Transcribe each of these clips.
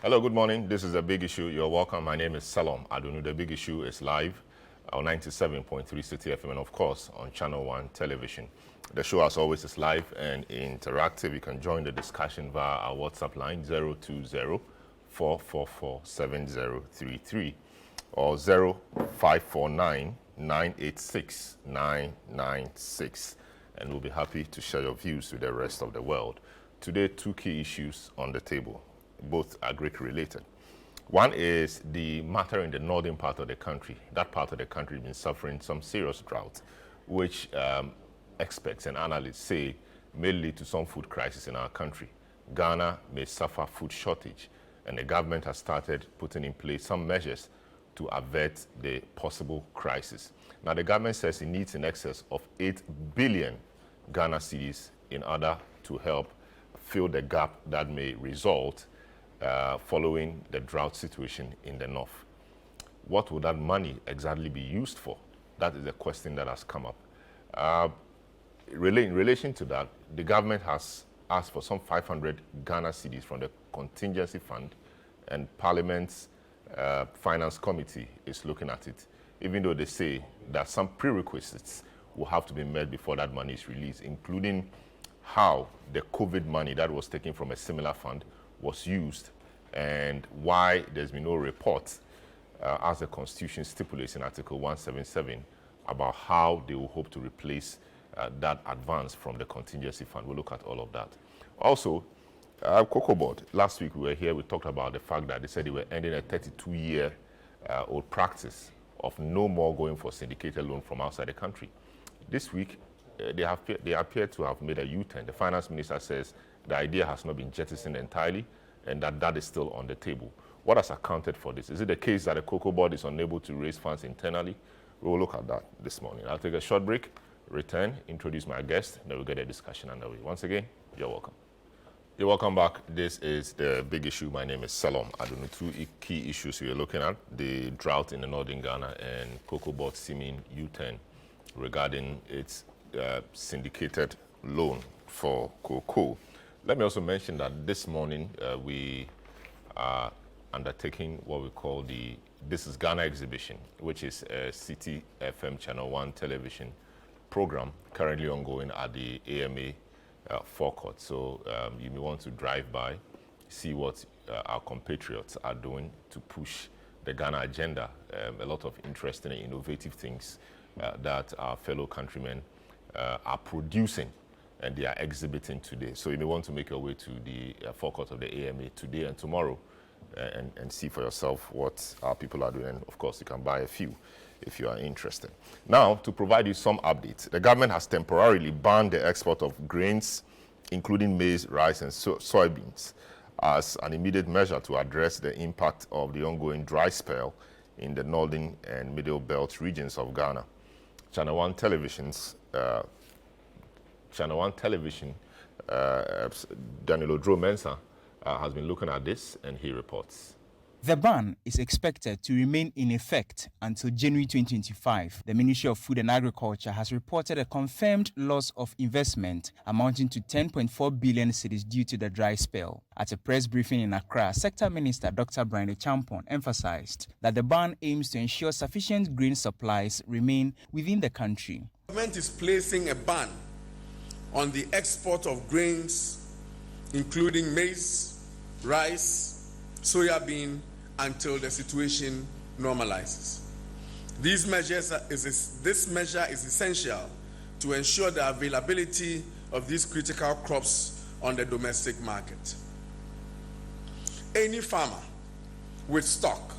Hello, good morning. This is The Big Issue. You're welcome. My name is Salom Adunu. The Big Issue is live on 97.3 City FM and, of course, on ChannelOne television. The show, as always, is live and interactive. You can join the discussion via our WhatsApp line 020-444-7033 or 0549-986-996. And we'll be happy to share your views with the rest of the world. Today, two key issues on the table. Both are Greek related. One is the matter in the northern part of the country. That part of the country has been suffering some serious drought, which experts and analysts say may lead to some food crisis in our country. Ghana may suffer food shortage, and the government has started putting in place some measures to avert the possible crisis. Now, the government says it needs in excess of 8 billion Ghana cedis in order to help fill the gap that may result following the drought situation in the north. What would that money exactly be used for? That is the question that has come up. In relation to that, the government has asked for some 500 Ghana cedis from the contingency fund, and Parliament's Finance Committee is looking at it, even though they say that some prerequisites will have to be met before that money is released, including how the COVID money that was taken from a similar fund was used and why there's been no report, as the Constitution stipulates in Article 177, about how they will hope to replace that advance from the contingency fund. We'll look at all of that. Also, COCOBOD, last week we were here, we talked about the fact that they said they were ending a 32-year-old practice of no more going for syndicated loan from outside the country. This week, they appear to have made a U-turn. The finance minister says the idea has not been jettisoned entirely and that is still on the table. What has accounted for this? Is it the case that the COCOBOD is unable to raise funds internally? We will look at that this morning. I'll take a short break, return, introduce my guest, then we'll get a discussion underway. Once again, you're welcome. You're welcome back. This is The Big Issue. My name is Salom Adunu. Two key issues we are looking at: the drought in the northern Ghana and COCOBOD seeming U-turn regarding its syndicated loan for cocoa. Let me also mention that this morning we are undertaking what we call the This is Ghana exhibition, which is a City FM ChannelOne television program currently ongoing at the AMA forecourt. So you may want to drive by, see what our compatriots are doing to push the Ghana agenda. A lot of interesting and innovative things that our fellow countrymen are producing and they are exhibiting today. So you may want to make your way to the forecourt of the AMA today and tomorrow and see for yourself what our people are doing. And of course, you can buy a few if you are interested. Now, to provide you some updates, the government has temporarily banned the export of grains, including maize, rice, and soybeans, as an immediate measure to address the impact of the ongoing dry spell in the northern and middle belt regions of Ghana. ChannelOne Television, Danilo Dro-Mensah has been looking at this, and he reports. The ban is expected to remain in effect until January 2025. The Ministry of Food and Agriculture has reported a confirmed loss of investment amounting to 10.4 billion cedis due to the dry spell. At a press briefing in Accra, Sector Minister Dr. Brian Champon emphasized that the ban aims to ensure sufficient grain supplies remain within the country. The government is placing a ban on the export of grains, including maize, rice, soya bean, until the situation normalizes. This measure is essential to ensure the availability of these critical crops on the domestic market. Any farmer with stock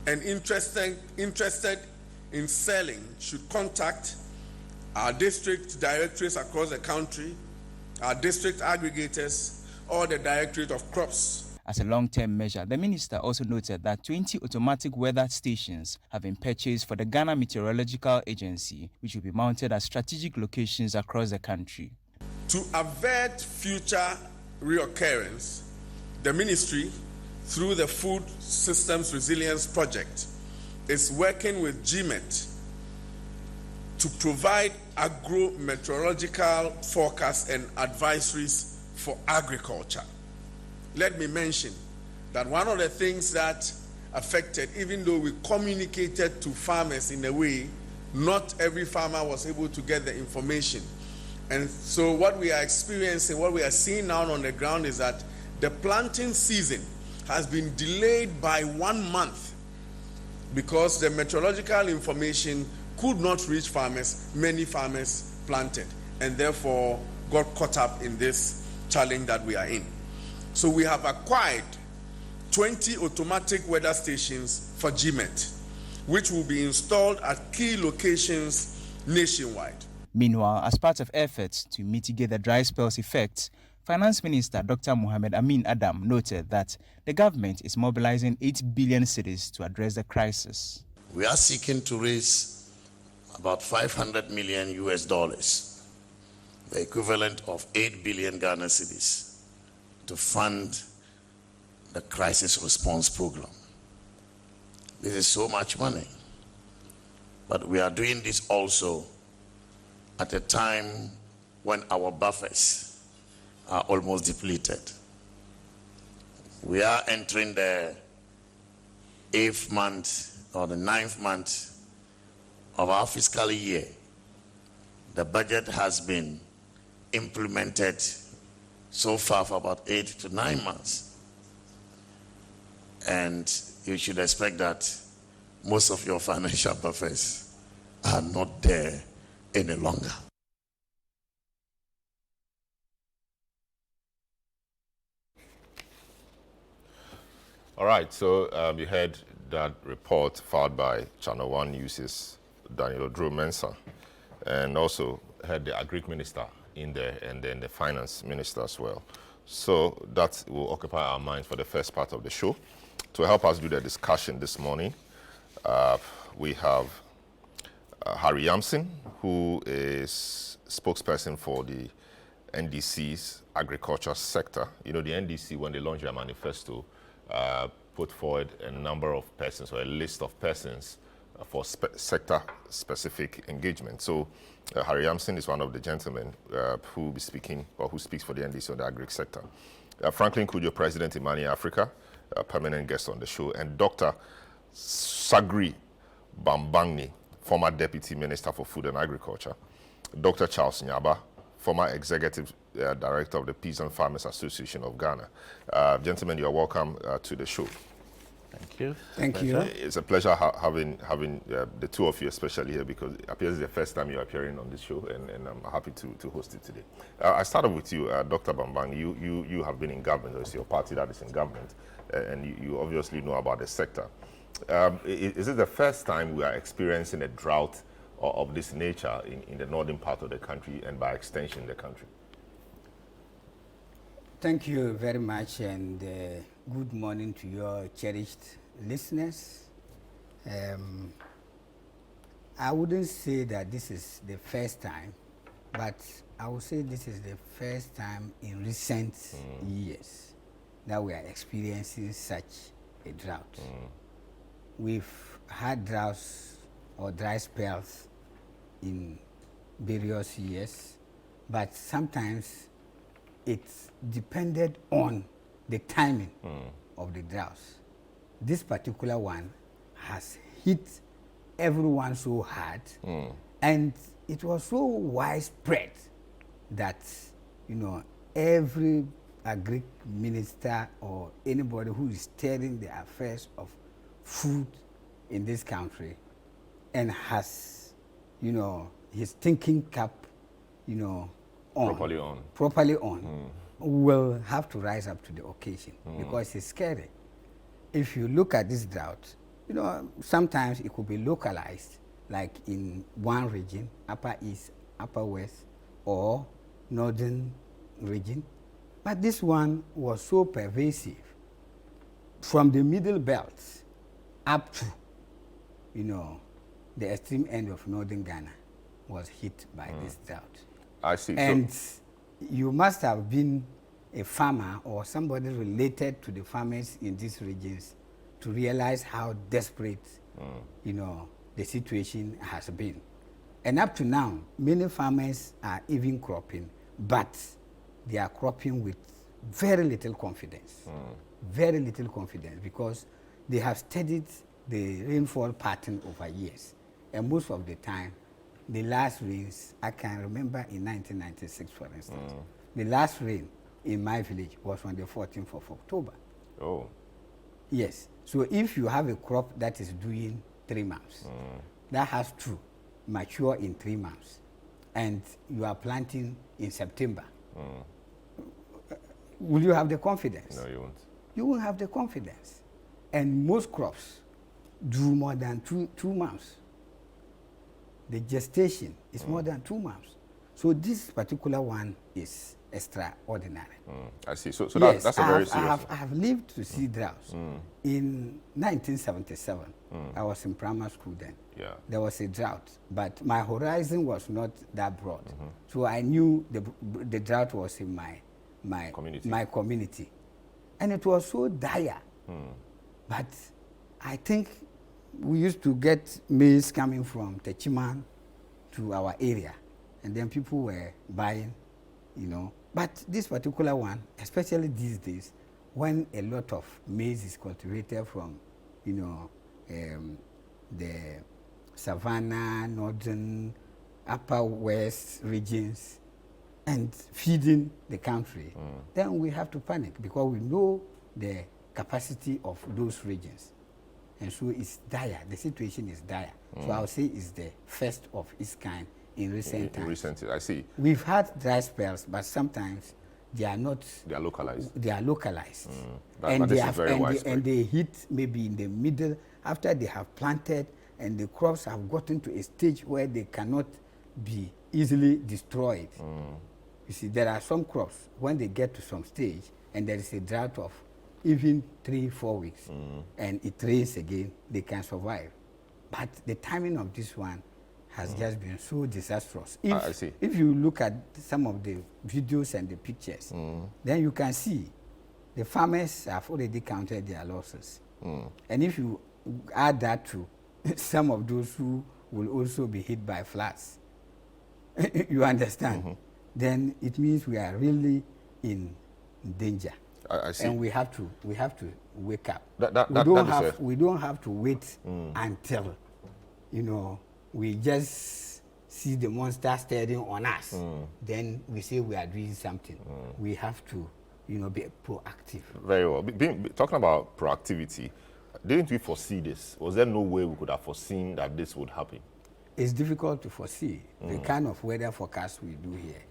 and interested in selling should contact our district directorates across the country, our district aggregators, or the Directorate of Crops. As a long-term measure, the minister also noted that 20 automatic weather stations have been purchased for the Ghana Meteorological Agency, which will be mounted at strategic locations across the country. To avert future reoccurrence, the ministry, through the Food Systems Resilience Project, is working with GMET to provide agro-meteorological forecasts and advisories for agriculture. Let me mention that one of the things that affected, even though we communicated to farmers in a way, not every farmer was able to get the information. And so what we are experiencing, what we are seeing now on the ground is that the planting season has been delayed by 1 month because the meteorological information could not reach farmers. Many farmers planted and therefore got caught up in this challenge that we are in. So we have acquired 20 automatic weather stations for GMET, which will be installed at key locations nationwide. Meanwhile, as part of efforts to mitigate the dry spell's effects, Finance Minister Dr. Mohamed Amin Adam noted that the government is mobilizing 8 billion cedis to address the crisis. We are seeking to raise about 500 million US dollars, the equivalent of 8 billion Ghana cedis, to fund the crisis response program. This is so much money, but we are doing this also at a time when our buffers are almost depleted. We are entering the 8th month or the 9th month of our fiscal year. The budget has been implemented so far for about 8 to 9 months. And you should expect that most of your financial buffers are not there any longer. All right, so you heard that report filed by ChannelOne News' Daniel Odro-Mensah, and also had the Agric Minister in there and then the Finance Minister as well. So that will occupy our minds for the first part of the show. To help us do the discussion this morning, we have Harry Yamson, who is spokesperson for the NDC's agriculture sector. You know, the NDC, when they launched their manifesto, put forward a number of persons or a list of persons for sector-specific engagement. So Harry Yamson is one of the gentlemen who will be speaking, or who speaks for the NDC on the agri sector. Franklin Kudjo, President Imani Africa, a permanent guest on the show, and Dr. Sagri Bambangni, former Deputy Minister for Food and Agriculture, Dr. Charles Nyaba, former Executive Director of the Peasant Farmers Association of Ghana. Gentlemen, you are welcome to the show. Thank you. Thank you. It's a pleasure having the two of you, especially here, because it appears it's the first time you're appearing on this show, and I'm happy to host it today. I started with you, Dr. Bambang. You have been in government, or it's your party that is in government, and you obviously know about the sector. Is it the first time we are experiencing a drought of this nature in the northern part of the country, and by extension the country? Thank you very much, and good morning to your cherished listeners. I wouldn't say that this is the first time, but I would say this is the first time in recent years that we are experiencing such a drought. We've had droughts or dry spells in various years, but sometimes it's depended on the timing of the droughts. This particular one has hit everyone so hard, and it was so widespread that, you know, every agri minister or anybody who is steering the affairs of food in this country and has, you know, his thinking cap, you know, properly on, will have to rise up to the occasion because it's scary. If you look at this drought, you know, sometimes it could be localized, like in one region, Upper East, Upper West, or Northern region. But this one was so pervasive from the middle belt up to, you know, the extreme end of Northern Ghana was hit by this drought. I see. And you must have been a farmer or somebody related to the farmers in these regions to realize how desperate, you know, the situation has been. And up to now, many farmers are even cropping, but they are cropping with very little confidence. Very little confidence, because they have studied the rainfall pattern over years. And most of the time, the last rains, I can remember in 1996, for instance, the last rain in my village was on the 14th of October. Oh. Yes. So if you have a crop that is doing 3 months, that has to mature in 3 months, and you are planting in September, will you have the confidence? No, you won't. You won't have the confidence. And most crops do more than two months. The gestation is more than 2 months. So this particular one is extraordinary. I see. So Yes, that's a very serious I have lived to see droughts. In 1977, I was in primary school then. Yeah. There was a drought, but my horizon was not that broad. So I knew the drought was in my community. And it was so dire. But I think we used to get maize coming from Techiman to our area, and then people were buying, you know. But this particular one, especially these days, when a lot of maize is cultivated from, you know, the Savannah, Northern, Upper West regions, and feeding the country, then we have to panic, because we know the capacity of those regions. And so it's dire. The situation is dire. So I would say it's the first of its kind in recent times. Recent, I see. We've had dry spells, but sometimes they are not. They are localized. They are localized, But this is very widespread. and they hit maybe in the middle after they have planted, and the crops have gotten to a stage where they cannot be easily destroyed. You see, there are some crops when they get to some stage, and there is a drought of even 3-4 weeks, and it rains again, they can survive. But the timing of this one has just been so disastrous. I see. If you look at some of the videos and the pictures, then you can see the farmers have already counted their losses. And if you add that to some of those who will also be hit by floods, you understand, then it means we are really in danger. I see. And we have to wake up. We don't have to wait until, you know, we just see the monster staring on us. Then we say we are doing something. We have to, you know, be proactive. Very well. Talking about proactivity, didn't we foresee this? Was there no way we could have foreseen that this would happen? It's difficult to foresee. The kind of weather forecast we do here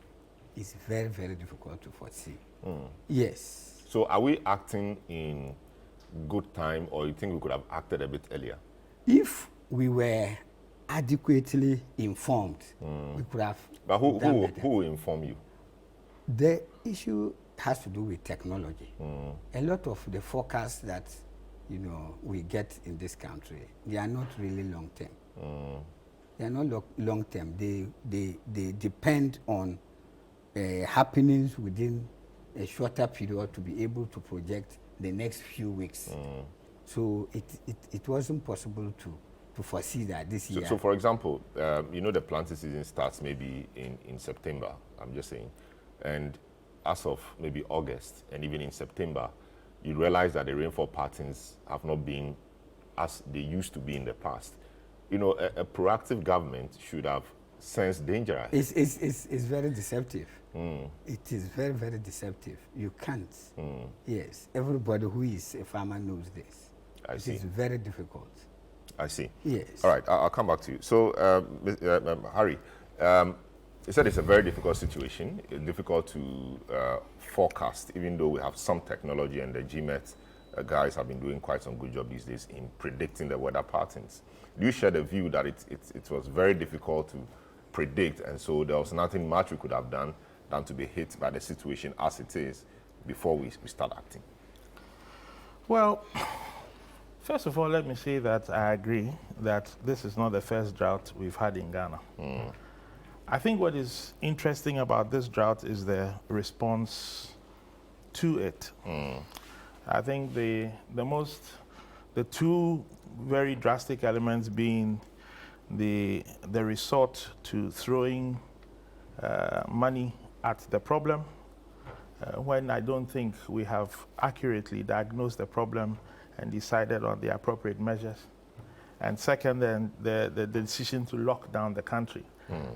is very, very difficult to foresee. Yes. So are we acting in good time, or you think we could have acted a bit earlier? If we were adequately informed, we could have. But who will inform you? The issue has to do with technology. A lot of the forecasts that, you know, we get in this country, they are not really long term. They are not long term. They depend on happenings within a shorter period to be able to project the next few weeks. So it wasn't possible to foresee that this year. So for example, you know, the planting season starts maybe in September, I'm just saying, and as of maybe August and even in September, you realize that the rainfall patterns have not been as they used to be in the past. You know, a proactive government should have sensed danger ahead. It's very deceptive. It is very, very deceptive. You can't. Yes, everybody who is a farmer knows this. I see. It is very difficult. I see. Yes. All right, I'll come back to you. So, Harry, you said it's a very difficult situation. It's difficult to forecast, even though we have some technology, and the GMET guys have been doing quite some good job these days in predicting the weather patterns. Do you share the view that it was very difficult to predict, and so there was nothing much we could have done than to be hit by the situation as it is before we start acting? Well, first of all, let me say that I agree that this is not the first drought we've had in Ghana. I think what is interesting about this drought is the response to it. I think the two very drastic elements being the resort to throwing money at the problem, when I don't think we have accurately diagnosed the problem and decided on the appropriate measures. And second, then the decision to lock down the country.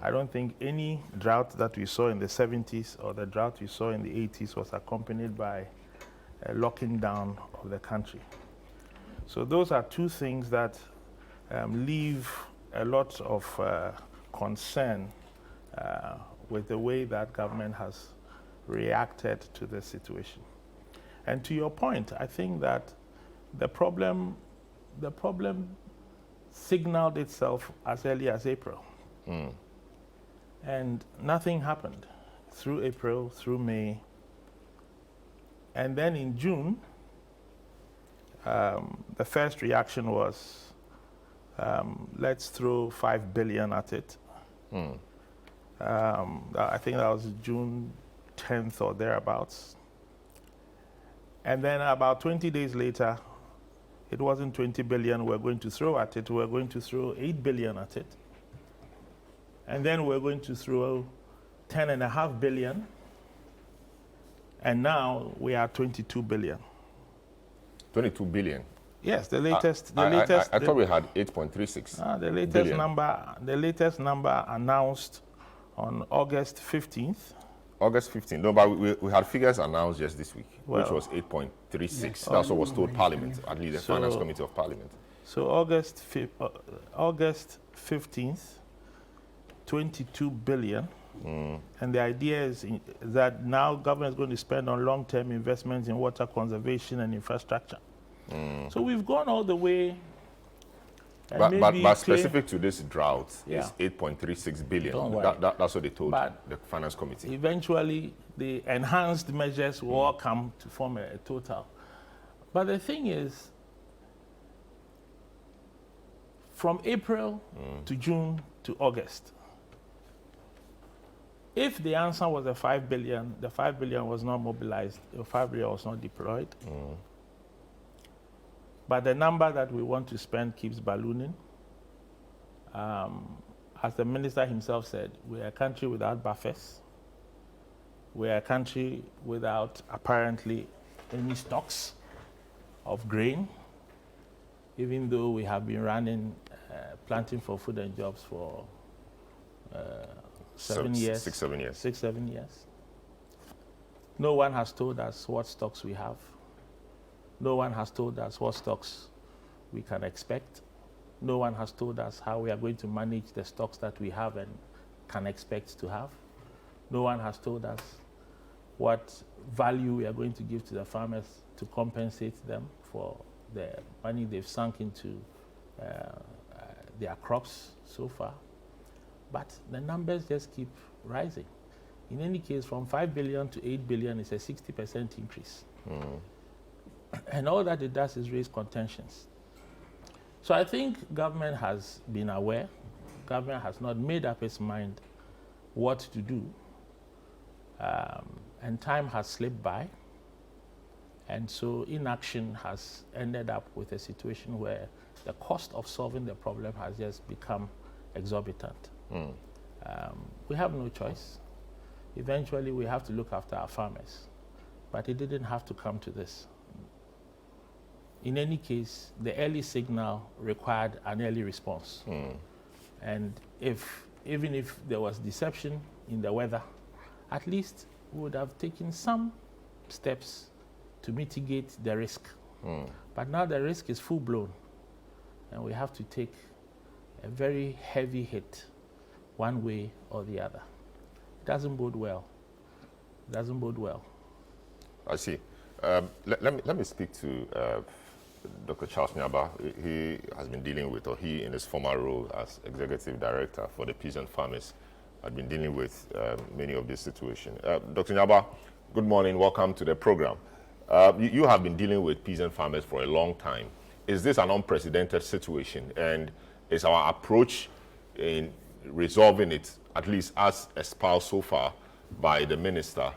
I don't think any drought that we saw in the 70s or the drought we saw in the 80s was accompanied by a locking down of the country. So those are two things that leave a lot of concern with the way that government has reacted to the situation. And to your point, I think that the problem signaled itself as early as April. And nothing happened through April, through May. And then in June, the first reaction was, let's throw 5 billion at it. I think that was June 10th or thereabouts. And then about 20 days later, it wasn't 20 billion we're going to throw at it, we're going to throw 8 billion at it. And then we're going to throw 10.5 billion. And now we are 22 billion. 22 billion? Yes, the latest. I thought we had 8.36 the latest billion. The latest number announced on August 15th. August 15th. No, but we had figures announced just this week, which Well, was 8.36. That's what was told Parliament, at least the Finance Committee of Parliament. So August 15th, 22 billion. And the idea is that now government is going to spend on long-term investments in water conservation and infrastructure. So we've gone all the way. And But specific to this drought, Yeah. it's 8.36 billion. Don't worry. That's what they told But the Finance Committee. eventually, the enhanced measures will all come to form a total. But the thing is, from April to June to August, if the answer was the 5 billion, the 5 billion was not mobilized, the 5 billion was not deployed. But the number that we want to spend keeps ballooning. As the minister himself said, we're a country without buffers. We're a country without apparently any stocks of grain, even though we have been running planting for food and jobs for 7 years. 6, 7 years. 6, 7 years. No one has told us what stocks we have. No one has told us what stocks we can expect. No one has told us how we are going to manage the stocks that we have and can expect to have. No one has told us what value we are going to give to the farmers to compensate them for the money they've sunk into their crops so far. But the numbers just keep rising. In any case, from 5 billion to 8 billion is a 60% increase. And all that it does is raise contentions. So I think government has been aware. Government has not made up its mind what to do. And time has slipped by. And so inaction has ended up with a situation where the cost of solving the problem has just become exorbitant. We have no choice. Eventually, we have to look after our farmers. But it didn't have to come to this. In any case, the early signal required an early response. And even if there was deception in the weather, at least we would have taken some steps to mitigate the risk. But now the risk is full-blown, and we have to take a very heavy hit one way or the other. It doesn't bode well. It doesn't bode well. I see. Let me speak to Dr. Charles Nyaba. He has been dealing with, or he in his former role as Executive Director for the Peasant Farmers, had been dealing with many of these situations. Dr. Nyaba, good morning. Welcome to the program. You have been dealing with peasant farmers for a long time. Is this an unprecedented situation? And is our approach in resolving it, at least as espoused so far by the minister,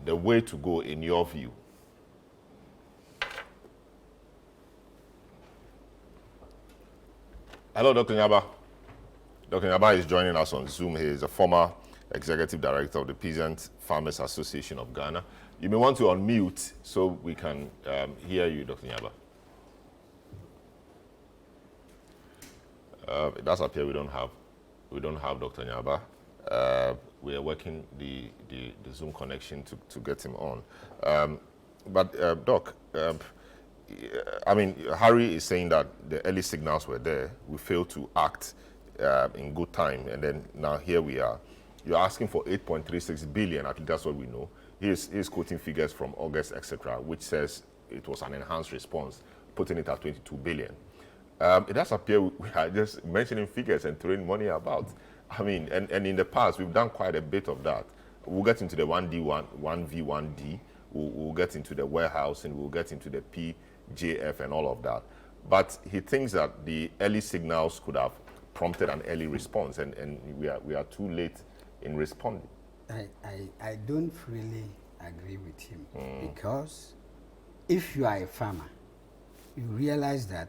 the way to go in your view? Hello, Dr. Nyaba. Dr. Nyaba is joining us on Zoom. He is a former Executive Director of the Peasant Farmers Association of Ghana. You may want to unmute so we can hear you, Dr. Nyaba. It does appear we don't have Dr. Nyaba. We are working the Zoom connection to get him on. But Doc, I mean, Harry is saying that the early signals were there. We failed to act in good time, and then now here we are. You're asking for 8.36 billion. At least that's what we know. He's quoting figures from August, etc., which says it was an enhanced response, putting it at 22 billion. It does appear we are just mentioning figures and throwing money about. I mean, and in the past, we've done quite a bit of that. We'll get into the 1V1D, we'll get into the warehousing, we'll get into the PJF and all of that. But he thinks that the early signals could have prompted an early response, and we are too late in responding. I don't really agree with him, because if you are a farmer, you realize that,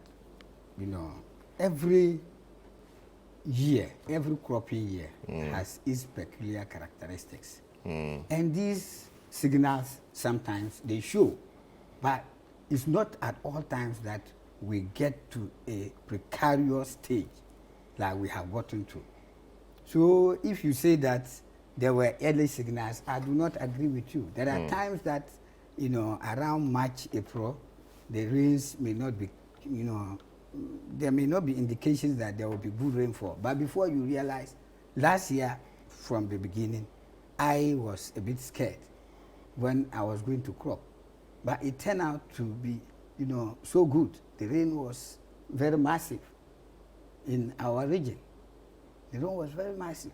you know, every year, every cropping year has its peculiar characteristics. And these signals, sometimes they show, but it's not at all times that we get to a precarious stage like we have gotten to. So if you say that there were early signals, I do not agree with you. There are times that, you know, around March, April, the rains may not be, you know, there may not be indications that there will be good rainfall. But before you realize, last year, from the beginning, I was a bit scared when I was going to crop. But it turned out to be, you know, so good. The rain was very massive in our region. The rain was very massive.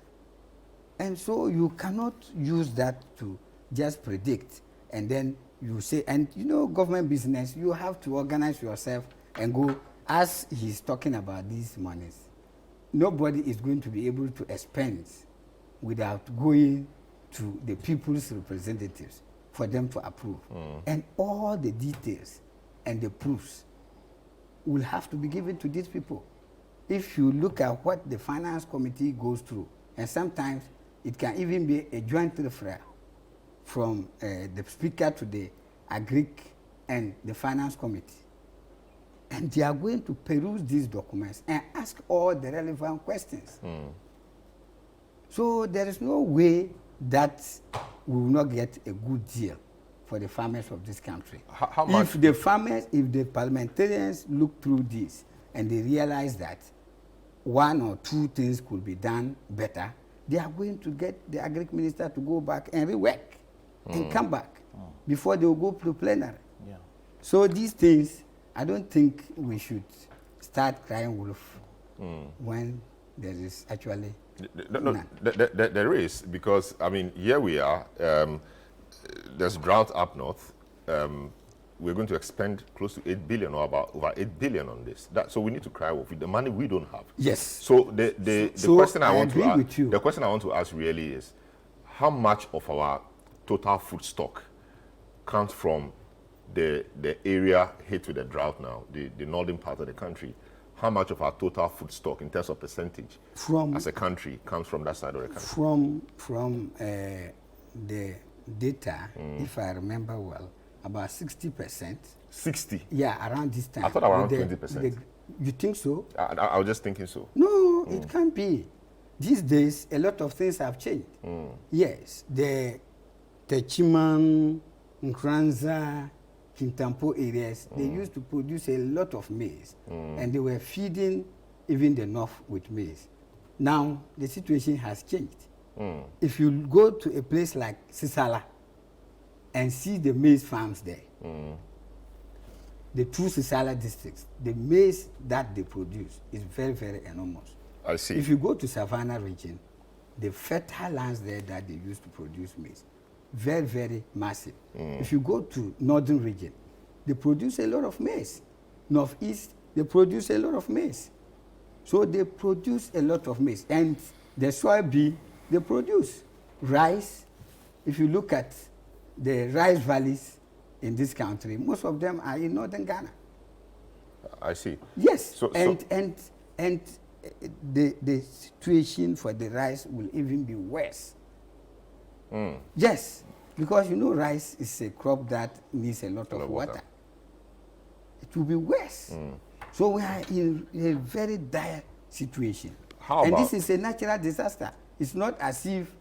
And so you cannot use that to just predict. And then you say, and you know, government business, you have to organize yourself and go, as he's talking about these monies, nobody is going to be able to expend without going to the people's representatives for them to approve. And all the details and the proofs will have to be given to these people. If you look at what the finance committee goes through, and sometimes it can even be a joint referral from the speaker to the agric and the finance committee. And they are going to peruse these documents and ask all the relevant questions. So there is no way that we will not get a good deal for the farmers of this country. How much? If the farmers, if the parliamentarians look through this and they realize that one or two things could be done better, they are going to get the agric minister to go back and rework and come back before they will go to plenary. Yeah. So these things, I don't think we should start crying wolf when there is actually none. There is, because, I mean, here we are, there's drought up north. We're going to expend close to 8 billion or about over 8 billion on this. So we need to cry wolf with the money we don't have. Yes. So the question I want to ask, you. the question I want to ask really is, how much of our total food stock comes from the area hit with the drought now, the northern part of the country? How much of our total food stock, in terms of percentage, as a country, comes from that side of the country? From the data, if I remember well, about 60%. 60? Yeah, around this time. I thought around 20%. You think so? I was just thinking so. No, it can't be. These days, a lot of things have changed. Yes, the Chiman, Nkranza, Kintampo areas, they used to produce a lot of maize, and they were feeding even the north with maize. Now, the situation has changed. If you go to a place like Sisala and see the maize farms there, the two Sisala districts, the maize that they produce is very, very enormous. I see. If you go to Savannah region, the fertile lands there that they used to produce maize, very, very massive. If you go to northern region, they produce a lot of maize. Northeast, they produce a lot of maize. So they produce a lot of maize. And the soybean, they produce rice. If you look at the rice valleys in this country, most of them are in northern Ghana. I see. Yes, and the situation for the rice will even be worse Yes, because you know rice is a crop that needs a lot of water. It will be worse. So we are in a very dire situation. This is a natural disaster. It's not as if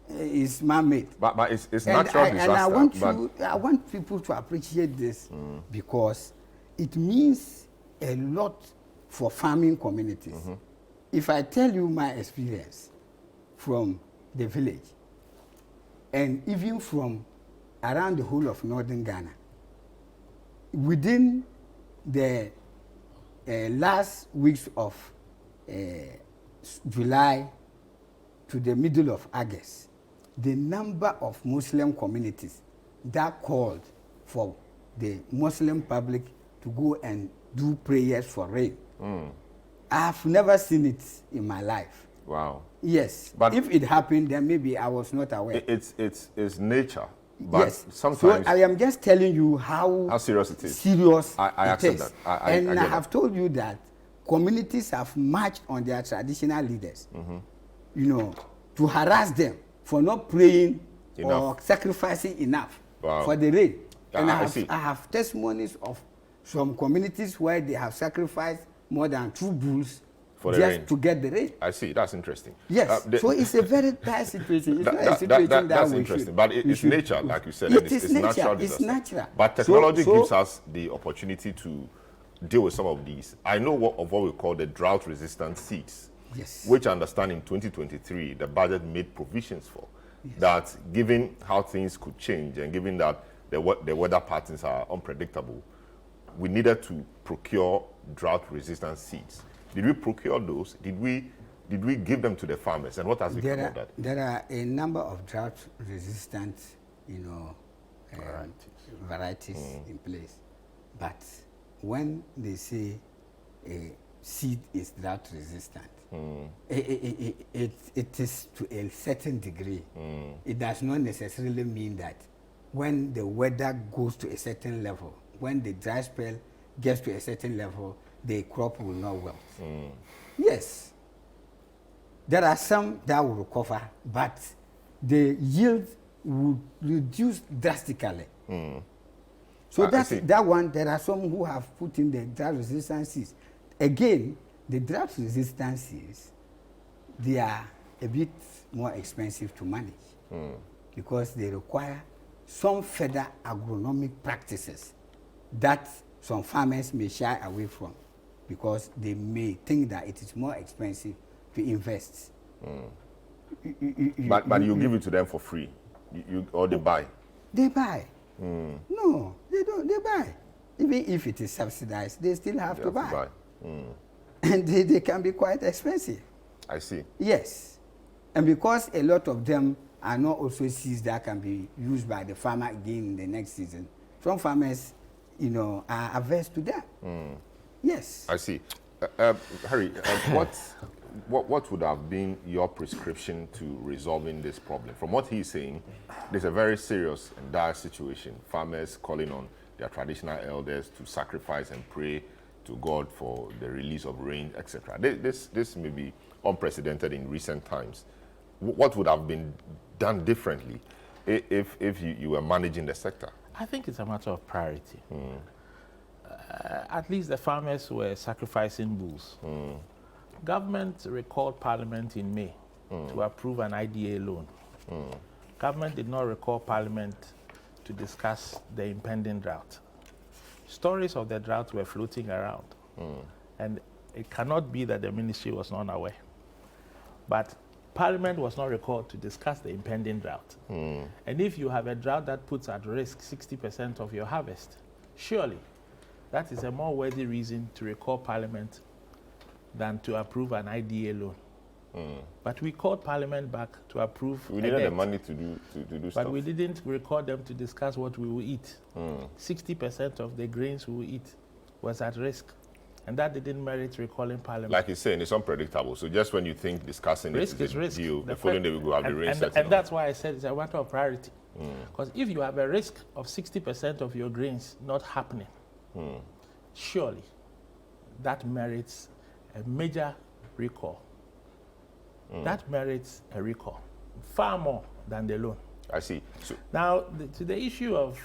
it's man-made. But it's natural disaster. And I want people to appreciate this because it means a lot for farming communities. If I tell you my experience from the village and even from around the whole of northern Ghana, within the last weeks of July to the middle of August, the number of Muslim communities that called for the Muslim public to go and do prayers for rain. I have never seen it in my life. Wow. Yes. But if it happened, then maybe I was not aware. It's nature. But yes. sometimes so I am just telling you how serious it is. I accept that. I have told you that communities have marched on their traditional leaders, you know, to harass them for not praying or sacrificing enough for the rain. And I have testimonies of some communities where they have sacrificed more than 2 bulls just to get the rain. I see. That's interesting. Yes. So it's a very bad situation. It's not a situation that's interesting. But it's nature, like you said. It's natural. It's natural. But technology gives us the opportunity to deal with some of these. I know of what we call the drought-resistant seeds, which I understand in 2023 the budget made provisions for. That given how things could change and given that the weather patterns are unpredictable, we needed to procure drought-resistant seeds. Did we procure those? Did we give them to the farmers? And what has become of that? There are a number of drought-resistant, varieties in place. But when they say a seed is drought-resistant, it is to a certain degree. It does not necessarily mean that when the weather goes to a certain level, when the dry spell gets to a certain level, the crop will not wilt. Yes, there are some that will recover, but the yield will reduce drastically. So that one, there are some who have put in the drought resistances. Again, the drought resistances, they are a bit more expensive to manage because they require some further agronomic practices that some farmers may shy away from because they may think that it is more expensive to invest. But you give it to them for free, or they buy? They buy. No, they don't. They buy. Even if it is subsidized, they still have to buy. And they can be quite expensive. I see. Yes. And because a lot of them are not also seeds that can be used by the farmer again in the next season, some farmers, are averse to that. Yes. I see. Harry, what would have been your prescription to resolving this problem? From what he's saying, there's a very serious and dire situation. Farmers calling on their traditional elders to sacrifice and pray to God for the release of rain, etc. This may be unprecedented in recent times. What would have been done differently if you were managing the sector? I think it's a matter of priority. At least the farmers were sacrificing bulls. Government recalled Parliament in May to approve an IDA loan. Government did not recall Parliament to discuss the impending drought. Stories of the drought were floating around, and it cannot be that the ministry was not aware. But Parliament was not recalled to discuss the impending drought. And if you have a drought that puts at risk 60% of your harvest, surely that is a more worthy reason to recall Parliament than to approve an IDA loan. But we called Parliament back to approve. We needed the money to do stuff. But we didn't recall them to discuss what we will eat. 60% of the grains we will eat was at risk. And that didn't merit recalling Parliament. Like you're saying, it's unpredictable. So just when you think discussing risk it is risk. The following day we will have the rain setting. And that's why I said it's a matter of priority. Because if you have a risk of 60% of your grains not happening, surely that merits a major recall. That merits a recall, far more than the loan. I see. So Now, to the issue of,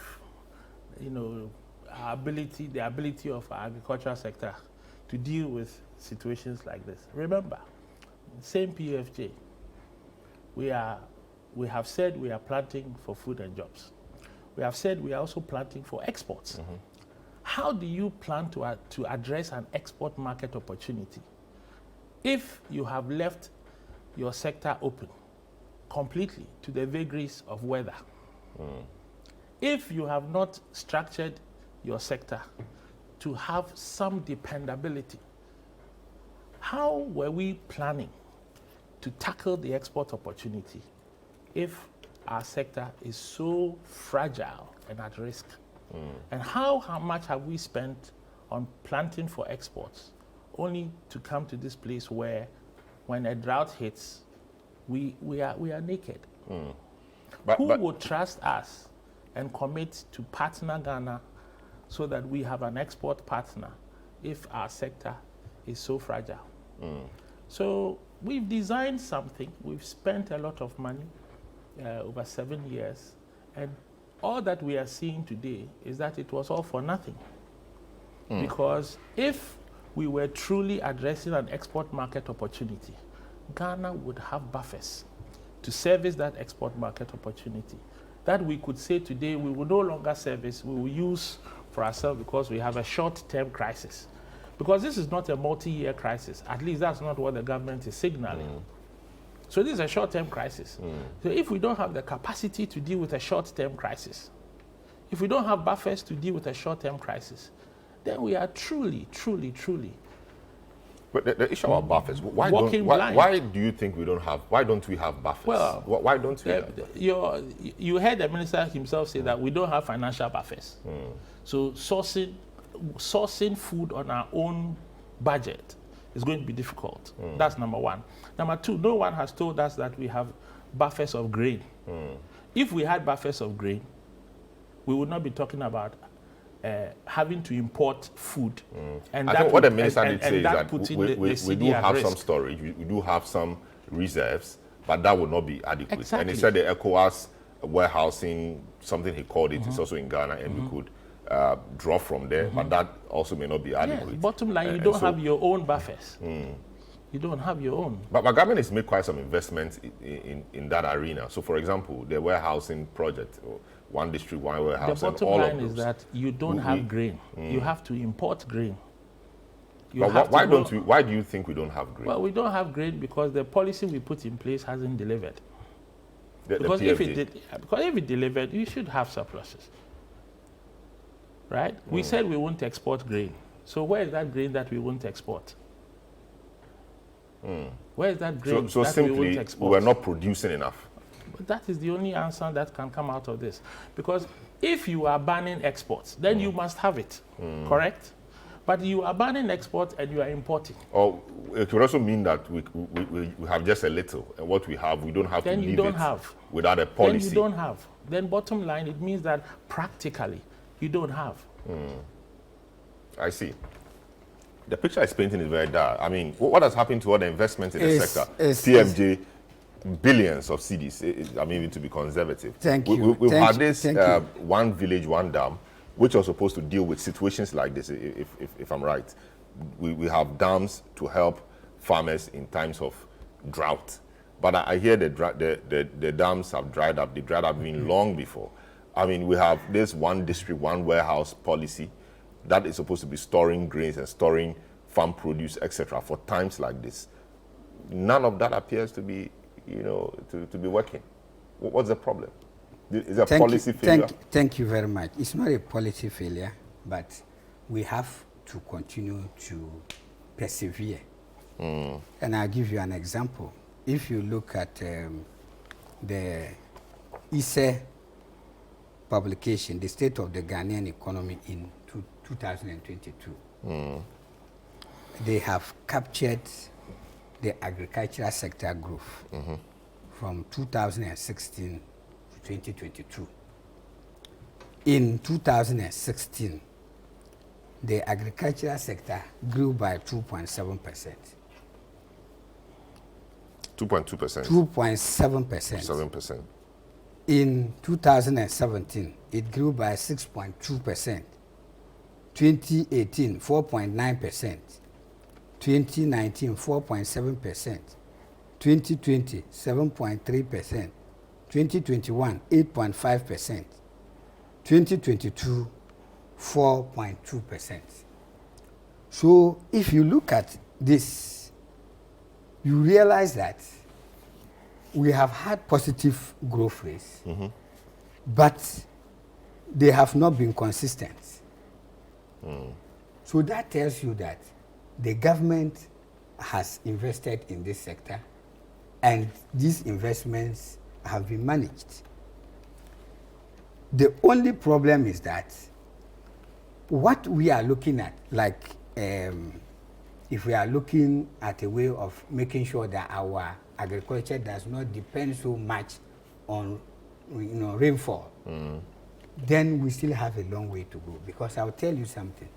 our ability, the ability of our agricultural sector to deal with situations like this. Remember, same PFJ, we have said we are planting for food and jobs. We have said we are also planting for exports. How do you plan to address an export market opportunity if you have left your sector open completely to the vagaries of weather? If you have not structured your sector to have some dependability, how were we planning to tackle the export opportunity if our sector is so fragile and at risk? And how much have we spent on planting for exports only to come to this place where when a drought hits, we are naked? Who would trust us and commit to partner Ghana so that we have an export partner if our sector is so fragile? So we've designed something, we've spent a lot of money over 7 years, and all that we are seeing today is that it was all for nothing. Because if we were truly addressing an export market opportunity, Ghana would have buffers to service that export market opportunity that we could say today we will no longer service, we will use for ourselves because we have a short-term crisis. Because this is not a multi-year crisis. At least that's not what the government is signaling. So this is a short-term crisis. So if we don't have the capacity to deal with a short-term crisis, if we don't have buffers to deal with a short-term crisis, then we are truly. But the issue about buffers, why do you think we don't have? Why don't we have buffers? Well, why don't we? Have you heard the minister himself say that we don't have financial buffers. So sourcing food on our own budget is going to be difficult. That's number one. Number two, no one has told us that we have buffers of grain. If we had buffers of grain, we would not be talking about having to import food. And I think what the minister did say is that we do have some storage, we do have some reserves, but that would not be adequate. Exactly. And he said the ECOWAS warehousing, something he called it, is also in Ghana, and we could draw from there, but that also may not be adequate. Yeah, bottom line, you don't have your own buffers. You don't have your own. But my government has made quite some investments in that arena. So, for example, the warehousing project, one district, one warehouse, the bottom and all line of those. is that you don't have grain. You have to import grain. But why do you think we don't have grain? Well, we don't have grain because the policy we put in place hasn't delivered. Because if it delivered, you should have surpluses. Right? We said we won't export grain. So where is that grain that we won't export? Where is that grain so that simply, we won't export? we were not producing enough. But that is the only answer that can come out of this. Because if you are banning exports, then you must have it, correct? But you are banning exports and you are importing. Or it could also mean that we have just a little, and what we have, we don't have then to you leave don't it have. without a policy. Then you don't have. Then bottom line, it means that practically you don't have. I see. The picture is painting is very dark. I mean, what has happened to all the investments in the sector? PMJ, billions of cedis. I mean, even to be conservative. Thank you. We've had this one village, one dam, which was supposed to deal with situations like this, if I'm right. We have dams to help farmers in times of drought. But I hear the dams have dried up. They dried up even long before. I mean, we have this one district, one warehouse policy that is supposed to be storing grains and storing farm produce, etc., for times like this. None of that appears to be, to be working. What's the problem? Is it a policy failure? Thank you very much. It's not a policy failure, but we have to continue to persevere. And I'll give you an example. If you look at the ISE publication, The State of the Ghanaian Economy in 2022, they have captured the agricultural sector growth from 2016 to 2022. In 2016, the agricultural sector grew by 2.7%. 2.2%. 2.7%. 7%. In 2017, it grew by 6.2%. 2018, 4.9%. 2019, 4.7%. 2020, 7.3%. 2021, 8.5%. 2022, 4.2%. So if you look at this, you realize that we have had positive growth rates, but they have not been consistent. So that tells you that the government has invested in this sector, and these investments have been managed. The only problem is that what we are looking at, like if we are looking at a way of making sure that our agriculture does not depend so much on rainfall, then we still have a long way to go. Because I'll tell you something.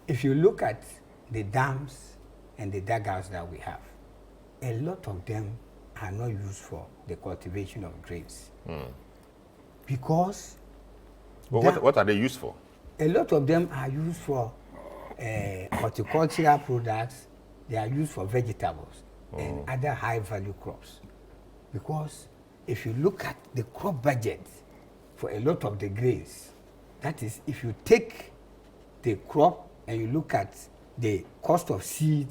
If you look at the dams and the dugouts that we have, a lot of them are not used for the cultivation of grains. Because what are they used for? a lot of them are used for horticultural products. They are used for vegetables and other high-value crops. Because if you look at the crop budget for a lot of the grains, that is, if you take the crop and you look at the cost of seed,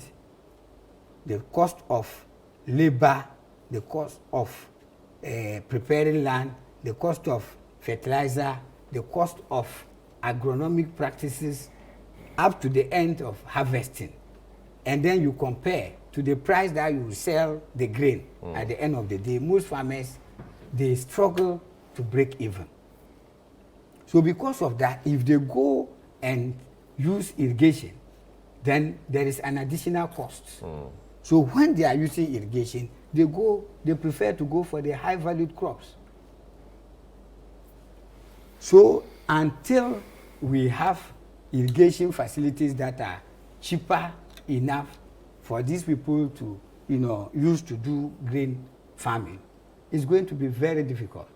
the cost of labor, the cost of preparing land, the cost of fertilizer, the cost of agronomic practices up to the end of harvesting, and then you compare to the price that you sell the grain at the end of the day, most farmers, they struggle to break even. So because of that, if they go and use irrigation, then there is an additional cost. So when they are using irrigation, they prefer to go for the high-valued crops. So until we have irrigation facilities that are cheaper enough for these people to, use to do grain farming, it's going to be very difficult.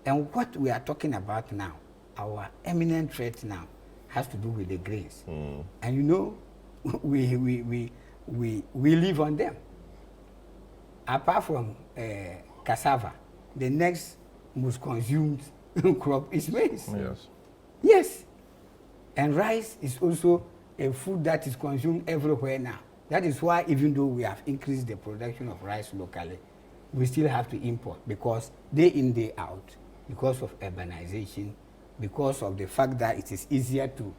And what we are talking about now, our eminent threat now, has to do with the grains. And we live on them. Apart from cassava, the next most consumed crop is maize. Yes. Yes. And rice is also a food that is consumed everywhere now. That is why, even though we have increased the production of rice locally, we still have to import, because day in, day out, because of urbanization, because of the fact that it is easier to,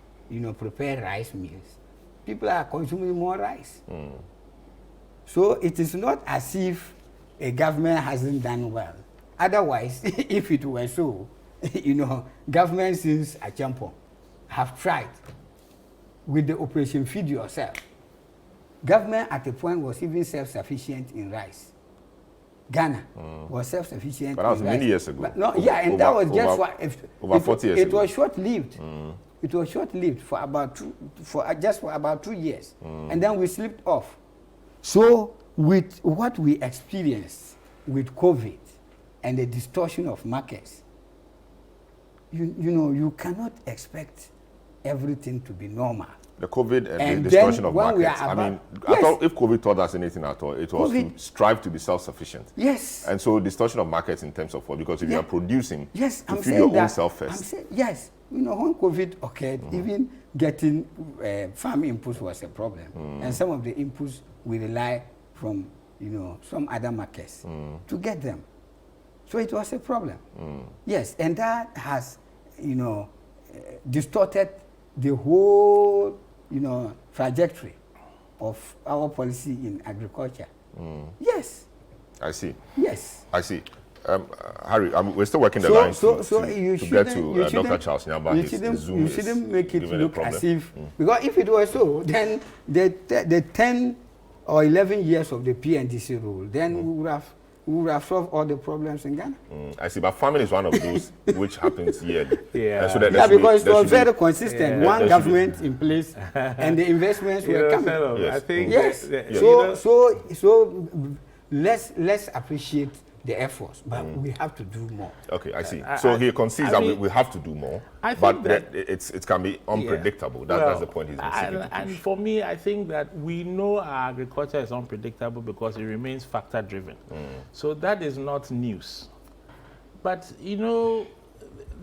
prepare rice meals, people are consuming more rice. So it is not as if a government hasn't done well. Otherwise, if it were so, government since Achampong have tried with the Operation Feed Yourself. Government at a point was even self-sufficient in rice. Ghana was self-sufficient. But that was many years ago. But no, yeah, and that was just over 40 years ago. It was short-lived. It was short-lived for about 2 years, and then we slipped off. So with what we experienced with COVID and the distortion of markets, you cannot expect everything to be normal. The COVID and the distortion of markets. I thought if COVID taught us anything at all, it was to strive to be self-sufficient. Yes. And so distortion of markets in terms of what? Because if you are producing to I'm feed your own self first. Yes. When COVID occurred, even getting farm inputs was a problem. And some of the inputs we rely from, some other markets to get them. So it was a problem. Yes, and that has, distorted the whole, trajectory of our policy in agriculture. Yes. I see. Yes. I see. Harry, we're still working the lines to get to Dr. Charles Nyamba. You shouldn't make it look as if, because if it were so, then the 10 or 11 years of the PNDC rule, then we would have solved all the problems in Ghana. I see, but farming is one of those which happens yearly. So because it was very consistent. One government in place, and the investments were coming. Yes. I think. Yes. So let's appreciate the efforts, but we have to do more. Okay, I see. So he concedes that we have to do more, but that it can be unpredictable. That's the point he's seeking to push. And for me, I think that we know our agriculture is unpredictable because it remains factor-driven. So that is not news. But, you know,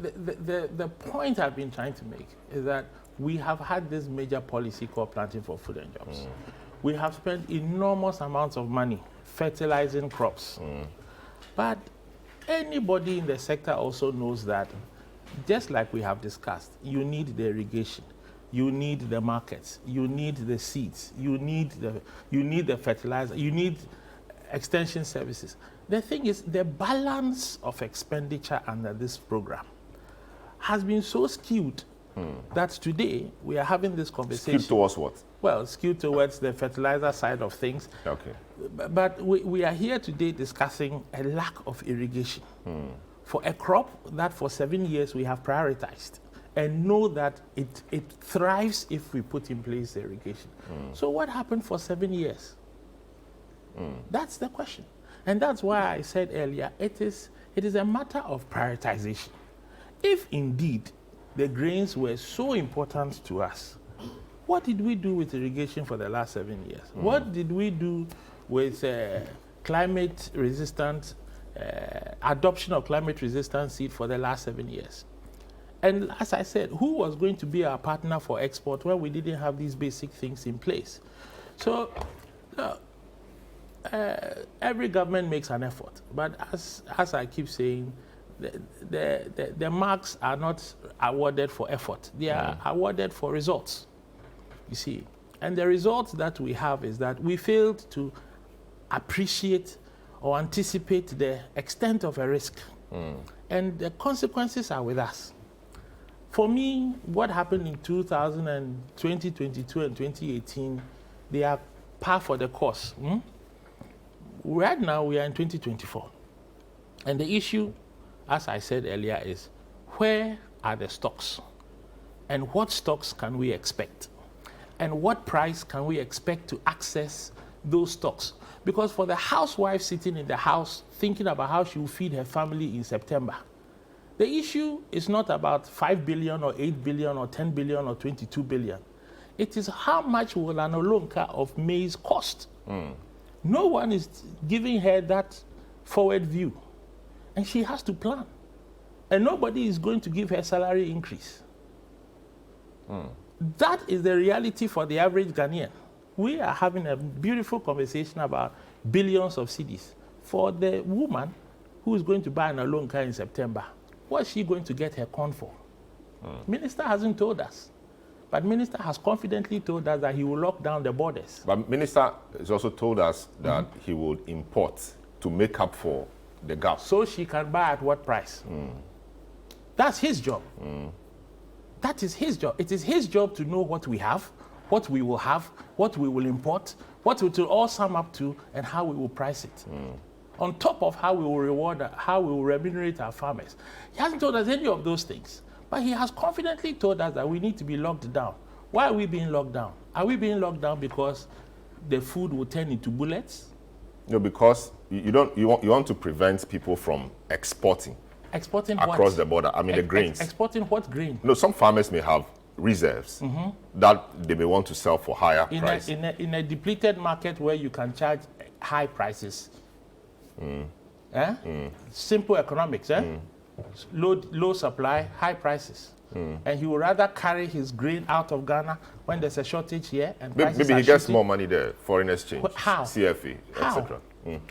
the point I've been trying to make is that we have had this major policy called Planting for Food and Jobs. We have spent enormous amounts of money fertilizing crops. But anybody in the sector also knows that, just like we have discussed, you need the irrigation, you need the markets, you need the seeds, you need the fertilizer, you need extension services. The thing is, the balance of expenditure under this program has been so skewed that today we are having this conversation. Skewed towards what? Well, skewed towards the fertilizer side of things. Okay. But we are here today discussing a lack of irrigation for a crop that for 7 years we have prioritized and know that it thrives if we put in place the irrigation. So what happened for 7 years? That's the question. And that's why I said earlier, it is a matter of prioritization. If indeed the grains were so important to us, what did we do with irrigation for the last 7 years? What did we do with climate-resistant, adoption of climate-resistant seed for the last 7 years? And as I said, who was going to be our partner for export when we didn't have these basic things in place? So every government makes an effort, but as I keep saying, the marks are not awarded for effort. They are awarded for results, you see. And the results that we have is that we failed to appreciate or anticipate the extent of a risk. And the consequences are with us. For me, what happened in 2022 and 2018, they are par for the course. Right now, we are in 2024. And the issue, as I said earlier, is where are the stocks? And what stocks can we expect? And what price can we expect to access those stocks? Because for the housewife sitting in the house thinking about how she will feed her family in September, the issue is not about 5 billion or 8 billion or 10 billion or 22 billion. It is how much will an olonka of maize cost? No one is giving her that forward view. And she has to plan. And nobody is going to give her salary increase. That is the reality for the average Ghanaian. We are having a beautiful conversation about billions of cedis. For the woman who is going to buy an olonka in September, what's she going to get her corn for? Minister hasn't told us. But Minister has confidently told us that he will lock down the borders. But Minister has also told us that he will import to make up for the gap. So she can buy at what price? That's his job. That is his job. It is his job to know what we have, what we will have, what we will import, what it will all sum up to, and how we will price it. On top of how we will reward, how we will remunerate our farmers. He hasn't told us any of those things. But he has confidently told us that we need to be locked down. Why are we being locked down? Are we being locked down because the food will turn into bullets? No, because you want to prevent people from exporting. Exporting across what? The border. I mean, the grains. Exporting what grain? No, some farmers may have reserves that they may want to sell for higher price. In a depleted market where you can charge high prices. Simple economics, Low supply, high prices. And he would rather carry his grain out of Ghana when there's a shortage here. And maybe he gets more money there, foreign exchange, how? CFA, etc.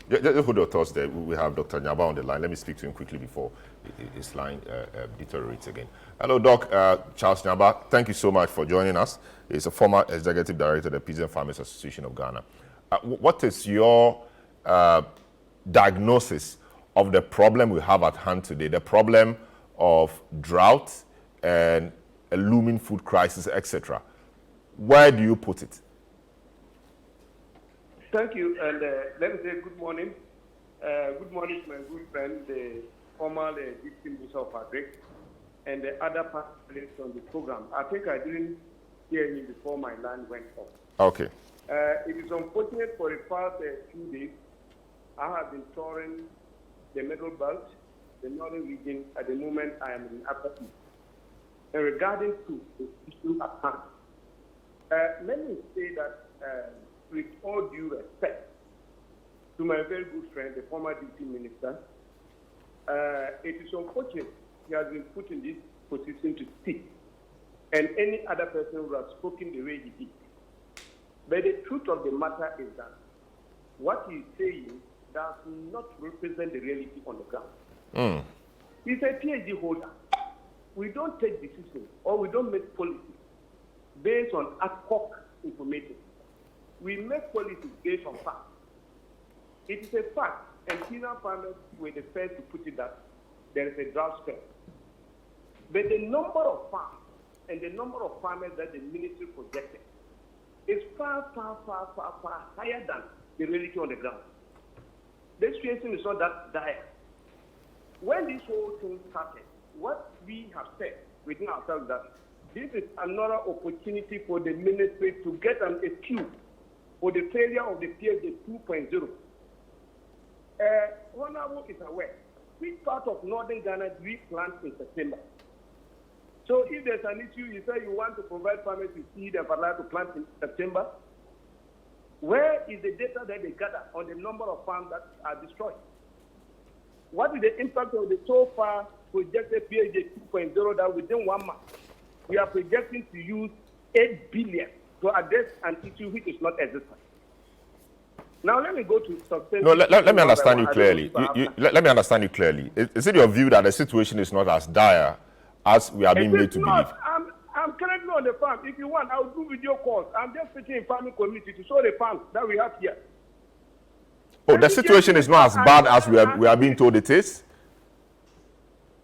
Just hold your thoughts there. We have Dr. Nyaba on the line. Let me speak to him quickly before his line deteriorates again. Hello, Doc. Charles Nyaba, thank you so much for joining us. He's a former executive director of the Peasant Farmers Association of Ghana. What is your diagnosis of the problem we have at hand today, the problem of drought and a looming food crisis, etc.? Where do you put it? Thank you, and let me say good morning. Good morning to my good friend, the former Deputy Minister of Agri, and the other participants on the program. I think I didn't hear him before my line went off. Okay. It is unfortunate for the past few days, I have been touring the Middle Belt, the Northern region. At the moment, I am in Upper East. And regarding to the issue at hand, let me say that with all due respect to my very good friend, the former deputy minister, it is unfortunate he has been put in this position to speak, and any other person who has spoken the way he did. But the truth of the matter is that what he is saying does not represent the reality on the ground. He's a PhD holder. We don't take decisions or we don't make policy based on ad hoc information. We make policy based on facts. It is a fact, and Kenyan farmers were the first to put it that there is a drought spell. But the number of farms and the number of farmers that the ministry projected is far higher than the reality on the ground. The situation is not that dire. When this whole thing started, what we have said within ourselves that this is another opportunity for the ministry to get an excuse for the failure of the PhD 2.0. Honorable is aware, which part of northern Ghana do we plant in September? So if there's an issue, you say you want to provide farmers with seed and fertilizer to plant in September, where is the data that they gather on the number of farms that are destroyed? What is the impact of the so far projected PhD 2.0 that within 1 month, we are projecting to use 8 billion to address an issue which is not existent? Now let me go to substance. No, let me understand you clearly. Let me understand you clearly. Is it your view that the situation is not as dire as we are being made to believe? I'm currently on the farm. If you want, I'll do video calls. I'm just sitting in farming community to show the farms that we have here. Oh, the situation is not as bad as we are being told it is?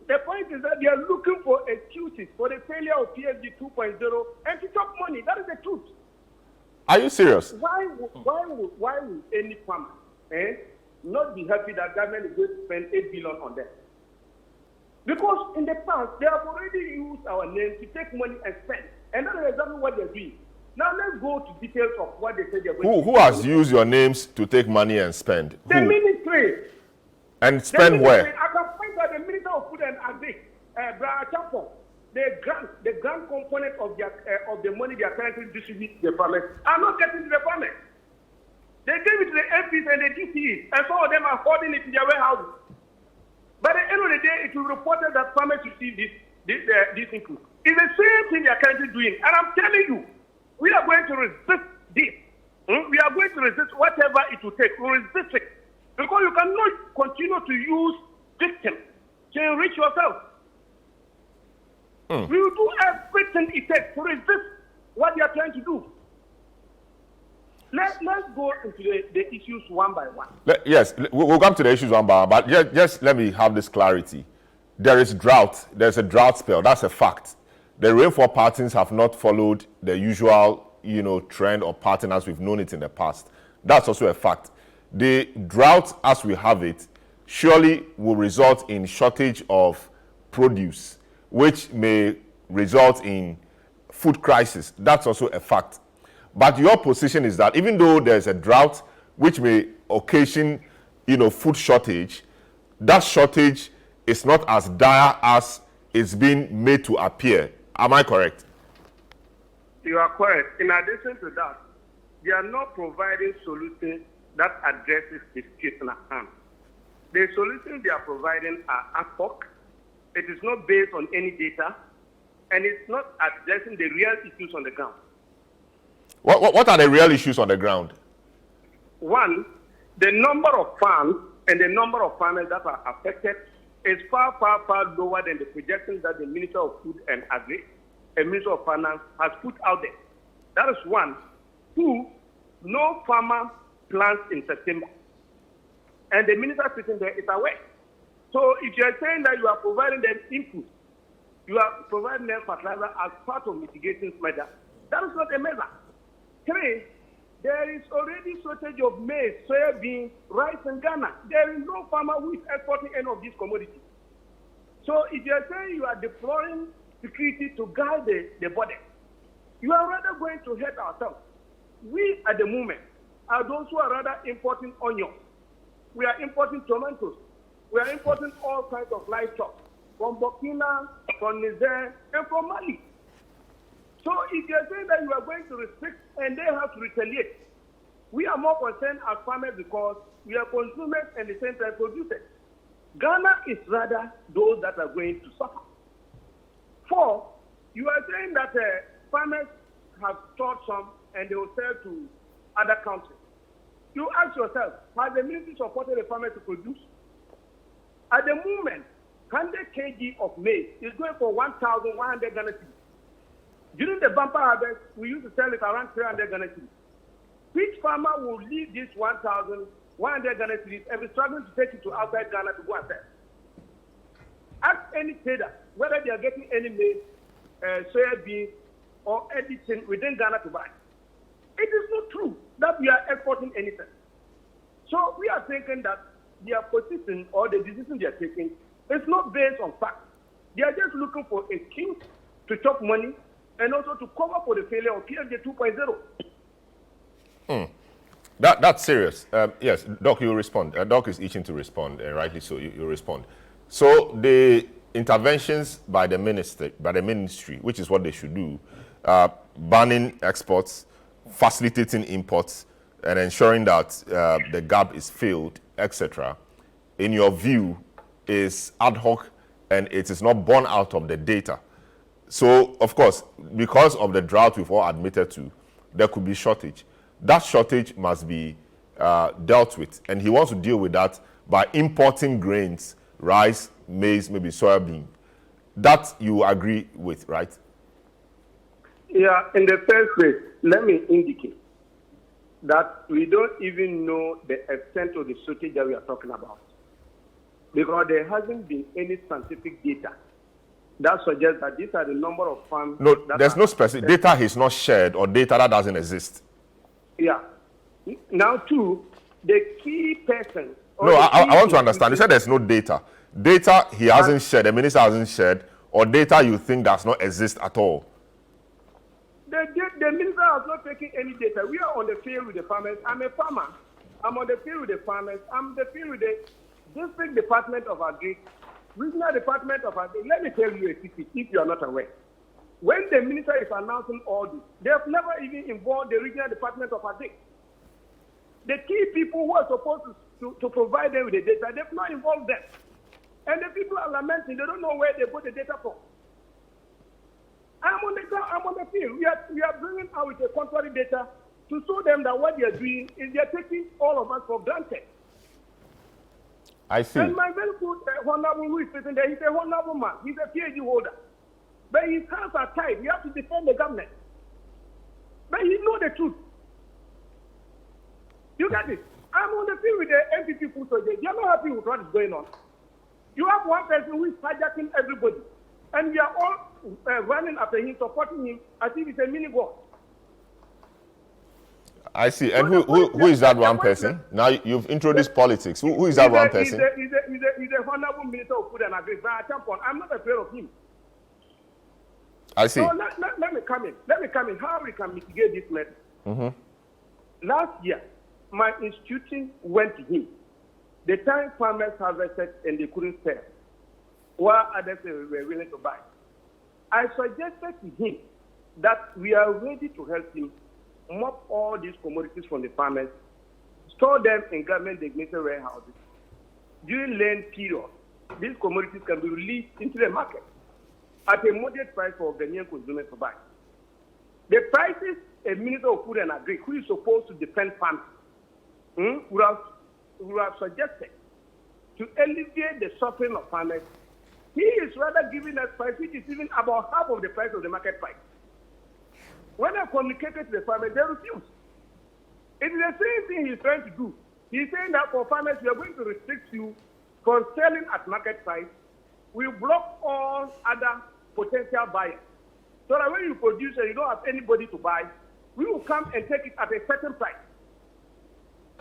The point is that they are looking for excuses for the failure of PhD 2.0 and to chop money. That is the truth. Are you serious? Why would any farmer not be happy that government is going to spend 8 billion on them? Because in the past, they have already used our name to take money and spend. And that is exactly what they're doing. Now let's go to details of what they said they're going to do. Who has used your names to take money and spend? The ministry. And spend where? I can point out the Minister of Food and Agri, Brian Chapo. The grant component of the money they are currently distributing to the farmers are not getting to the farmers. They gave it to the MPs and the DCEs, and some of them are holding it in their warehouses. By the end of the day, it will be reported that farmers receive this input. It's the same thing they are currently doing. And I'm telling you, we are going to resist this. We are going to resist whatever it will take. We'll resist it. Because you cannot continue to use victims to enrich yourself. We will do everything it takes to resist what they are trying to do. Let's go into the issues one by one. Yes, we'll come to the issues one by one, but just let me have this clarity. There is drought. There's a drought spell. That's a fact. The rainfall patterns have not followed the usual, trend or pattern as we've known it in the past. That's also a fact. The drought, as we have it, surely will result in shortage of produce, which may result in food crisis. That's also a fact. But your position is that even though there's a drought which may occasion, food shortage, that shortage is not as dire as it's being made to appear. Am I correct? You are correct. In addition to that, they are not providing solutions that addresses the situation at hand. The solutions they are providing are ad hoc. It is not based on any data, and it's not addressing the real issues on the ground. What are the real issues on the ground? One, the number of farms and the number of farmers that are affected is far lower than the projections that the Minister of Food and Agri and Minister of Finance has put out there. That is one. Two, no farmer plants in September. And the minister sitting there is aware. So if you are saying that you are providing them input, you are providing them fertilizer as part of mitigation measure, that is not a measure. Three, there is already shortage of maize, soybean, rice in Ghana. There is no farmer who is exporting any of these commodities. So if you are saying you are deploying security to guide the border, you are rather going to hurt ourselves. We, at the moment, are those who are rather importing onions. We are importing tomatoes. We are importing all kinds of livestock from Burkina, from Niger, and from Mali. So if you're saying that you are going to restrict and they have to retaliate, we are more concerned as farmers because we are consumers and the same time producers. Ghana is rather those that are going to suffer. 4, you are saying that farmers have stored some and they will sell to other countries. You ask yourself, has the ministry supported the farmers to produce? At the moment, 100 kg of maize is going for 1,100 Ghana cedis. During the bumper harvest, we used to sell it around 300 Ghana cedis. Which farmer will leave this 1,100 Ghana cedis and be struggling to take it to outside Ghana to go and sell? Ask any trader whether they are getting any maize, soybean, or anything within Ghana to buy. It is not true that we are exporting anything. So we are thinking that their position or the decision they are taking is not based on facts. They are just looking for a excuse to chop money and also to cover for the failure of PFJ 2.0. That's serious. Yes, Doc, you respond. Doc is itching to respond, and rightly so. You respond. So the interventions by the ministry, which is what they should do, banning exports, facilitating imports, and ensuring that the gap is filled, etc., in your view, is ad hoc and it is not born out of the data. So, of course, because of the drought we've all admitted to, there could be shortage. That shortage must be dealt with, and he wants to deal with that by importing grains, rice, maize, maybe soybean. That you agree with, right? Yeah, in the first place, let me indicate that we don't even know the extent of the shortage that we are talking about, because there hasn't been any scientific data that suggests that these are the number of farms. No, there's no specific data is not shared or data that doesn't exist. Yeah. Now, 2, the key person. No, I want to understand. You said there's no data. Data he hasn't shared, the minister hasn't shared, or data you think does not exist at all. The minister has not taken any data. We are on the field with the farmers. I'm a farmer. I'm on the field with the farmers. I'm on the field with the district department of agri, regional department of agri. Let me tell you a secret if you are not aware. When the minister is announcing all this, they have never even involved the regional department of agri. The key people who are supposed to provide them with the data, they've not involved them. And the people are lamenting, they don't know where they got the data from. I'm on the field. We are bringing out with the contrary data to show them that what they are doing is they are taking all of us for granted. I see. And my very good honorable who is sitting there, he's a honorable man. He's a PhD holder. But his hands are tied. We have to defend the government. But he knows the truth. You get it? I'm on the field with the MPP food soldiers. They are not happy with what is going on. You have one person who is hijacking everybody. And we are all running after him, supporting him as if he's a mini god. I see. And who is that one person? Now you've introduced politics. Who is that one person? He's a honorable minister of food and agri. I'm not afraid of him. I see. So let me come in. How we can mitigate this matter? Last year, my institution went to him. The time farmers harvested and they couldn't sell, while others were willing to buy. I suggested to him that we are ready to help him mop all these commodities from the farmers, store them in government-designated warehouses. During lane period, these commodities can be released into the market at a moderate price for Ghanaian consumers to buy. The prices a Minister of Food and Agri, who is supposed to defend farmers, would have suggested to alleviate the suffering of farmers, he is rather giving us price which is even about half of the price of the market price. When I communicated to the farmers, they refused. It is the same thing he's trying to do. He's saying that for farmers, we are going to restrict you from selling at market price. We block all other potential buyers. So that when you produce and you don't have anybody to buy, we will come and take it at a certain price.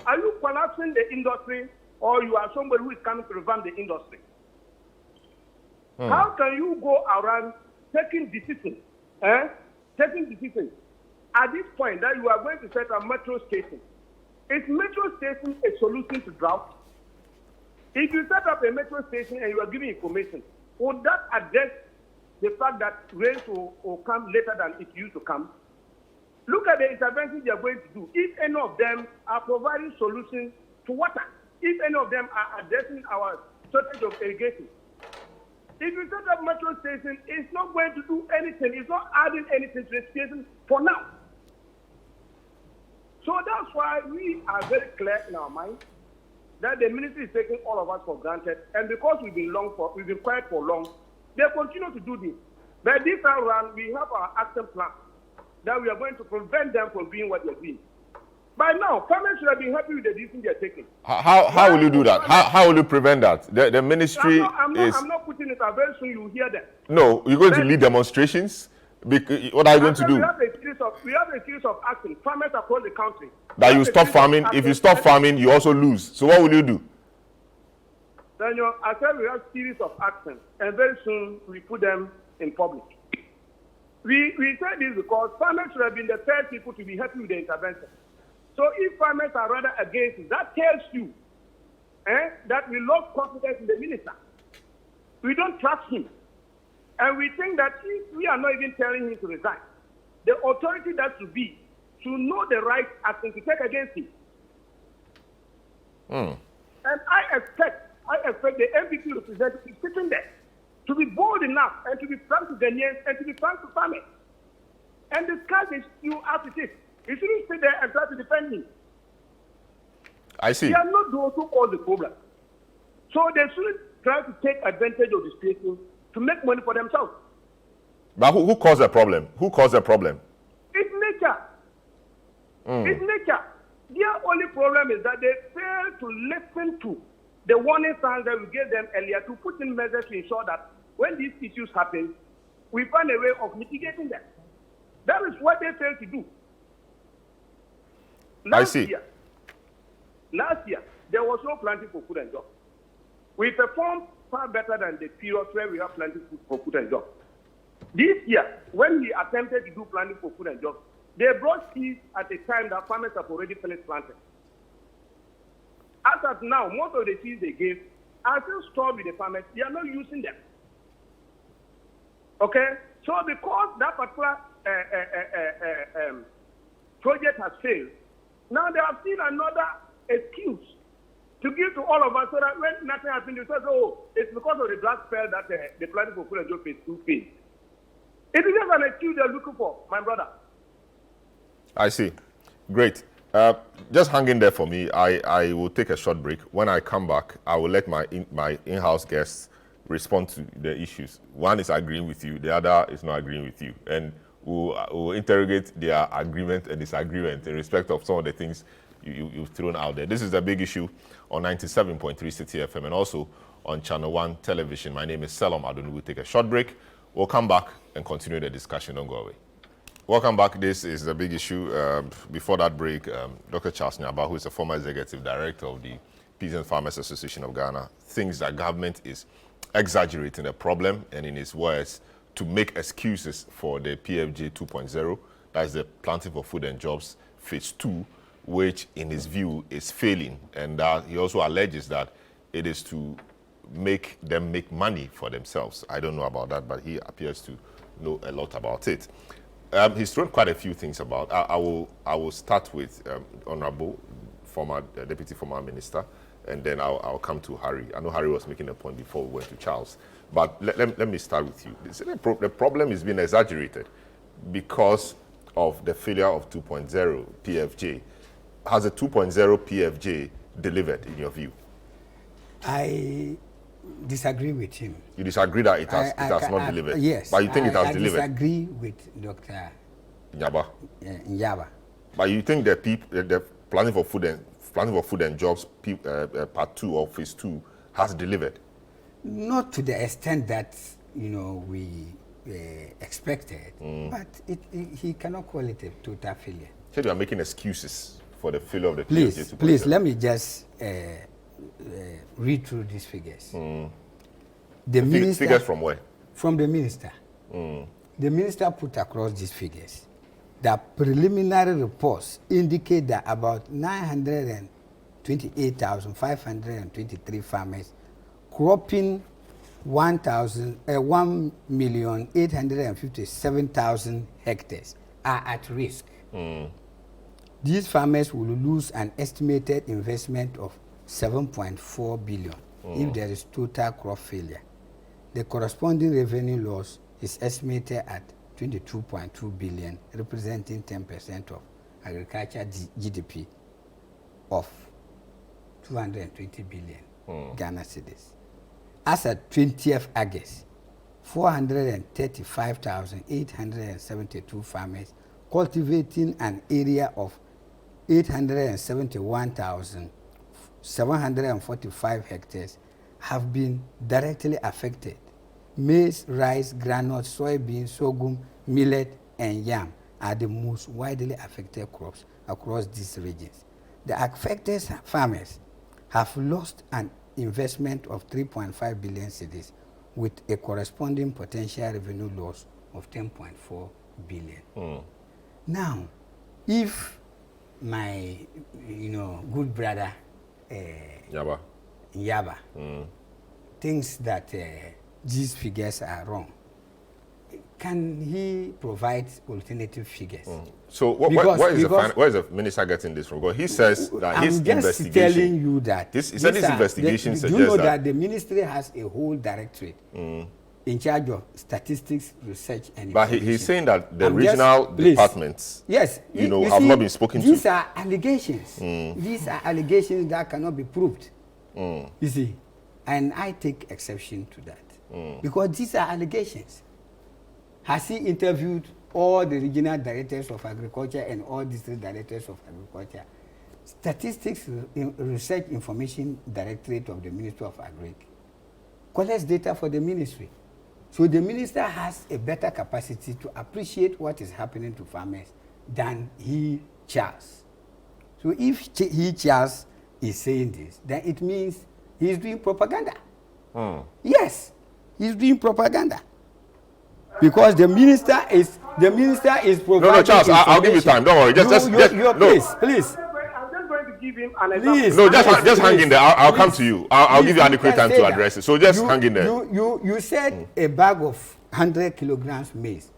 Are you collapsing the industry, or you are somebody who is coming to revamp the industry? How can you go around taking decisions? Taking decisions at this point that you are going to set a metro station? Is metro station a solution to drought? If you set up a metro station and you are giving information, would that address the fact that rains will come later than it used to come? Look at the interventions they are going to do. If any of them are providing solutions to water, if any of them are addressing our shortage of irrigation, if you set up metro station, it's not going to do anything. It's not adding anything to the situation for now. So that's why we are very clear in our mind that the ministry is taking all of us for granted, and because we've been quiet for long, they continue to do this. But this time around, we have our action plan that we are going to prevent them from doing what they're doing. By now, farmers should have been happy with the decision they're taking. How will you do that? How will you prevent that? The ministry I'm not putting it out. Very soon you will hear that. No, you're going to lead demonstrations? What are you going to do? We have a series of actions, farmers across the country. That you stop farming. If you stop farming, you also lose. So what will you do? Daniel, I said we have a series of actions, and very soon we put them in public. We said this because farmers should have been the first people to be happy with the intervention. So if farmers are rather against it, that tells you that we lost confidence in the minister. We don't trust him. And we think that if we are not even telling him to resign, the authority that should be to know the right action to take against him. And I expect the MPP representative sitting there to be bold enough and to be frank to Ghanaians and to be frank to farmers and discuss this issue as it is. He shouldn't sit there and try to defend me. I see. They are not those who cause the problem. So they shouldn't try to take advantage of the situation to make money for themselves. But who caused the problem? Who caused the problem? It's nature. It's nature. Their only problem is that they fail to listen to the warning signs that we gave them earlier to put in measures to ensure that when these issues happen, we find a way of mitigating them. That is what they failed to do. Last year, there was no planting for food and jobs. We performed far better than the period where we have planting for food and jobs. This year, when we attempted to do planting for food and jobs, they brought seeds at a time that farmers have already finished planting. As of now, most of the seeds they gave are still stored with the farmers. They are not using them. Okay? So because that particular project has failed, now they have seen another excuse to give to all of us so that when nothing happens, they say, oh, it's because of the drought spell that the planting for food and job phase 2 failed. It is just an excuse they're looking for, my brother. I see. Great. Just hang in there for me. I will take a short break. When I come back, I will let my in-house guests respond to the issues. One is agreeing with you, the other is not agreeing with you. And we'll interrogate their agreement and disagreement in respect of some of the things you've thrown out there. This is the big issue on 97.3 City FM and also on ChannelOne television. My name is Selam Adonu. We'll take a short break. We'll come back and continue the discussion. Don't go away. Welcome back. This is the big issue. Before that break, Dr. Charles Nyaba, who is the former executive director of the Peasant Farmers Association of Ghana, thinks that government is exaggerating the problem and, in his words, to make excuses for the PFJ 2.0, that is the Planting for Food and Jobs Phase 2, which, in his view, is failing. And he also alleges that it is to make them make money for themselves. I don't know about that, but he appears to know a lot about it. He's thrown quite a few things about. I will start with Honorable Deputy Former Minister, and then I'll come to Harry. I know Harry was making a point before we went to Charles, but let me start with you. The problem is being exaggerated because of the failure of 2.0 PFJ. Has the 2.0 PFJ delivered, in your view? I disagree with him. You disagree that it has not delivered? Yes. But you think it has delivered? I disagree with Dr. Nyaba. But you think that the Planting for Food and Jobs Part 2 or Phase 2 has delivered? Not to the extent that we expected, but he cannot call it a total failure. So you are making excuses for the failure of the PFJ 2.0. Please, let me just read through these figures. Figures from where? From the minister. The minister put across these figures. The preliminary reports indicate that about 900 28,523 farmers, cropping 1,857,000 hectares are at risk. These farmers will lose an estimated investment of 7.4 billion if there is total crop failure. The corresponding revenue loss is estimated at 22.2 billion, representing 10% of agriculture GDP of 220 billion Ghana cedis. As at 20th August, 435,872 farmers cultivating an area of 871,745 hectares have been directly affected. Maize, rice, groundnut, soybean, sorghum, millet, and yam are the most widely affected crops across these regions. The affected farmers have lost an investment of 3.5 billion cedis with a corresponding potential revenue loss of 10.4 billion. Now, if my, good brother Yaba thinks that these figures are wrong, can he provide alternative figures? So where is the minister getting this from? Because he says that his investigation... I'm just telling you that... He said his investigation suggests that... Do you know that the ministry has a whole directorate in charge of statistics, research, and... But he's saying that the regional departments, yes, have not been spoken to. These are allegations. These are allegations that cannot be proved. You see, and I take exception to that. Because these are allegations. Has he interviewed all the regional directors of agriculture and all district directors of agriculture? Statistics Research Information Directorate of the Ministry of Agri collects data for the ministry. So the minister has a better capacity to appreciate what is happening to farmers than he, Charles. So if he, Charles, is saying this, then it means he's doing propaganda. Yes, he's doing propaganda. Because the minister is providing... No, Charles, I'll give you time. Don't worry. Please. I'm just going to give him an example. Please. No, just hang in there. I'll come to you. I'll give you adequate time to address it. So just hang in there. You said a bag of 100 kilograms maize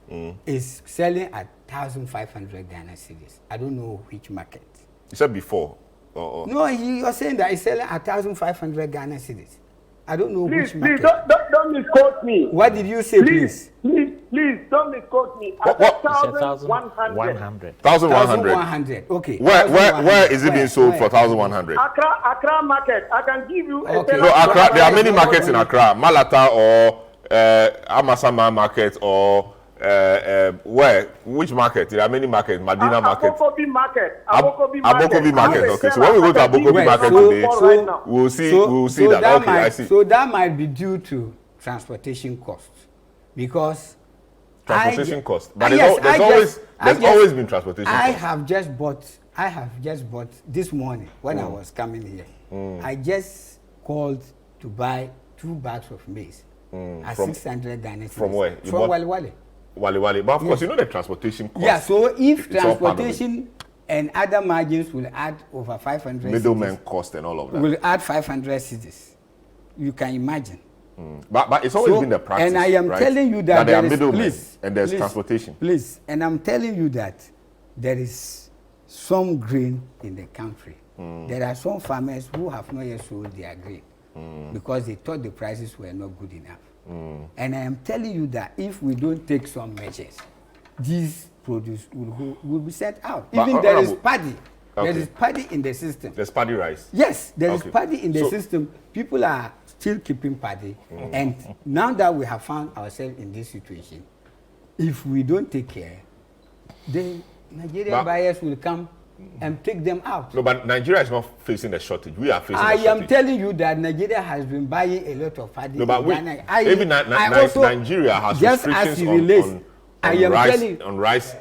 is selling at 1,500 Ghana cedis. I don't know which market. You said before. No, you're saying that it's selling at 1,500 Ghana cedis. I don't know which market. Please, don't misquote me. What did you say, please? Please, don't misquote me. What? 1,100. 1,100. Okay. Where is it being sold for 1,100? Accra market. I can give you a... Okay. No, Accra. There are many markets in Accra. Malata or Amasama market or where? Which market? There are many markets. Madina market. Abokobi market. Abokobi market. Okay. So when we go to Abokobi market today, we'll see that. Okay, I see. So that might be due to transportation costs, because transportation costs. But there's always been transportation costs. I have just bought this morning when I was coming here. I just called to buy 2 bags of maize at 600 Ghana cedis. From where? From Wali. Wali. But of course, you know the transportation cost. Yeah, so if transportation and other margins will add over 500 middlemen cost and all of that. Will add 500 cedis. You can imagine. But it's always been the practice. And I am telling you that there are middlemen and there's transportation. Please, and I'm telling you that there is some grain in the country. There are some farmers who have not yet sold their grain because they thought the prices were not good enough. And I am telling you that if we don't take some measures, these produce will be sent out. Even there is paddy. Okay. There is paddy in the system. There's paddy rice. Yes, there is paddy in the system. People are still keeping paddy. And now that we have found ourselves in this situation, if we don't take care, the Nigerian buyers will come and take them out. No, but Nigeria is not facing a shortage. We are facing a shortage. I am telling you that Nigeria has been buying a lot of paddy. No, but Nigeria has restrictions on rice imports.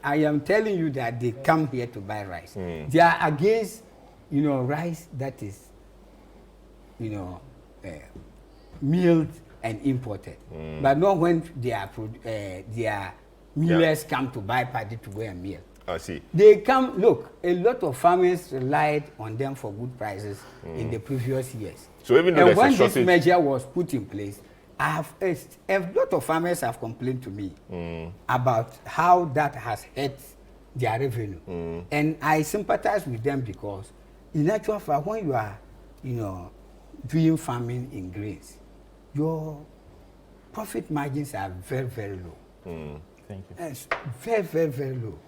I am telling you that they come here to buy rice. They are against, rice that is, milled and imported, but not when their millers come to buy paddy to go and mill. I see. They come, look, a lot of farmers relied on them for good prices in the previous years. So even though and when there's a shortage, this measure was put in place, a lot of farmers have complained to me about how that has hurt their revenue. And I sympathize with them because in actual fact, when you are, doing farming in grains, your profit margins are very, very low. Thank you. It's very, very, very low.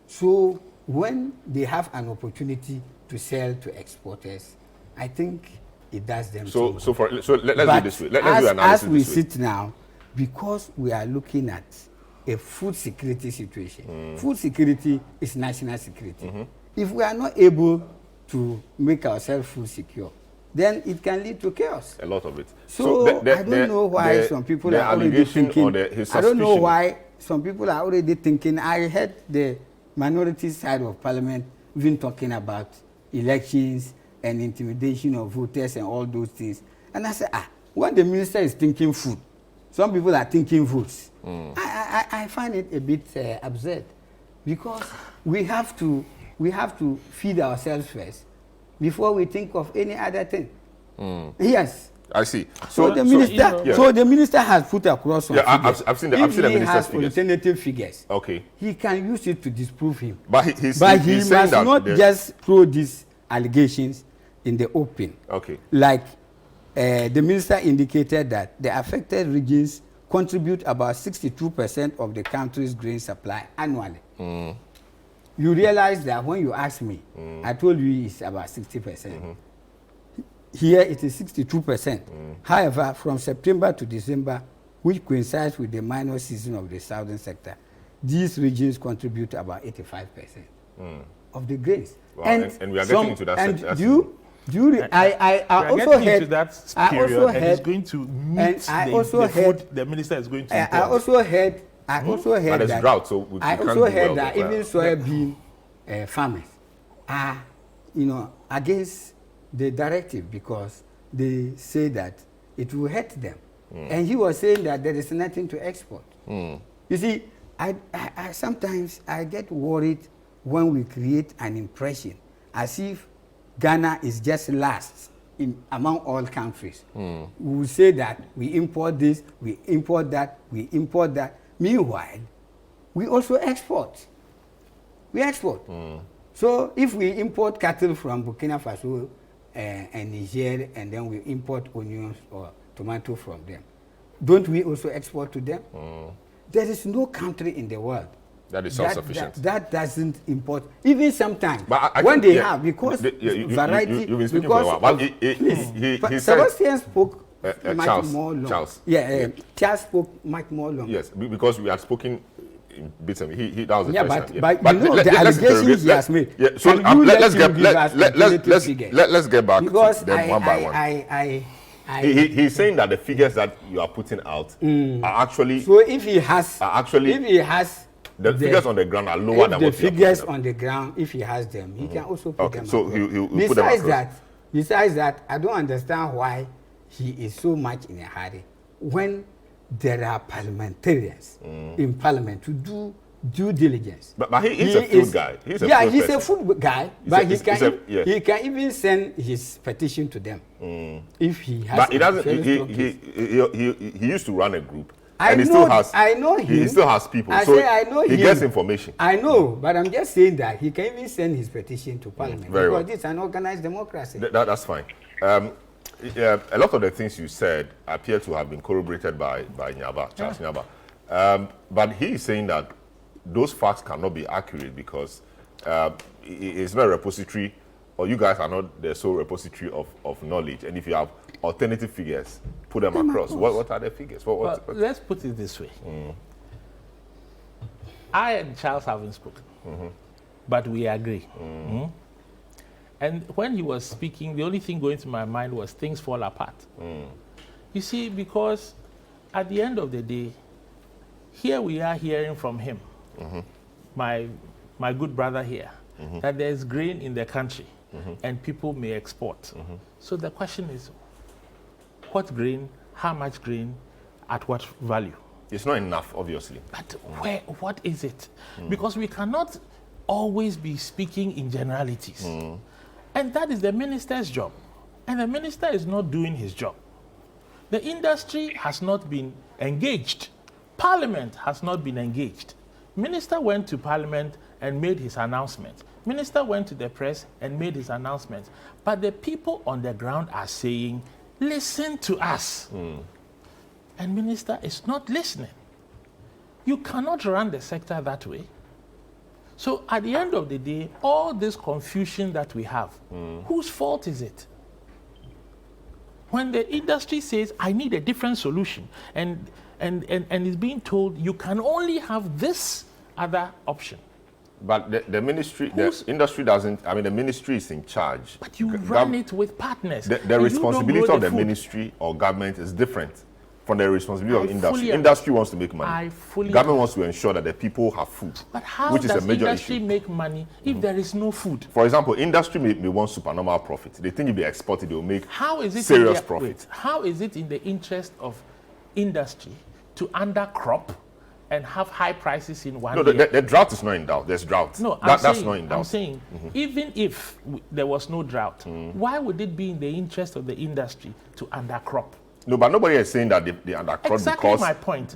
So when they have an opportunity to sell to exporters, I think it does them. So let's do this way. Let's do analysis as we this way. sit now, because we are looking at a food security situation. Food security is national security. If we are not able to make ourselves food secure, then it can lead to chaos. A lot of it. So I don't know why some people are already thinking. I don't know why some people are already thinking. I heard the minority side of parliament even talking about elections and intimidation of voters and all those things. And I said, when the minister is thinking food, some people are thinking votes. I find it a bit absurd, because we have to feed ourselves first before we think of any other thing. Yes. I see. So the minister has put across some figures. I've seen the minister's figures. If he has alternative figures, okay, he can use it to disprove him. But he must not just throw these allegations in the open. Okay. Like the minister indicated that the affected regions contribute about 62% of the country's grain supply annually. You realize that when you asked me, I told you it's about 60%. Here it is 62%. However, from September to December, which coincides with the minor season of the southern sector, these regions contribute about 85% of the grains. Wow. And we are getting into that. And I also heard that period, and it's going to meet the minister is going to. I also heard but there's drought, so we I can't also do heard well that even soybean farmers are, against the directive because they say that it will hurt them. And he was saying that there is nothing to export. You see, I sometimes I get worried when we create an impression as if Ghana is just last among all countries. We will say that we import this, we import that, we import that. Meanwhile, we also export. We export. So if we import cattle from Burkina Faso and Niger, and then we import onions or tomato from them, don't we also export to them? There is no country in the world that is self-sufficient. That doesn't import. Even sometimes but when they have, because variety. You've been speaking for a while. But Sebastian spoke much more long. Charles. Charles spoke much more long. Yes, because we had spoken in bits of it. That was the first time. But the allegations he has made. Yeah, so let's get back to them one by one. He's saying that the figures that you are putting out are actually. So if he has the figures on the ground are lower than what the figures on the ground, if he has them, he can also put them. So he'll put them across. Besides that, I don't understand why he is so much in a hurry when there are parliamentarians in parliament to do due diligence. But he's a food guy. He's a food guy, but he can even send his petition to them if he has. But he doesn't. He used to run a group. I know him. He still has people. I know him. He gets information. I know, but I'm just saying that he can even send his petition to parliament because it's an organized democracy. That's fine. A lot of the things you said appear to have been corroborated by Charles Nyaba. But he is saying that those facts cannot be accurate because it's not a repository, or you guys are not the sole repository of knowledge. And if you have alternative figures, put them across. What are the figures? Let's put it this way. I and Charles haven't spoken, but we agree. And when he was speaking, the only thing going through my mind was things fall apart. You see, because at the end of the day, here we are hearing from him, my good brother here, that there's grain in the country and people may export. So the question is, what grain, how much grain, at what value? It's not enough, obviously. But what is it? Because we cannot always be speaking in generalities. And that is the minister's job. And the minister is not doing his job. The industry has not been engaged. Parliament has not been engaged. Minister went to Parliament and made his announcement. Minister went to the press and made his announcement. But the people on the ground are saying, listen to us. And minister is not listening. You cannot run the sector that way. So at the end of the day, all this confusion that we have, whose fault is it? When the industry says, I need a different solution, and is being told, you can only have this other option. But the ministry, the industry doesn't, I mean, the ministry is in charge. But you run it with partners. The responsibility of the ministry or government is different from the responsibility of industry. Industry wants to make money. Government wants to ensure that the people have food, but how which is does a major industry issue. make money if there is no food? For example, industry may want supernormal profit. They think if they export it, they will make serious profit. Wait, how is it in the interest of industry to undercrop and have high prices in one year? The drought is not in doubt. There's drought. No, that's not in doubt. I'm saying, even if there was no drought, why would it be in the interest of the industry to undercrop? No, but nobody is saying that they undercrop exactly because my point.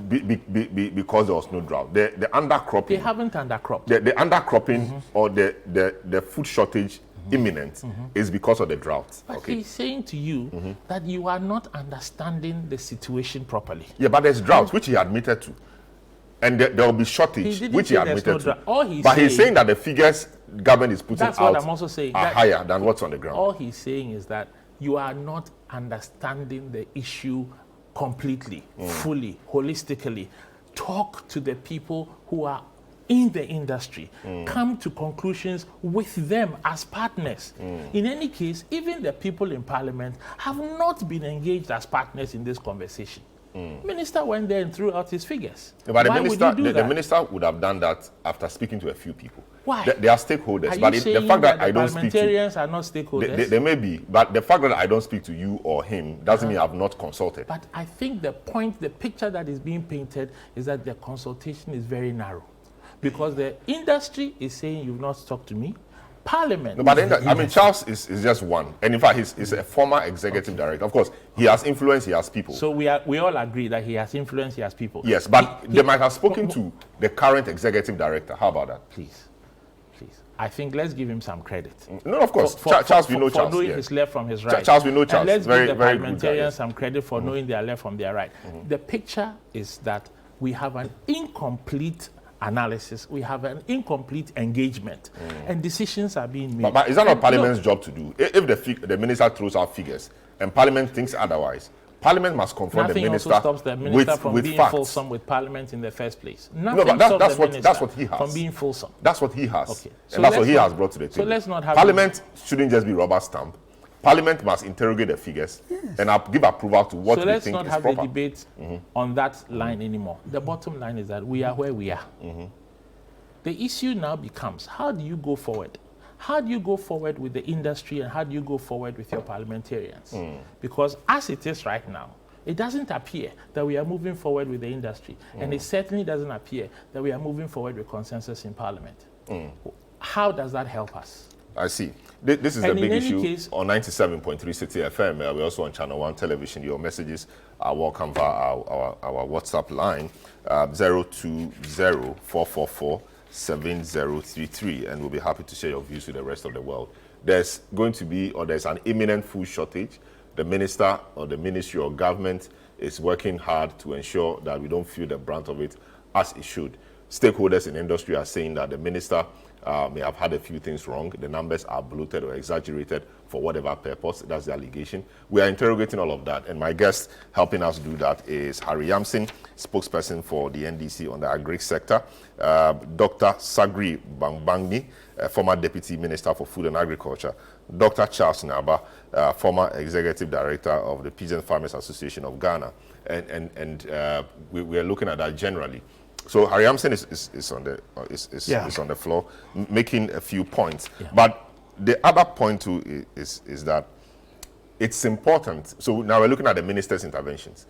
Because there was no drought. The undercropping. They haven't undercropped. The undercropping or the food shortage imminent is because of the drought. But he's saying to you that you are not understanding the situation properly. Yeah, but there's drought, which he admitted to. And there will be shortage, which he admitted to. But he's saying that the figures government is putting out what I'm also saying, are higher than what's on the ground. All he's saying is that you are not understanding the issue completely, fully, holistically. Talk to the people who are in the industry. Come to conclusions with them as partners. In any case, even the people in Parliament have not been engaged as partners in this conversation. Minister went there and threw out his figures. But the minister would have done that after speaking to a few people. Why? They are stakeholders. Are you saying the fact that I don't speak to parliamentarians are not stakeholders? They may be, but the fact that I don't speak to you or him doesn't mean I've not consulted. But I think the picture that is being painted is that the consultation is very narrow. Because the industry is saying you've not talked to me. Parliament. No, but I mean, Charles is just one. And in fact, he's a former executive director. Of course, he has influence, he has people. So we all agree that he has influence, he has people. Yes, but they might have spoken to the current executive director. How about that? Please. I think let's give him some credit. No, of course. Charles, we know Charles. For knowing his left from his right. Charles, we know Charles. And let's give the parliamentarians some credit for knowing their left from their right. The picture is that we have an incomplete analysis, we have an incomplete engagement, and decisions are being made. But is that not Parliament's job to do? If the minister throws out figures and Parliament thinks otherwise, Parliament must confront the minister. Nothing also stops the minister from being facts. fulsome with Parliament in the first place. Nothing that's what he has. From being fulsome. That's what he has. Okay. And that's what he has brought to the table. So let's not have Parliament shouldn't just be rubber stamp. Parliament must interrogate the figures and give approval to what we think is proper. So let's not have a debate on that line anymore. The bottom line is that we are where we are. The issue now becomes, how do you go forward? How do you go forward with the industry and how do you go forward with your parliamentarians? Because as it is right now, it doesn't appear that we are moving forward with the industry. And it certainly doesn't appear that we are moving forward with consensus in Parliament. How does that help us? I see. This is a big issue on 97.3 City FM. We're also on ChannelOne television. Your messages are welcome via our WhatsApp line, 020-444-7033, and we'll be happy to share your views with the rest of the world. There's going to be, or there's an imminent food shortage. The minister or the ministry or government is working hard to ensure that we don't feel the brunt of it as it should. Stakeholders in industry are saying that the minister may have had a few things wrong. The numbers are bloated or exaggerated for whatever purpose. That's the allegation. We are interrogating all of that, and my guest helping us do that is Harry Yamson, spokesperson for the NDC on the agri sector, Dr. Sagri Bangbangni, former Deputy Minister for Food and Agriculture, Dr. Charles Naba, former Executive Director of the Peasant Farmers Association of Ghana, and we are looking at that generally. So Harry Yamson is on the floor, making a few points. Yeah. But the other point too is that it's important. So now we're looking at the minister's interventions,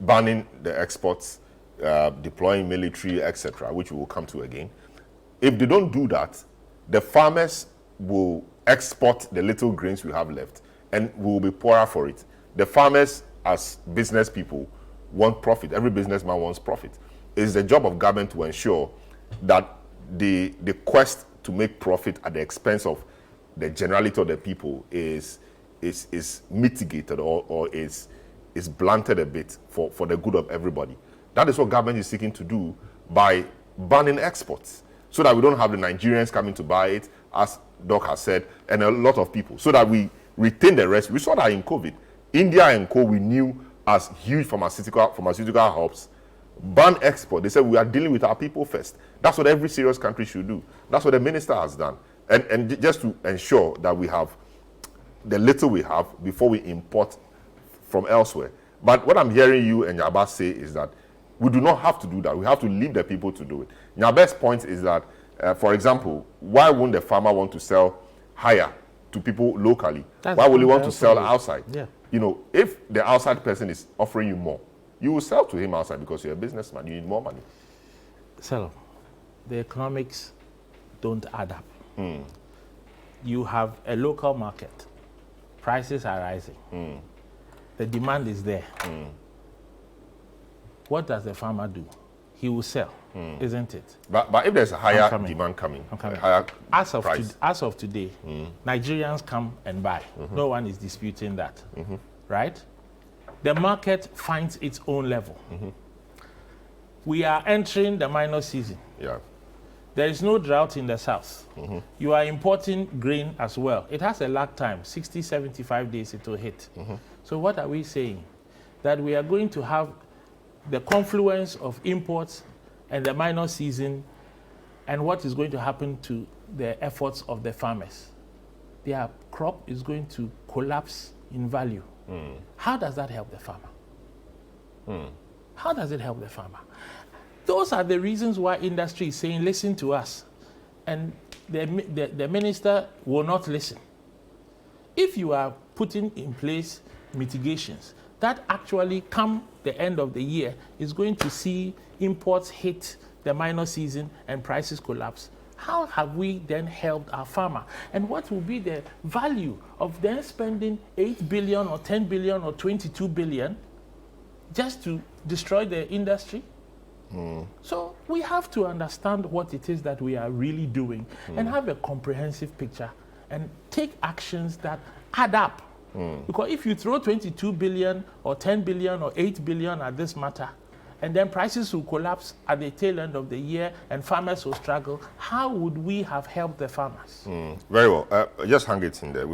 banning the exports, deploying military, etc., which we will come to again. If they don't do that, the farmers will export the little grains we have left and we will be poorer for it. The farmers, as business people, want profit. Every businessman wants profit. It's the job of government to ensure that the quest to make profit at the expense of the generality of the people is mitigated or is blunted a bit for the good of everybody. That is what government is seeking to do by banning exports, so that we don't have the Nigerians coming to buy it, as Doc has said, and a lot of people, so that we retain the rest. We saw that in COVID. India and co, we knew as huge pharmaceutical hubs, ban export. They said we are dealing with our people first. That's what every serious country should do. That's what the minister has done. And just to ensure that we have the little we have before we import from elsewhere. But what I'm hearing you and Nyaba say is that we do not have to do that. We have to leave the people to do it. Nyaba's point is that, for example, why won't the farmer want to sell higher to people locally? Why will he want to sell outside? Yeah. You know, if the outside person is offering you more, you will sell to him outside because you're a businessman. You need more money. So, the economics don't add up. You have a local market. Prices are rising. The demand is there. What does the farmer do? He will sell, isn't it? But if there's a higher demand coming, a higher price. As of today, Nigerians come and buy. No one is disputing that, right? The market finds its own level. We are entering the minor season. Yeah. There is no drought in the south. You are importing grain as well. It has a lag time, 60, 75 days it will hit. So what are we saying? That we are going to have the confluence of imports and the minor season, and what is going to happen to the efforts of the farmers? Their crop is going to collapse in value. How does that help the farmer? How does it help the farmer? Those are the reasons why industry is saying, listen to us. And the minister will not listen. If you are putting in place mitigations, that actually come the end of the year is going to see imports hit the minor season and prices collapse. How have we then helped our farmer? And what will be the value of then spending 8 billion or 10 billion or 22 billion just to destroy the industry? So we have to understand what it is that we are really doing and have a comprehensive picture and take actions that add up. Because if you throw 22 billion or 10 billion or 8 billion at this matter, and then prices will collapse at the tail end of the year and farmers will struggle, how would we have helped the farmers? Very well. Just hang it in there.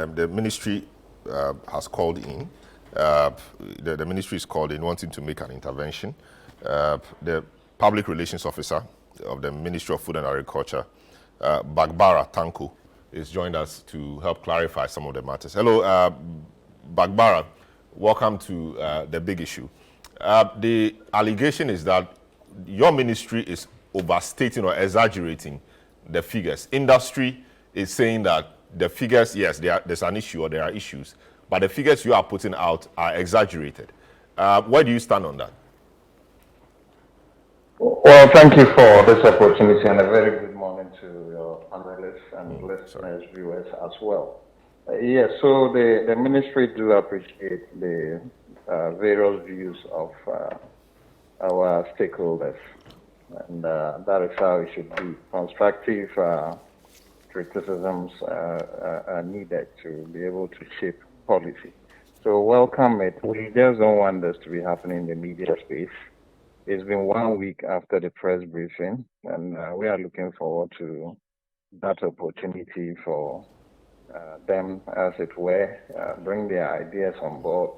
The ministry has called in. The ministry is called in wanting to make an intervention. The public relations officer of the Ministry of Food and Agriculture, Bagbara Tanko, is joined us to help clarify some of the matters. Hello, Bagbara. Welcome to the big issue. The allegation is that your ministry is overstating or exaggerating the figures. Industry is saying that the figures, yes, there's an issue or there are issues, but the figures you are putting out are exaggerated. Where do you stand on that? Well, thank you for this opportunity and a very good morning to your analysts and listeners, viewers as well. Yes, so the ministry do appreciate the various views of our stakeholders, and that is how it should be. Constructive criticisms are needed to be able to shape policy. So welcome it. We just don't want this to be happening in the media space. It's been 1 week after the press briefing, and we are looking forward to that opportunity for them, as it were, bring their ideas on board,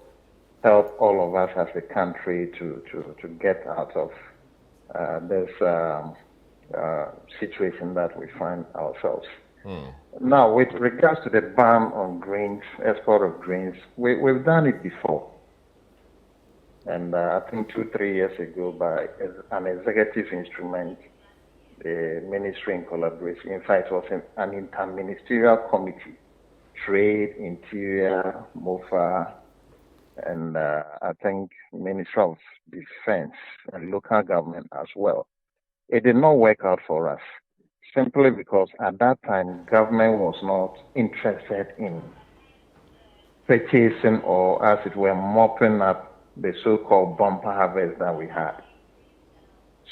help all of us as a country to get out of this situation that we find ourselves. Now, with regards to the ban on grains, export of grains, we've done it before. And I think 2-3 years ago, by an executive instrument, the ministry in collaboration, in fact, it was an interministerial committee, Trade, Interior, MOFA, and I think Ministry of Defense and local government as well. It did not work out for us. simply because at that time, government was not interested in purchasing or, as it were, mopping up the so-called bumper harvest that we had.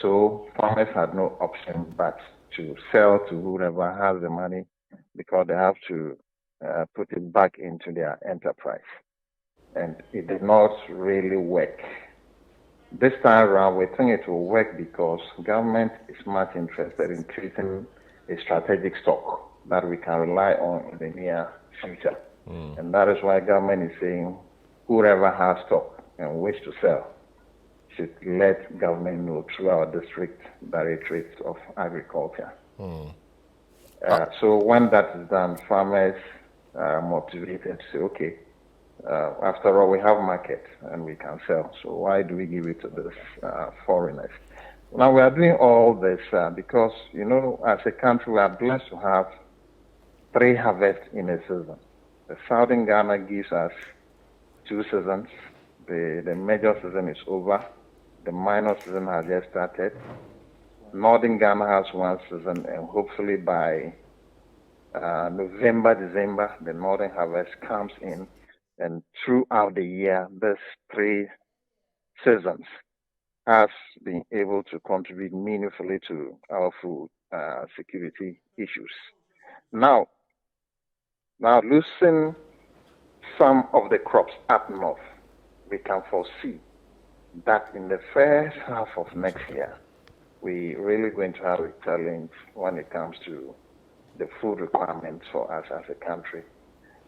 So farmers had no option but to sell to whoever has the money because they have to put it back into their enterprise. And it did not really work. This time around, we think it will work because government is much interested in creating a strategic stock that we can rely on in the near future. And that is why government is saying whoever has stock and wish to sell should let government know through our district directorates of agriculture. So when that is done, farmers are motivated to say, okay, after all, we have market and we can sell. So why do we give it to these foreigners? Now we are doing all this because, you know, as a country, we are blessed to have 3 harvests in a season. The southern Ghana gives us 2 seasons. The major season is over. The minor season has just started. Northern Ghana has 1 season, and hopefully by November, December, the northern harvest comes in. And throughout the year, these 3 seasons has been able to contribute meaningfully to our food security issues. Now losing some of the crops up north, we can foresee that in the first half of next year, we're really going to have a challenge when it comes to the food requirements for us as a country.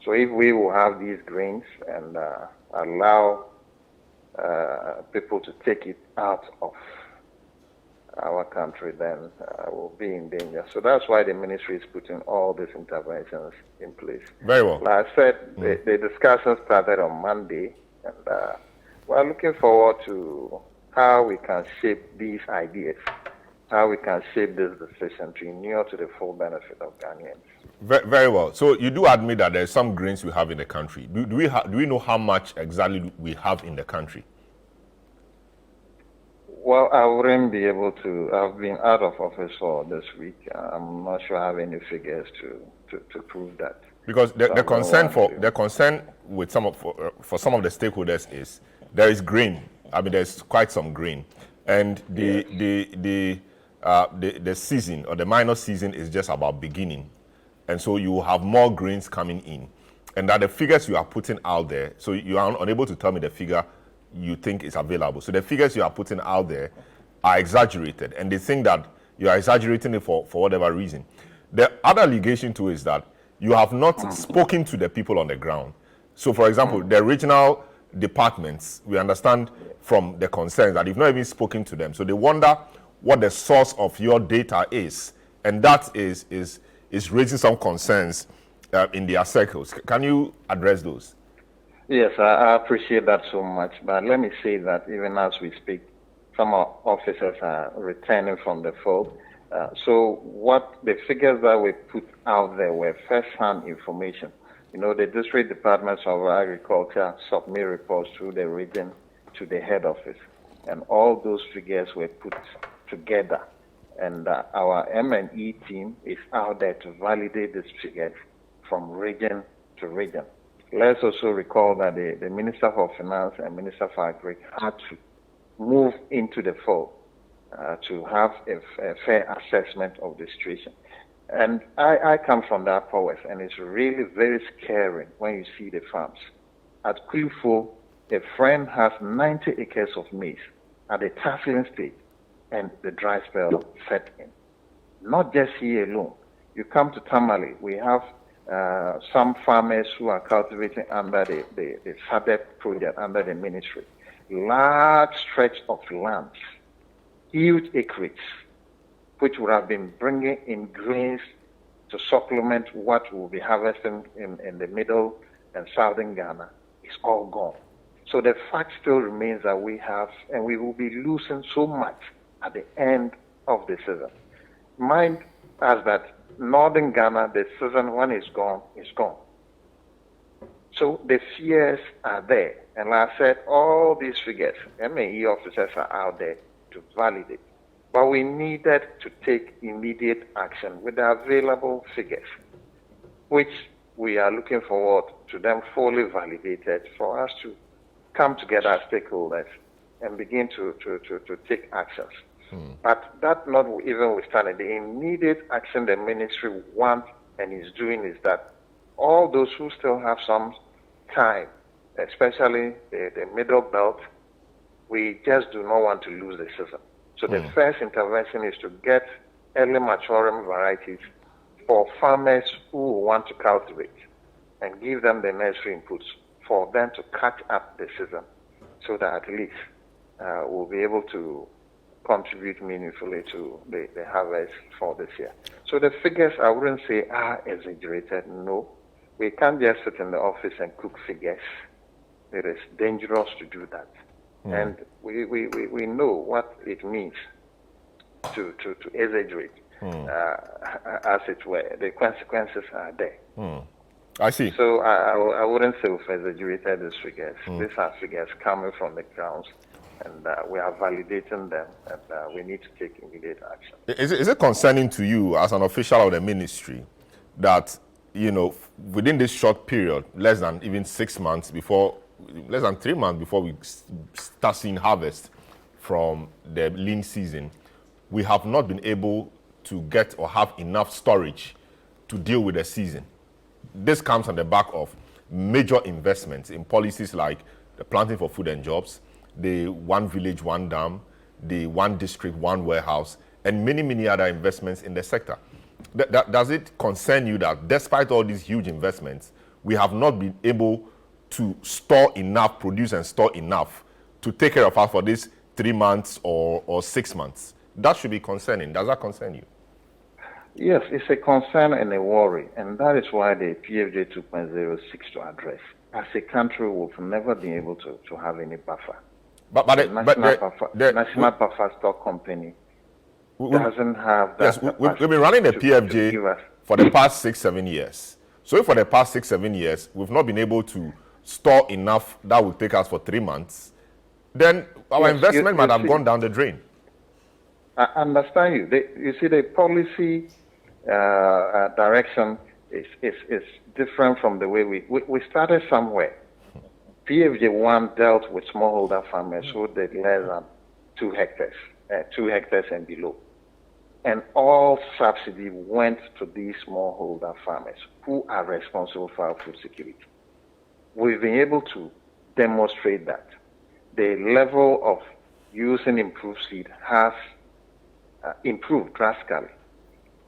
So if we will have these grains and allow people to take it out of our country, then we'll be in danger. So that's why the ministry is putting all these interventions in place. Very well. Like I said, the discussion started on Monday, and we're looking forward to how we can shape these ideas, how we can shape this decision to inure to the full benefit of Ghanaians. Very well. So you do admit that there's some grains we have in the country. Do we know how much exactly we have in the country? Well, I wouldn't be able to. I've been out of office for this week. I'm not sure I have any figures to prove that. Because the concern with some of for some of the stakeholders is there is grain. I mean, there's quite some grain, and the season or the minor season is just about beginning. And so you have more grains coming in. And that the figures you are putting out there, so you are unable to tell me the figure you think is available. So the figures you are putting out there are exaggerated. And they think that you are exaggerating it for whatever reason. The other allegation too is that you have not spoken to the people on the ground. So for example, the regional departments, we understand from the concerns that you've not even spoken to them. So they wonder what the source of your data is. And that is raising some concerns in their circles. Can you address those? Yes, I appreciate that so much. But let me say that even as we speak, some officers are returning from the field. So what the figures that we put out there were first-hand information. You know, the district departments of agriculture submit reports through the region to the head office. And all those figures were put together. And our M&E team is out there to validate these figures from region to region. Let's also recall that the Minister for Finance and Minister for Agri had to move into the fold to have a fair assessment of the situation. And I come from that powers, and it's really very scary when you see the farms. At Kwifo, a friend has 90 acres of maize at the tasseling stage, and the dry spell set in. Not just here alone. You come to Tamale, we have some farmers who are cultivating under the SADC project, under the ministry. Large stretch of land, huge acreage, which would have been bringing in grains to supplement what we'll be harvesting in the middle and southern Ghana, is all gone. So the fact still remains that we have, and we will be losing so much at the end of the season. Mind us that northern Ghana, the season when it's gone, is gone. So the fears are there. And like I said, all these figures, M&E officers are out there to validate. but we needed to take immediate action with the available figures, which we are looking forward to them fully validated for us to come together as stakeholders and begin to take actions. But that not even withstanding, the immediate action the ministry wants and is doing is that all those who still have some time, especially the middle belt, we just do not want to lose the season. So the first intervention is to get early maturing varieties for farmers who want to cultivate and give them the necessary inputs for them to catch up the season so that at least we'll be able to contribute meaningfully to the harvest for this year. So the figures, I wouldn't say are exaggerated, no. We can't just sit in the office and cook figures. It is dangerous to do that. And we know what it means to exaggerate, as it were. The consequences are there. I see. So I wouldn't say we've exaggerated these figures. These are figures coming from the grounds, and we are validating them, and we need to take immediate action. Is it concerning to you as an official of the ministry that, you know, within this short period, less than 3 months before we start seeing harvest from the lean season, we have not been able to get or have enough storage to deal with the season? This comes on the back of major investments in policies like the Planting for Food and Jobs, the One Village, One Dam, the One District, One Warehouse, and many, many other investments in the sector. Does it concern you that despite all these huge investments, we have not been able to store enough, produce and store enough to take care of us for these 3 months or 6 months? That should be concerning. Does that concern you? Yes, it's a concern and a worry, and that is why the PFJ 2.0 seeks to address. As a country, we've never been able to have any buffer. But the National Buffer Stock Company doesn't have that. Yes, we've been running the PFJ for the past 6-7 years. So if for the past 6-7 years, we've not been able to store enough that will take us for 3 months, then our investment might have gone down the drain. I understand you. You see, the policy direction is different from the way we started somewhere. PFJ 1 dealt with smallholder farmers who did less than 2 hectares and below. And all subsidy went to these smallholder farmers who are responsible for our food security. We've been able to demonstrate that the level of using improved seed has improved drastically.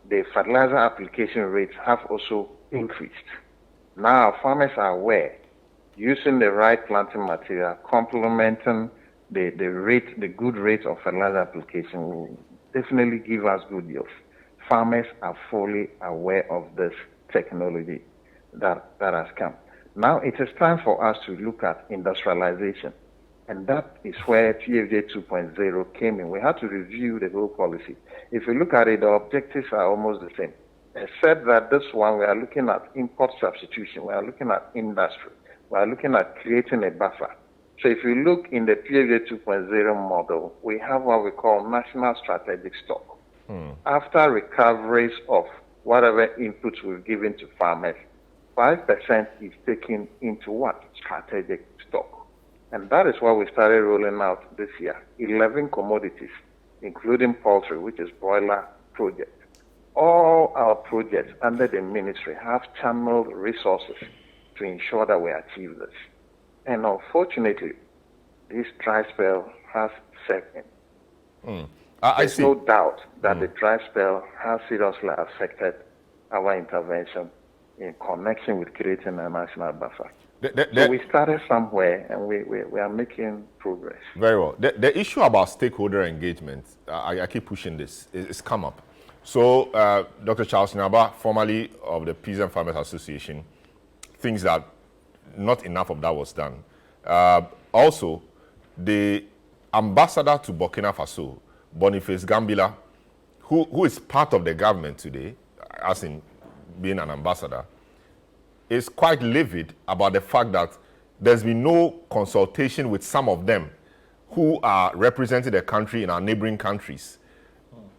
The fertilizer application rates have also increased. Now farmers are aware using the right planting material, complementing the good rate of fertilizer application will definitely give us good yields. Farmers are fully aware of this technology that has come. Now it is time for us to look at industrialization. And that is where PFJ 2.0 came in. We had to review the whole policy. If you look at it, the objectives are almost the same, except that this one, we are looking at import substitution. We are looking at industry. We are looking at creating a buffer. So if you look in the PFJ 2.0 model, we have what we call national strategic stock. After recoveries of whatever inputs we've given to farmers, 5% is taken into what? Strategic stock. And that is why we started rolling out this year 11 commodities, including poultry, which is broiler project. All our projects under the ministry have channeled resources to ensure that we achieve this. And unfortunately, this dry spell has set in. There's no doubt that the dry spell has seriously affected our intervention in connection with creating a national buffer. So we started somewhere, and we are making progress. Very well. The issue about stakeholder engagement, I keep pushing this, it's come up. So Dr. Charles Naba, formerly of the Peasant Farmers Association, thinks that not enough of that was done. Also, the ambassador to Burkina Faso, Boniface Gambila, who is part of the government today, as in being an ambassador, is quite livid about the fact that there's been no consultation with some of them who are representing the country in our neighboring countries.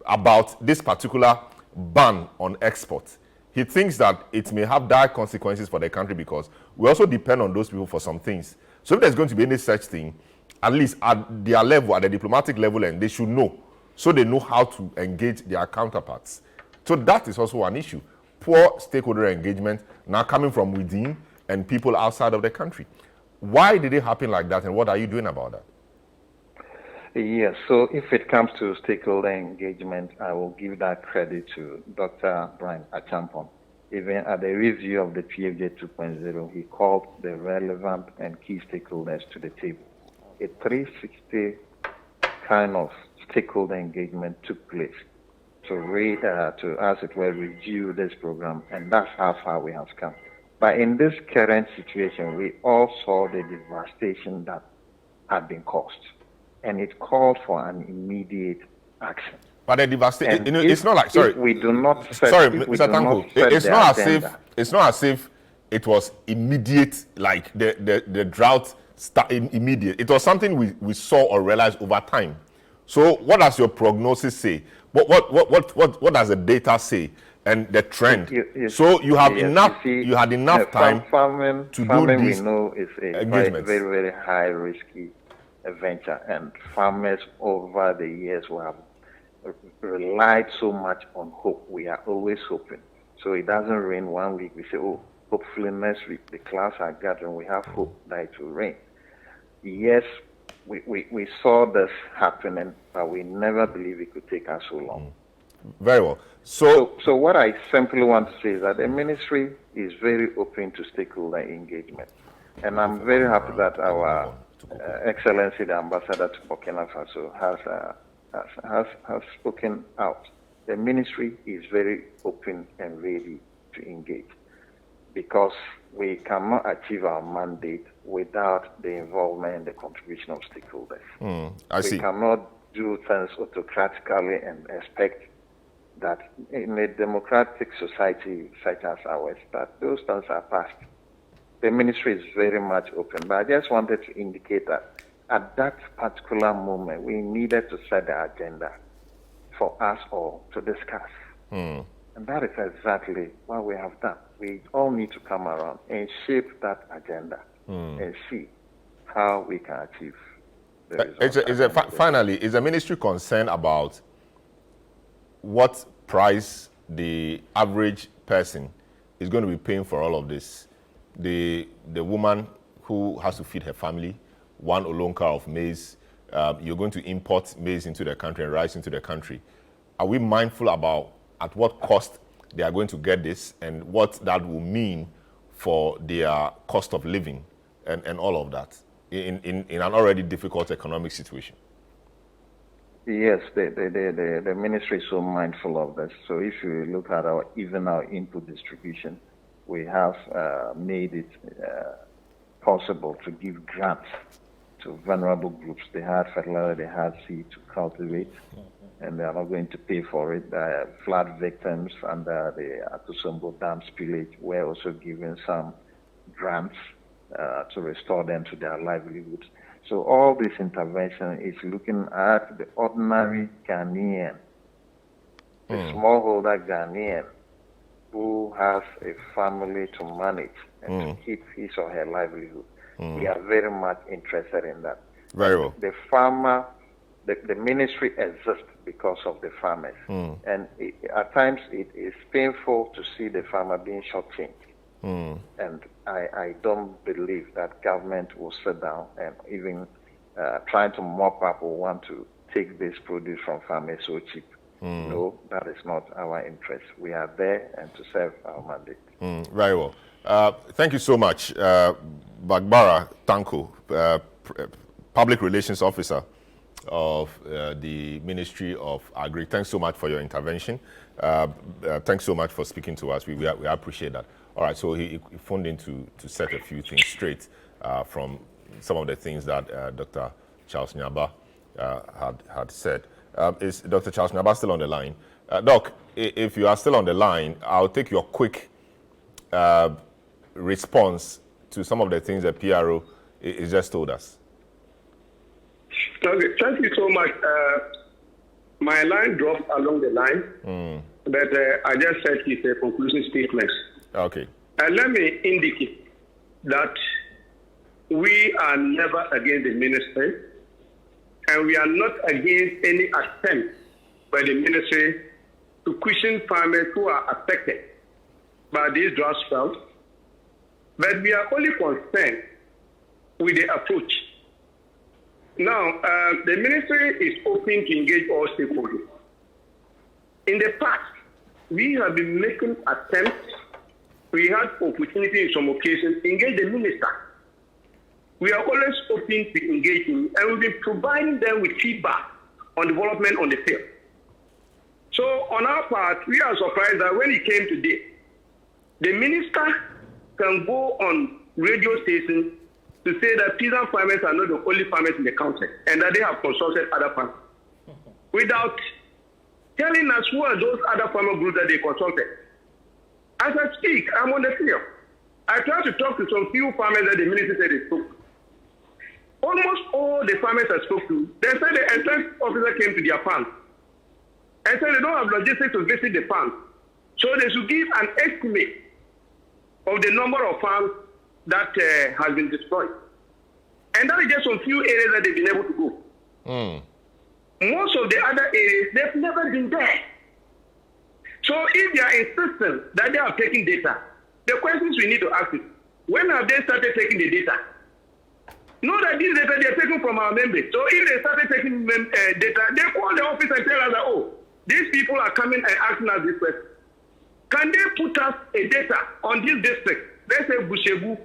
about this particular ban on export. He thinks that it may have dire consequences for the country because we also depend on those people for some things. So if there's going to be any such thing, at least at their level, at the diplomatic level, and they should know, so they know how to engage their counterparts. So that is also an issue. Poor stakeholder engagement now coming from within and people outside of the country. Why did it happen like that, and what are you doing about that? Yes, so if it comes to stakeholder engagement, I will give that credit to Dr. Brian Achampong. Even at the review of the PFJ 2.0, he called the relevant and key stakeholders to the table. A 360 kind of stakeholder engagement took place to, as it were, review this program, and that's how far we have come. But in this current situation, we all saw the devastation that had been caused, and it called for an immediate action. But the devastation, you know, it's not like, sorry, we do not set, sorry, Mr. Tanko, it's not as if it was immediate, like the drought started immediate. It was something we saw or realized over time. So what does your prognosis say? What does the data say and the trend? So you have enough. You had enough time farming to do this. We know is a very, very high risky venture, and farmers over the years will have relied so much on hope. We are always hoping. So it doesn't rain one week. We say, oh, hopefully next week the clouds are gathering. We have hope that it will rain. Yes, we saw this happening, but we never believed it could take us so long. Very well. So what I simply want to say is that the ministry is very open to stakeholder engagement. And I'm very happy that our Excellency, the Ambassador to Burkina Faso, has spoken out. The ministry is very open and ready to engage, because we cannot achieve our mandate without the involvement and the contribution of stakeholders. We cannot do things autocratically and expect that in a democratic society such as ours, that those things are past. The ministry is very much open, but I just wanted to indicate that at that particular moment, we needed to set the agenda for us all to discuss. And that is exactly what we have done. We all need to come around and shape that agenda and see how we can achieve the results. Finally, is the ministry concerned about what price the average person is going to be paying for all of this? The woman who has to feed her family, 1 olonka of maize, you're going to import maize into the country and rice into the country. Are we mindful about at what cost they are going to get this and what that will mean for their cost of living and all of that in an already difficult economic situation? Yes, the ministry is so mindful of this. So if you look at our input distribution, we have made it possible to give grants to vulnerable groups. They had fertilizer, they had seed to cultivate, and they are not going to pay for it. Flood victims under the Akusombo Dam spillage were also given some grants to restore them to their livelihoods. So all this intervention is looking at the ordinary Ghanaian, the smallholder Ghanaian, who has a family to manage and to keep his or her livelihood. We are very much interested in that. Very well. The farmer, the ministry exists because of the farmers. And at times it is painful to see the farmer being shortchanged. And I don't believe that government will sit down and even trying to mop up or want to take this produce from farmers so cheap. No, that is not our interest. We are there and to serve our mandate. Very well. Thank you so much, Bagbara Tanko, Public Relations Officer of the Ministry of Agri. Thanks so much for your intervention. Thanks so much for speaking to us. We appreciate that. All right, so he phoned in to set a few things straight from some of the things that Dr. Charles Nyaba had said. Is Dr. Charles Nyaba still on the line? Doc, if you are still on the line, I'll take your quick response to some of the things that PRO is just told us. Okay, thank you so much. My line dropped along the line, but I just said his conclusion statement. Okay. And let me indicate that we are never against the ministry, and we are not against any attempt by the ministry to cushion farmers who are affected by these drought spells. But we are only concerned with the approach. Now, the ministry is open to engage all stakeholders. In the past, we have been making attempts. We had opportunity in some occasions to engage the minister. We are always open to engage him, and we've been providing them with feedback on development on the field. So on our part, we are surprised that when he came today, the minister can go on radio stations to say that peasant farmers are not the only farmers in the country and that they have consulted other farmers without telling us who are those other farmer groups that they consulted. As I speak, I'm on the field. I tried to talk to some few farmers that the minister said they spoke to. Almost all the farmers I spoke to, they said the entrance officer came to their farm and said they don't have logistics to visit the farm. So they should give an estimate of the number of farms that has been destroyed. And that is just some few areas that they've been able to go. Most of the other areas, they've never been there. So if they are insisting that they are taking data, the questions we need to ask is, when have they started taking the data? Know that these data, they are taken from our members. So if they started taking data, they call the office and tell us that, oh, these people are coming and asking us this question. Can they put us a data on this district? Let's say Bushebu,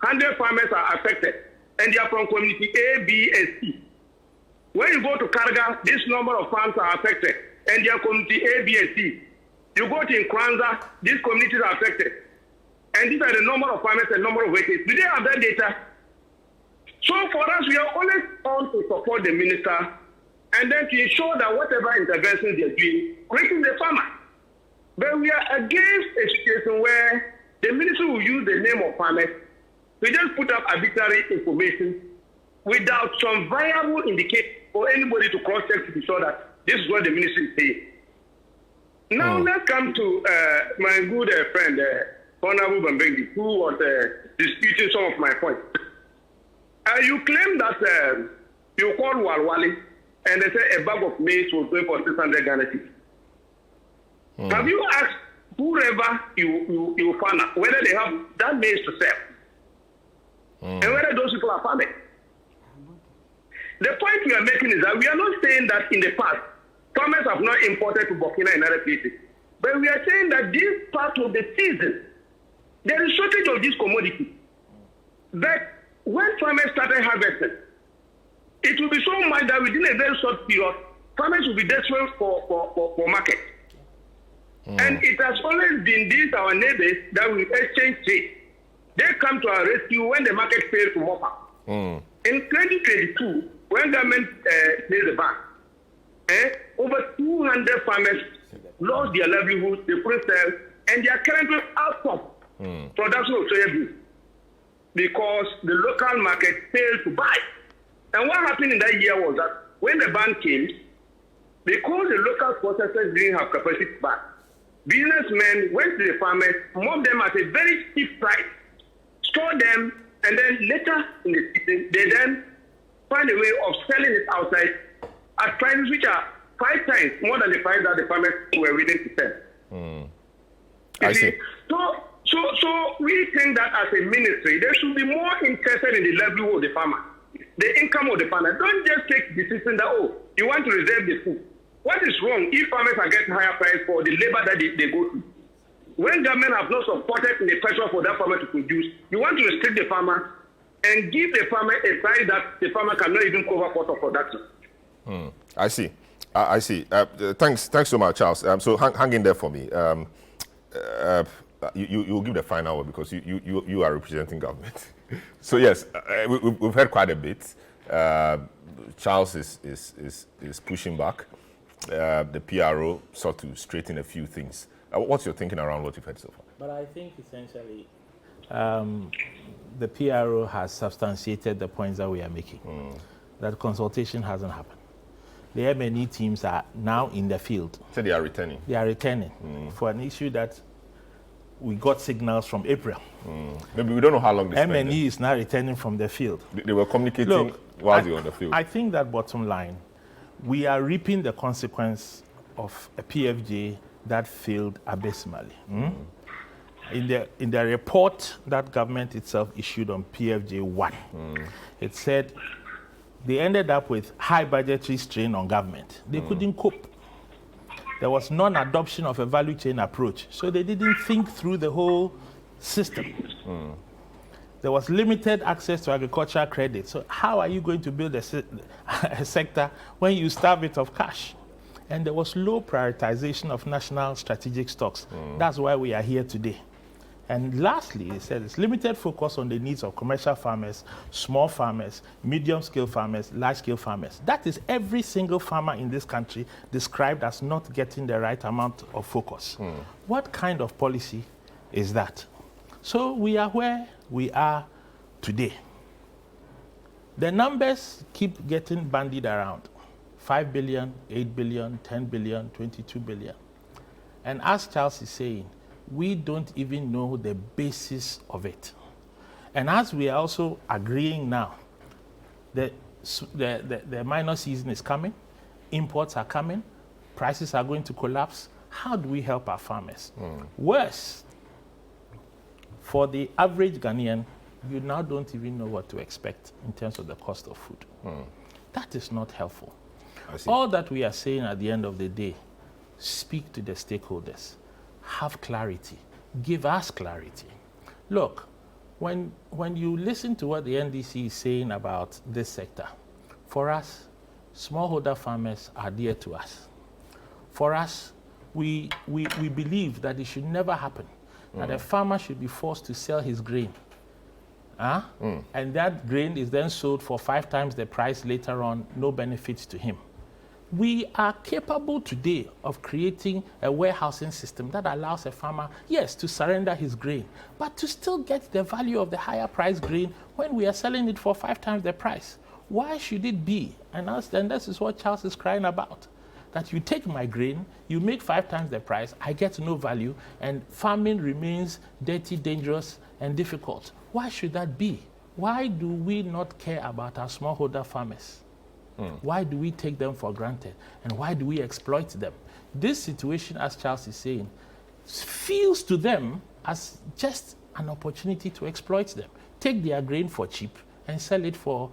100 farmers are affected, and they are from community A, B, and C. When you go to Karga, this number of farms are affected, and they are community A, B, and C. You go to Nkranza, these communities are affected, and these are the number of farmers and number of acres. Do they have that data? So for us, we are always on to support the minister, and then to ensure that whatever interventions they are doing, reaches the farmer. But we are against a situation where the ministry will use the name of farmers to just put up arbitrary information without some viable indicator for anybody to cross-check to be sure that this is what the ministry is saying. Now let's come to my good friend, Honorable Bambengi, who was disputing some of my points. You claim that you called Walwali and they say a bag of maize was going for 600 Ghana cedis. Have you asked whoever you found out whether they have that maize to sell? And whether those people are farming? The point we are making is that we are not saying that in the past, farmers have not imported to Burkina and other places. But we are saying that this part of the season, there is shortage of this commodity. But when farmers started harvesting, it will be so much that within a very short period, farmers will be desperate for market. And it has always been these our neighbors that will exchange trade. They come to our rescue when the market fails to mop up. In 2022, when government made the ban, over 200 farmers lost their livelihood, they couldn't sell, and they are currently out of production of soybean because the local market failed to buy. And what happened in that year was that when the ban came, because the local processors didn't have capacity to buy, businessmen went to the farmers, mobbed them at a very steep price, stored them, and then later in the season, they then find a way of selling it outside at prices which are 5 times more than the price that the farmers were willing to sell. I see. So we think that as a ministry, they should be more interested in the livelihood of the farmer, the income of the farmer. Don't just take decision that, oh, you want to reserve the food. What is wrong if farmers are getting higher price for the labor that they go to? When government have not supported in the pressure for that farmer to produce, you want to restrict the farmer and give the farmer a price that the farmer cannot even cover cost of production. I see. I see. Thanks so much, Charles. So hang in there for me. You'll give the final word because you are representing government. So yes, we've heard quite a bit. Charles is pushing back. The PRO sought to straighten a few things. What's your thinking around what you've heard so far? But I think essentially the PRO has substantiated the points that we are making. That consultation hasn't happened. the MNE teams are now in the field. So they are returning? They are returning for an issue that we got signals from April. Maybe we don't know how long this MNE is now returning from the field. They were communicating while they were on the field. I think that bottom line, we are reaping the consequence of a PFJ that failed abysmally. In the report that government itself issued on PFJ 1, it said they ended up with high budgetary strain on government. They couldn't cope. There was non-adoption of a value chain approach, so they didn't think through the whole system. There was limited access to agricultural credit. So how are you going to build a sector when you starve it of cash? And there was low prioritization of national strategic stocks. That's why we are here today. And lastly, it said it's limited focus on the needs of commercial farmers, small farmers, medium-scale farmers, large-scale farmers. That is every single farmer in this country described as not getting the right amount of focus. What kind of policy is that? So we are where we are today. The numbers keep getting bandied around. 5 billion, 8 billion, 10 billion, 22 billion. And as Charles is saying, we don't even know the basis of it. And as we are also agreeing now, the minor season is coming, imports are coming, prices are going to collapse. How do we help our farmers? Worse, for the average Ghanaian, you now don't even know what to expect in terms of the cost of food. That is not helpful. All that we are saying at the end of the day, speak to the stakeholders. Have clarity. Give us clarity. Look, when you listen to what the NDC is saying about this sector, for us, smallholder farmers are dear to us. For us, we believe that it should never happen, that a farmer should be forced to sell his grain. And that grain is then sold for 5 times the price later on, no benefits to him. We are capable today of creating a warehousing system that allows a farmer, yes, to surrender his grain, but to still get the value of the higher price grain when we are selling it for 5 times the price. Why should it be? And this is what Charles is crying about, that you take my grain, you make 5 times the price, I get no value, and farming remains dirty, dangerous, and difficult. Why should that be? Why do we not care about our smallholder farmers? Why do we take them for granted? And why do we exploit them? This situation, as Charles is saying, feels to them as just an opportunity to exploit them. Take their grain for cheap and sell it for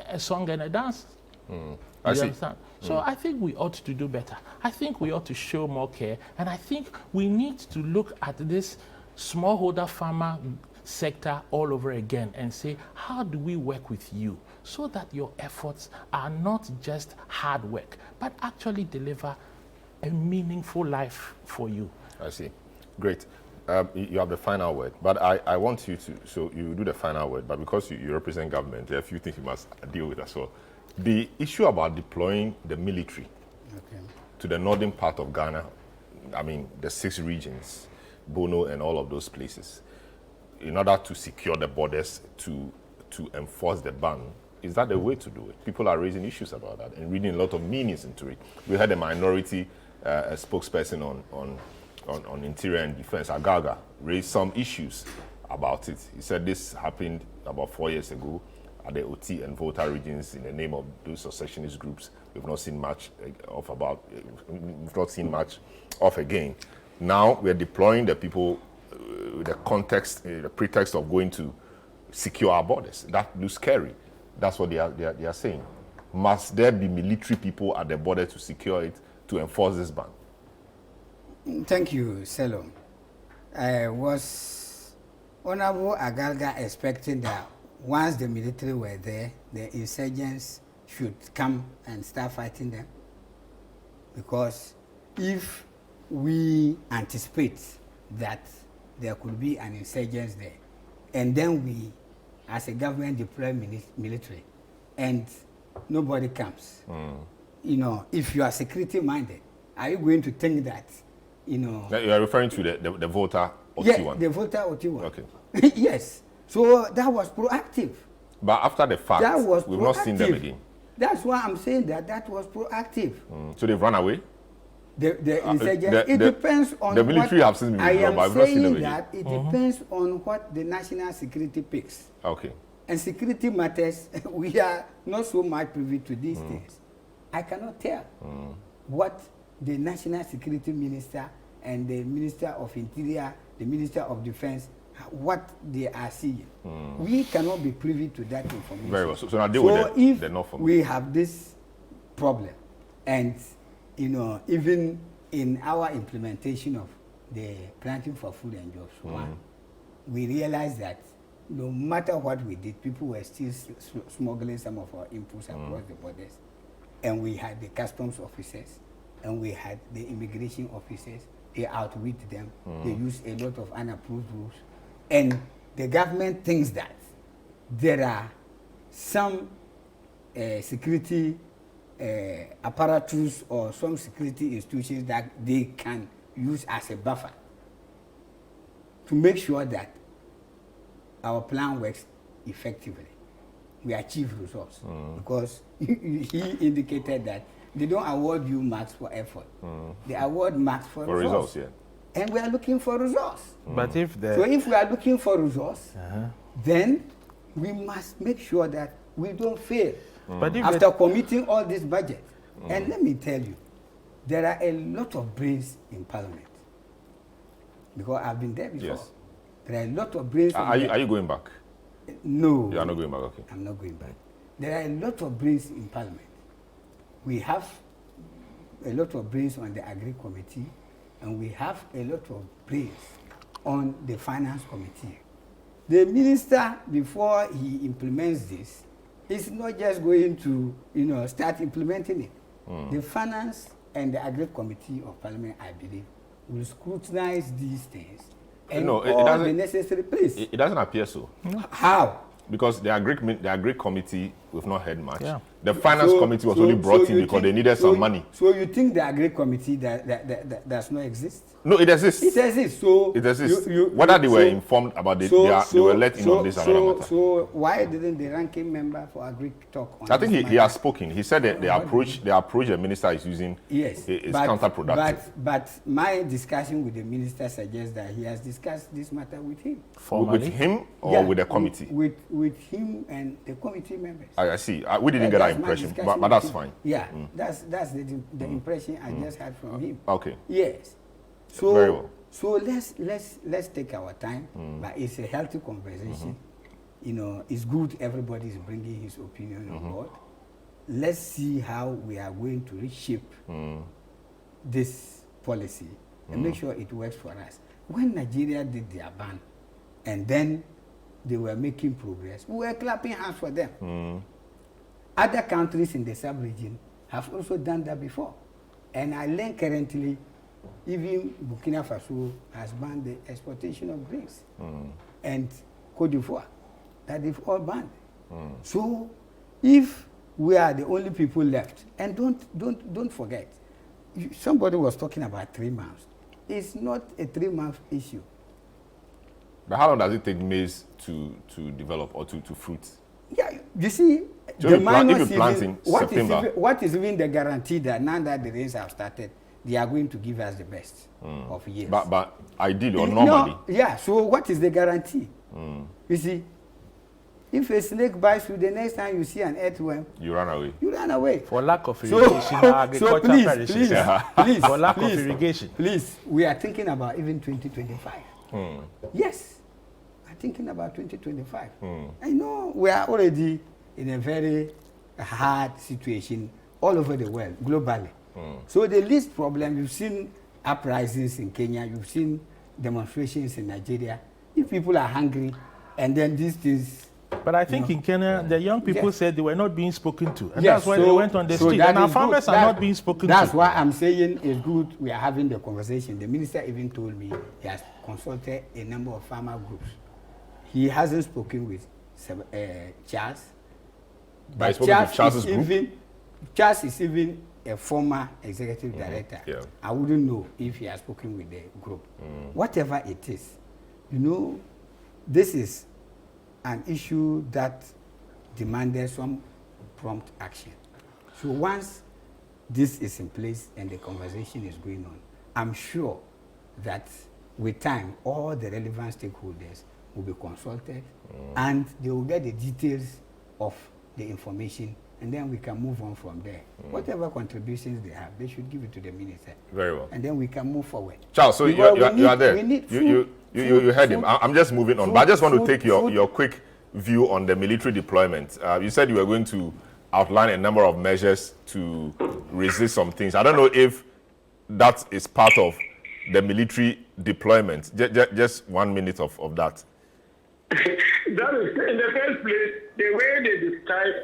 a song and a dance. You understand? So I think we ought to do better. I think we ought to show more care. And I think we need to look at this smallholder farmer sector all over again and say, how do we work with you so that your efforts are not just hard work, but actually deliver a meaningful life for you? I see. Great. You have the final word, but I want you to, so you do the final word, but because you represent government, there are a few things you must deal with as well. The issue about deploying the military to the northern part of Ghana, I mean, the 6 regions, Bono and all of those places, in order to secure the borders, to enforce the ban, is that the way to do it? People are raising issues about that and reading a lot of meanings into it. We had a minority a spokesperson on Interior and Defense, Agaga, raised some issues about it. He said this happened about 4 years ago at the OT and Volta regions in the name of those secessionist groups. We've not seen much of again. Now we're deploying the people the context, the pretext of going to secure our borders. That looks scary. That's what they are saying. Must there be military people at the border to secure it, to enforce this ban? Thank you, Selom. Was Honorable Agalga expecting that once the military were there, the insurgents should come and start fighting them? Because if we anticipate that there could be an insurgents there, and then we, as a government, deploy military, and nobody comes. You know, if you are security minded, are you going to think that, you know? You are referring to the Volta OT one? Yeah, the Volta OT one. Okay. Yes. So that was proactive. But after the fact, we've not seen them again. That's why I'm saying that was proactive. So they've run away? The insurgents, it depends on the military what have seen I withdraw, am but I've not seen saying them that it depends on what the national security picks. Okay. And security matters, we are not so much privy to these things. I cannot tell what the national security minister and the minister of interior, the minister of defense, what they are seeing. We cannot be privy to that information. Very well. So now deal with if the not for me. we have this problem, and even in our implementation of the planting for food and jobs, we realized that no matter what we did, people were still smuggling some of our inputs across the borders. And we had the customs officers, and we had the immigration officers. They outwit them. They use a lot of unapproved rules. And the government thinks that there are some security apparatus or some security institutions that they can use as a buffer to make sure that our plan works effectively. We achieve results. Because he indicated that they don't award you marks for effort. They award marks for results. And we are looking for results. But so if we are looking for results, then we must make sure that we don't fail after committing all this budget. And let me tell you, there are a lot of brains in Parliament. Because I've been there before. Yes. There are a lot of brains. Are you going back? No. You are not going back, okay. I'm not going back. There are a lot of brains in Parliament. We have a lot of brains on the Agri Committee, and we have a lot of brains on the Finance Committee. The minister, before he implements this, is not just going to, start implementing it. The Finance and the Agri Committee of Parliament, I believe, will scrutinize these things and all the necessary place. It doesn't appear so. How? Because the Agri Committee, we've not heard much. Yeah. The Finance Committee was only brought in because they needed some money. So you think the Agri Committee that does not exist? No, it exists. It exists. So it exists. Whether they were informed about it, they were let in on this another matter. So why didn't the ranking member for Agri talk on I think he has spoken. He said that the approach the minister is using is counterproductive. But my discussion with the minister suggests that he has discussed this matter with him. Formally? With him or with the committee? With him and the committee members. I see. We didn't get that impression, but that's fine. Yeah, that's the impression I just had from him. Okay. Yes. So very well. So let's take our time, but it's a healthy conversation. It's good everybody is bringing his opinion on board. Let's see how we are going to reshape this policy and make sure it works for us. When Nigeria did their ban, and then they were making progress, we were clapping hands for them. Other countries in the sub-region have also done that before. And I learn currently, even Burkina Faso has banned the exportation of grains. And Cote d'Ivoire, that they've all banned. So if we are the only people left, and don't forget, somebody was talking about 3 months. It's not a 3-month issue. But how long does it take maize to develop or to fruit? Yeah, you see, so the if you plant in September, what is even the guarantee that now that the rains have started, they are going to give us the best of years? But ideally or normally? Yeah, so what is the guarantee? You see, if a snake bites you, the next time you see an earthworm, you run away. You run away. For lack of irrigation, agriculture perishes. Please, for lack of irrigation. Please, we are thinking about even 2025. Yes, I'm thinking about 2025. I know we are already in a very hard situation all over the world, globally. So the least problem, you've seen uprisings in Kenya, you've seen demonstrations in Nigeria. If people are hungry, and then these things... But I think in Kenya, the young people said they were not being spoken to. And that's why they went on the street. And our farmers are not being spoken to. That's why I'm saying it's good we are having the conversation. The minister even told me he has consulted a number of farmer groups. He hasn't spoken with Charles. But Charles is even a former executive director. Yeah. I wouldn't know if he has spoken with the group. Whatever it is, this is an issue that demanded some prompt action. So once this is in place and the conversation is going on, I'm sure that with time, all the relevant stakeholders will be consulted and they will get the details of the information, and then we can move on from there. Whatever contributions they have, they should give it to the minister. Very well. And then we can move forward. Charles, so you are there. You heard him. I'm just moving on, but I just want to take your quick view on the military deployment. You said you were going to outline a number of measures to resist some things. I don't know if that is part of the military deployment. Just 1 minute of that. That is, in the first place, the way they describe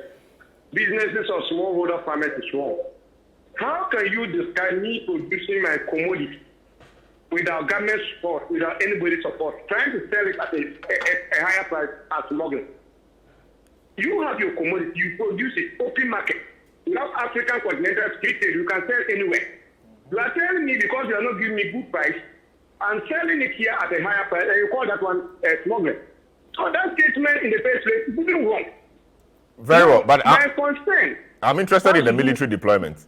businesses of smallholder farmers is wrong. How can you describe me producing my commodity without government support, without anybody's support, trying to sell it at a higher price as smuggling? You have your commodity, you produce it, open market. You have African continental free trade, you can sell anywhere. You are telling me because you are not giving me good price, I'm selling it here at a higher price, and you call that one smuggling. So that statement in the first place is even wrong. Very well, but I'm interested in the military deployment.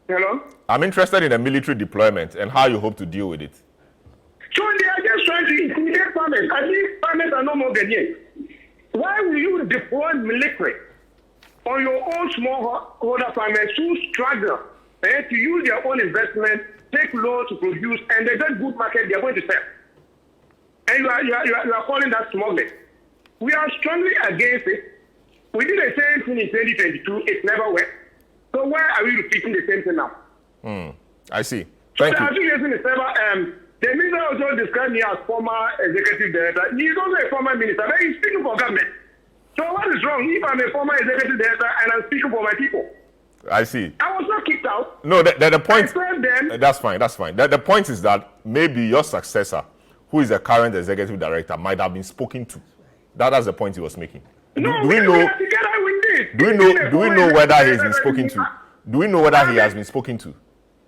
Hello? I'm interested in the military deployment and how you hope to deal with it. So they are just trying to intimidate farmers. I think farmers are no more Ghanaians. Why will you deploy military on your own smallholder farmers who struggle to use their own investment, take loans to produce, and they get good market they are going to sell? And you are calling that smuggling. We are strongly against it. We did the same thing in 2022. It never worked. So why are we repeating the same thing now? I see. Thank you. The minister also described me as former executive director. He is also a former minister, but he's speaking for government. So what is wrong if I'm a former executive director and I'm speaking for my people? I see. I was not kicked out. No, the point. That's fine. The point is that maybe your successor, who is the current executive director, might have been spoken to. That's the point he was making. No, do we know whether he's been spoken to? Do we know whether he has been spoken to?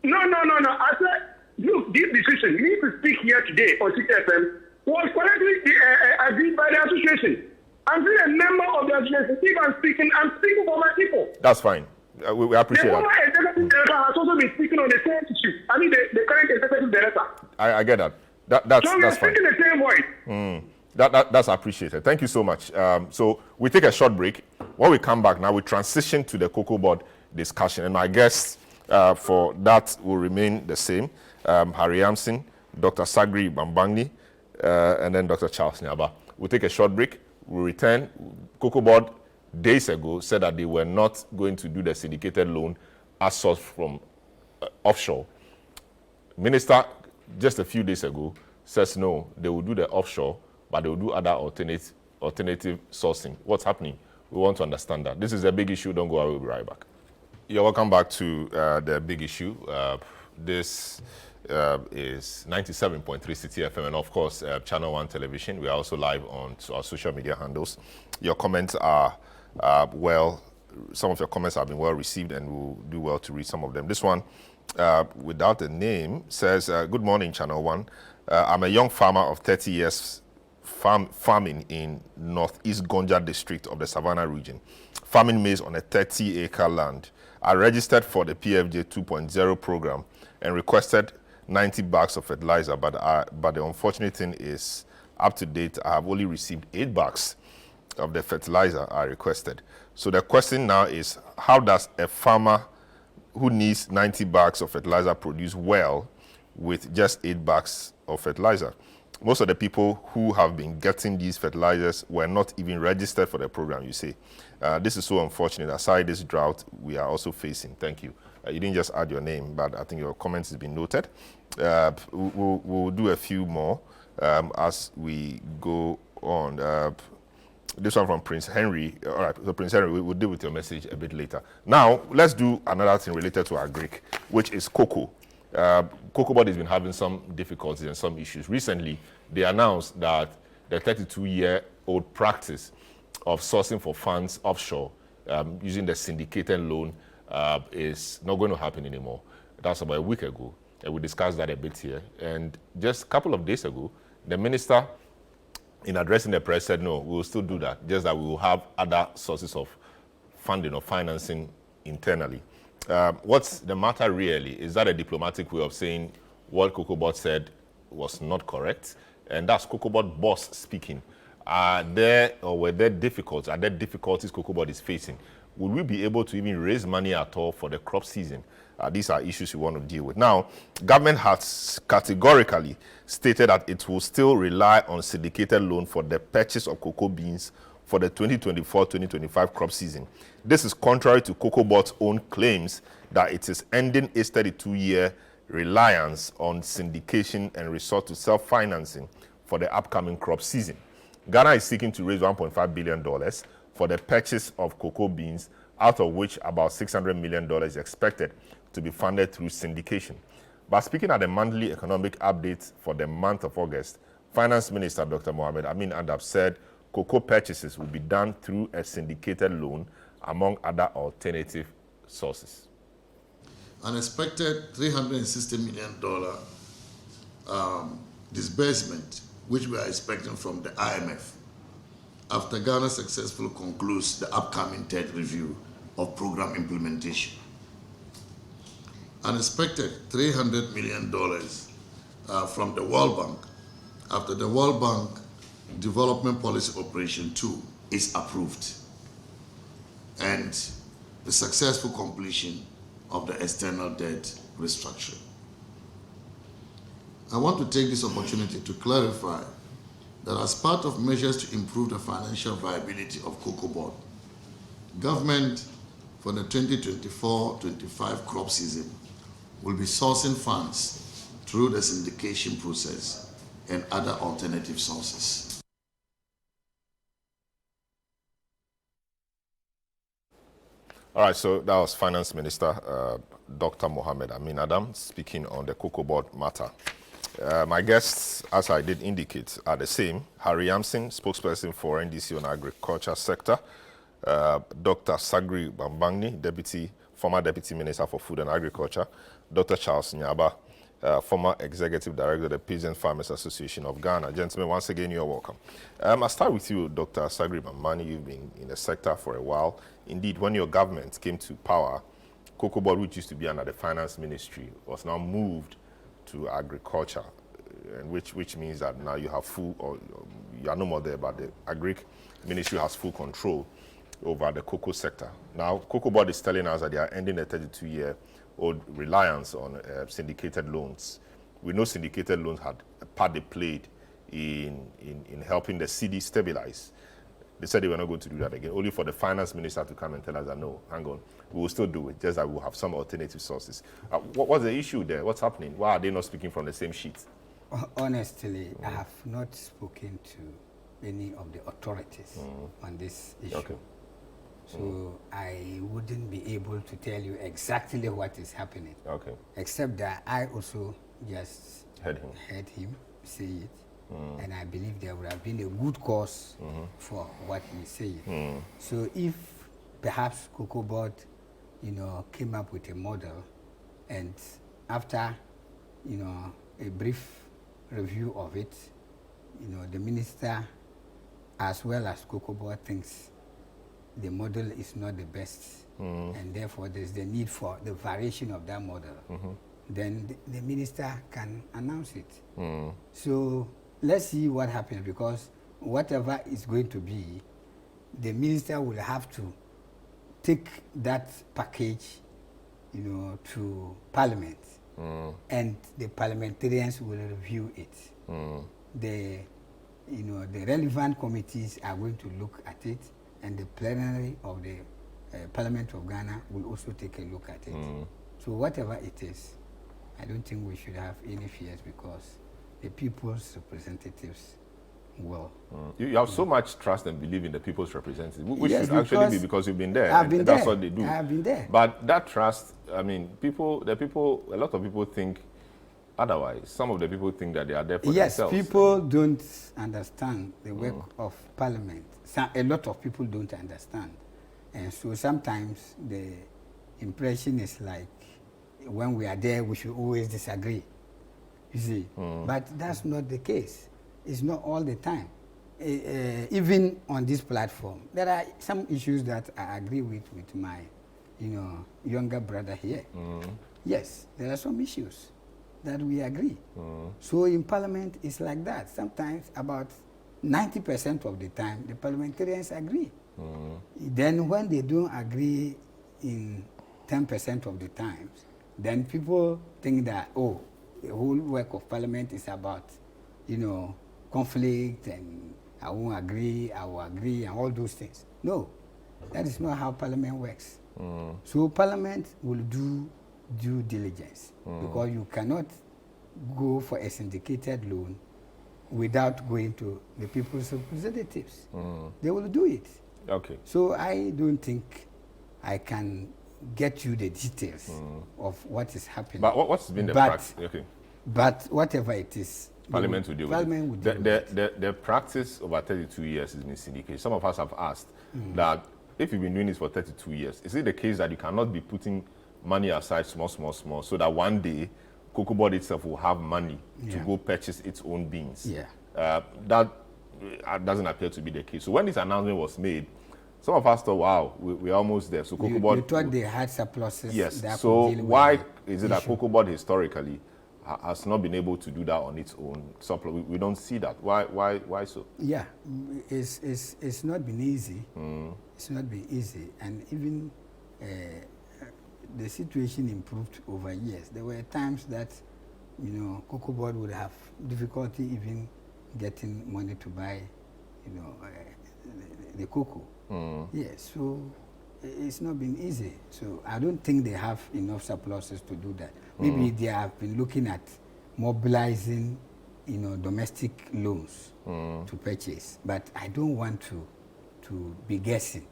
No. I said, look, this decision, you need to speak here today on CFM, was correctly agreed by the association. I'm still a member of the association. If I'm speaking for my people. That's fine. We appreciate that. The former executive director has also been speaking on the same issue. I mean, the current executive director. I get that. That's so we're fine. speaking the same voice. That's appreciated. Thank you so much. So we take a short break. When we come back now, we transition to the COCOBOD discussion. And my guests for that will remain the same. Harry Amson, Dr. Sagri Bambangni, and then Dr. Charles Nyaba. We'll take a short break. We'll return. COCOBOD days ago said that they were not going to do the syndicated loan as sourced from offshore. Minister, just a few days ago, says no, they will do the offshore, but they will do other alternative sourcing. What's happening? We want to understand that. This is a big issue. Don't go away. We'll be right back. You're welcome back to the big issue. This is 97.3 City FM and, of course, Channel One Television. We are also live on our social media handles. Your comments are some of your comments have been well received, and we'll do well to read some of them. This one, without a name, says, good morning, Channel One. I'm a young farmer of 30 years farming in Northeast Gonja district of the Savannah region, farming maize on a 30-acre land. I registered for the PFJ 2.0 program and requested 90 bags of fertilizer, but the unfortunate thing is, up to date, I have only received 8 bags of the fertilizer I requested. So the question now is, how does a farmer who needs 90 bags of fertilizer produce well with just 8 bags of fertilizer? Most of the people who have been getting these fertilizers were not even registered for the program, you say. This is so unfortunate. Aside this drought, we are also facing. Thank you. You didn't just add your name, but I think your comments has been noted. We'll do a few more as we go on. This one from Prince Henry. All right, so Prince Henry, we'll deal with your message a bit later. Now, let's do another thing related to our Greek, which is cocoa. COCOBOD has been having some difficulties and some issues. Recently, they announced that the 32-year-old practice of sourcing for funds offshore using the syndicated loan is not going to happen anymore. That's about a week ago, and we discussed that a bit here. And just a couple of days ago, the minister, in addressing the press, said, no, we will still do that, just that we will have other sources of funding or financing internally. What's the matter really? Is that a diplomatic way of saying what COCOBOD said was not correct? And that's COCOBOD boss speaking. Are there difficulties COCOBOD is facing? Will we be able to even raise money at all for the crop season? These are issues we want to deal with. Now, government has categorically stated that it will still rely on syndicated loan for the purchase of cocoa beans for the 2024-2025 crop season. This is contrary to COCOBOD's own claims that it is ending its 32-year reliance on syndication and resort to self-financing for the upcoming crop season. Ghana is seeking to raise $1.5 billion for the purchase of cocoa beans, out of which about $600 million is expected to be funded through syndication. But speaking at the monthly economic update for the month of August, Finance Minister Dr. Mohamed Amin Adab said cocoa purchases will be done through a syndicated loan, among other alternative sources. An expected $360 million disbursement, which we are expecting from the IMF, after Ghana successfully concludes the upcoming third review of program implementation. An expected $300 million from the World Bank, after the World Bank Development Policy Operation 2 is approved, and the successful completion of the external debt restructuring. I want to take this opportunity to clarify that as part of measures to improve the financial viability of COCOBOD, government for the 2024-25 crop season will be sourcing funds through the syndication process and other alternative sources. All right, so that was Finance Minister Dr. Mohamed Amin Adam speaking on the COCOBOD matter. My guests, as I did indicate, are the same. Harry Yamson, spokesperson for NDC on agriculture sector. Dr. Sagri Bambangni, former Deputy Minister for Food and Agriculture. Dr. Charles Nyaba, former Executive Director of the Peasant Farmers Association of Ghana. Gentlemen, once again, you're welcome. I'll start with you, Dr. Sagri Bambangni. You've been in the sector for a while. Indeed, when your government came to power, COCOBOD, which used to be under the Finance Ministry, was now moved to agriculture, and which means that now you have full, or you are no more there, but the Agric Ministry has full control over the cocoa sector. Now, COCOBOD is telling us that they are ending a 32-year-old reliance on syndicated loans. We know syndicated loans had a part they played in helping the cedi stabilize. They said they were not going to do that again, only for the finance minister to come and tell us that, no, hang on, we will still do it, just that we'll have some alternative sources. What's the issue there? What's happening? Why are they not speaking from the same sheet? Honestly, I have not spoken to any of the authorities on this issue. Okay. So I wouldn't be able to tell you exactly what is happening. Okay. Except that I also just heard him say it. And I believe there would have been a good cause for what he said. So if perhaps COCOBOD, came up with a model, and after, a brief review of it, the minister as well as COCOBOD thinks the model is not the best, and therefore there's the need for the variation of that model, then the minister can announce it. So let's see what happens, because whatever is going to be, the minister will have to take that package, to Parliament, and the parliamentarians will review it. The relevant committees are going to look at it, and the plenary of the Parliament of Ghana will also take a look at it. So whatever it is, I don't think we should have any fears, because the people's representatives will. You have so much trust and believe in the people's representatives, which should actually be because you've been there. That's what they do. I have been there. But that trust, a lot of people think otherwise. Some of the people think that they are there for themselves. Yes, people don't understand the work of Parliament. A lot of people don't understand. And so sometimes the impression is like, when we are there, we should always disagree. You see, but that's not the case. It's not all the time. Even on this platform, there are some issues that I agree with my, younger brother here. Yes, there are some issues that we agree. So in Parliament, it's like that. Sometimes about 90% of the time, the parliamentarians agree. Then when they don't agree in 10% of the times, then people think that, oh, the whole work of Parliament is about, conflict and I won't agree, I will agree, and all those things. No, that is not how Parliament works. So Parliament will do due diligence because you cannot go for a syndicated loan without going to the people's representatives. They will do it. Okay. So I don't think I can get you the details of what is happening. But what's been the practice? Okay. But whatever it is, Parliament will deal with it. The practice over 32 years has been syndicated. Some of us have asked that if you've been doing this for 32 years, is it the case that you cannot be putting money aside small, so that one day COCOBOD itself will have money to go purchase its own beans? That doesn't appear to be the case. So when this announcement was made, some of us thought, wow, we're almost there. So COCOBOD... You thought they had surpluses. Yes. So why is it that COCOBOD historically has not been able to do that on its own? We don't see that. Why so? Yeah, it's not been easy. It's not been easy. And even the situation improved over years. There were times that, COCOBOD would have difficulty even getting money to buy, the cocoa. Yes, so it's not been easy. So I don't think they have enough surpluses to do that. Maybe they have been looking at mobilizing, domestic loans to purchase. But I don't want to be guessing.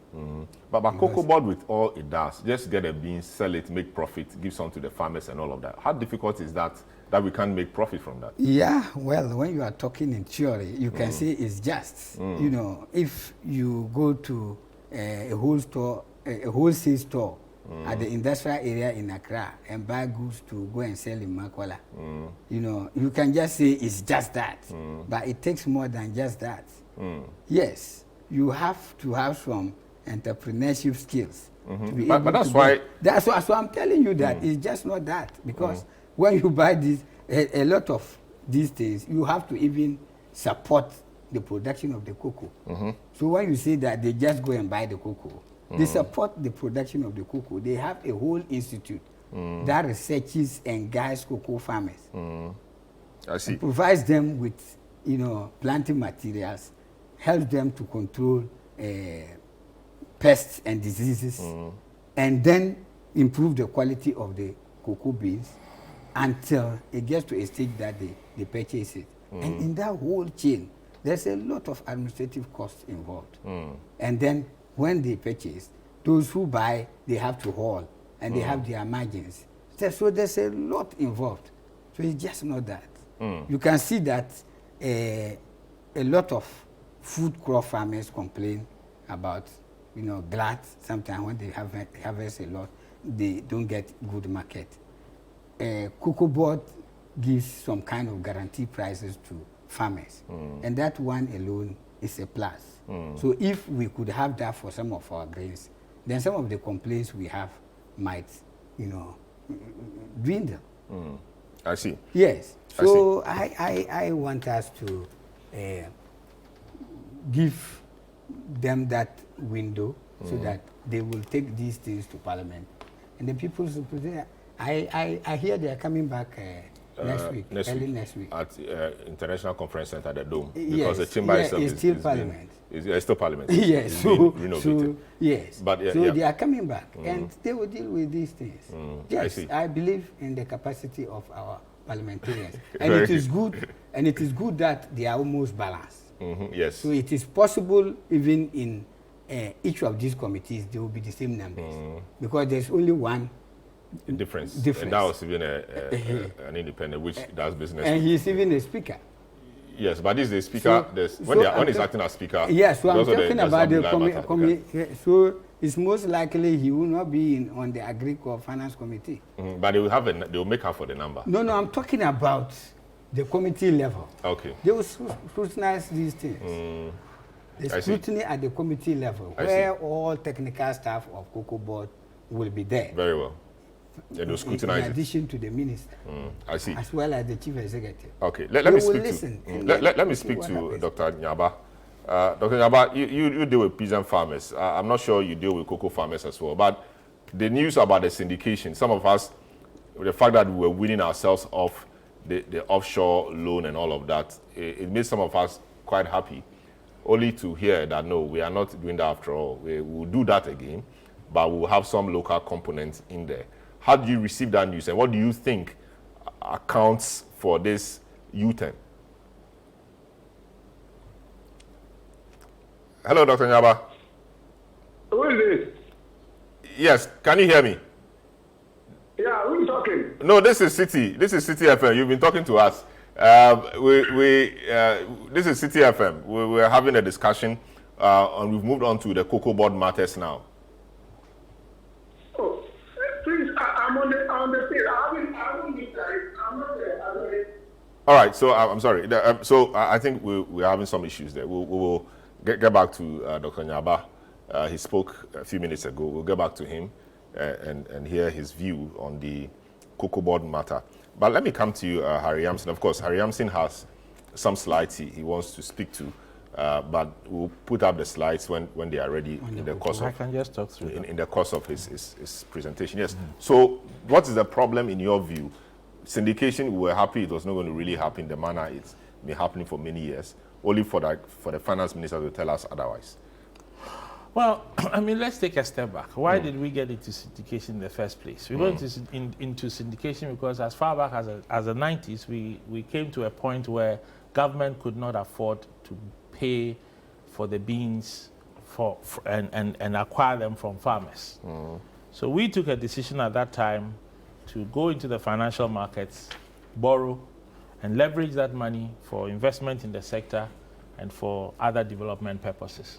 But COCOBOD, with all it does, just get a bean, sell it, make profit, give some to the farmers and all of that. How difficult is that we can't make profit from that? Yeah, well, when you are talking in theory, you can say it's just. If you go to a wholesale store at the industrial area in Accra and buy goods to go and sell in Makwala, you can just say it's just that. But it takes more than just that. Yes, you have to have some entrepreneurship skills to be able but that's to why... That's why I'm telling you that it's just not that. Because when you buy this, a lot of these things, you have to even support the production of the cocoa. So when you say that they just go and buy the cocoa, they support the production of the cocoa. They have a whole institute that researches and guides cocoa farmers. I see. And provides them with, planting materials, helps them to control pests and diseases, and then improve the quality of the cocoa beans until it gets to a stage that they purchase it. And in that whole chain, there's a lot of administrative costs involved. And then when they purchase, those who buy, they have to haul, and they have their margins. So there's a lot involved. So it's just not that. You can see that a lot of food crop farmers complain about, glut. Sometimes when they harvest a lot, they don't get good market. COCOBOD gives some kind of guarantee prices to farmers, and that one alone is a plus. So if we could have that for some of our grains, then some of the complaints we have might, dwindle. I see. Yes. So I want us to give them that window so that they will take these things to Parliament, and the people's representative. I hear they are coming back next week, early next week. At International Conference Center, the Dome. Because yes, the chamber itself is still Parliament. It's still Parliament. Yes, so yes. But, so they are coming back, and they will deal with these things. Yes, I believe in the capacity of our parliamentarians. And it is good, and it is good that they are almost balanced. Yes. So it is possible even in each of these committees, there will be the same numbers. Because there's only one difference. And that was even an independent, which does business. And he's even a speaker. Yes, but this is the speaker. When he's acting as speaker. Yes, so I'm talking about the committee. So it's most likely he will not be on the Agri or Finance Committee. But they will make up for the number. No, I'm talking about the committee level. Okay. They will scrutinize these things. The scrutiny at the committee level, where all technical staff of COCOBOD will be there. Very well. They will scrutinize in addition to the minister. I see. As well as the chief executive. Okay, let me speak to let me speak to Dr. Nyaba. Dr. Nyaba, you deal with peasant farmers. I'm not sure you deal with cocoa farmers as well, but the news about the syndication, some of us, the fact that we were winning ourselves off the offshore loan and all of that, it made some of us quite happy, only to hear that, no, we are not doing that after all. We will do that again, but we'll have some local components in there. How do you receive that news, and what do you think accounts for this U-turn? Hello, Dr. Nyaba. Who is this? Yes, can you hear me? Yeah, who's talking? No, this is City. This is City FM. You've been talking to us. This is City FM. We're having a discussion, and we've moved on to the COCOBOD matters now. Oh, please, I'm on the field. I haven't been there. I'm not there. All right, so I'm sorry. So I think we're having some issues there. We will get back to Dr. Nyaba. He spoke a few minutes ago. We'll get back to him and hear his view on the COCOBOD matter. But let me come to you, Harry Yamson. Of course, Harry Yamson has some slides he wants to speak to, but we'll put up the slides when they are ready in the course of. I can just talk through in the course of his presentation. Yes. So, what is the problem in your view? Syndication, we were happy it was not going to really happen the manner it's been happening for many years. Only for the finance minister to tell us otherwise. Well, I mean, let's take a step back. Why did we get into syndication in the first place? We got into syndication because as far back as the 90s, we came to a point where government could not afford to pay for the beans and acquire them from farmers. So we took a decision at that time to go into the financial markets, borrow, and leverage that money for investment in the sector and for other development purposes.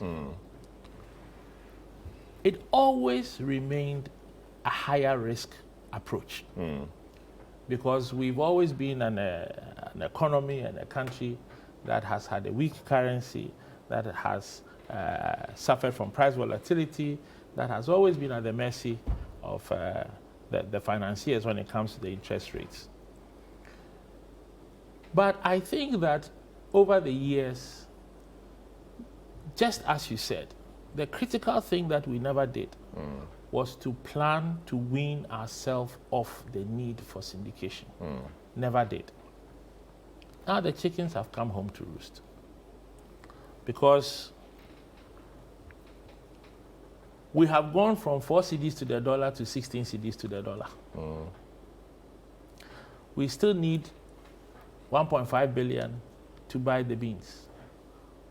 It always remained a higher risk approach because we've always been an economy and a country that has had a weak currency, that has suffered from price volatility, that has always been at the mercy of the financiers when it comes to the interest rates. But I think that over the years, just as you said, the critical thing that we never did was to plan to wean ourselves off the need for syndication. Never did. Now the chickens have come home to roost. Because we have gone from 4 cedis to the dollar to 16 cedis to the dollar. We still need 1.5 billion to buy the beans.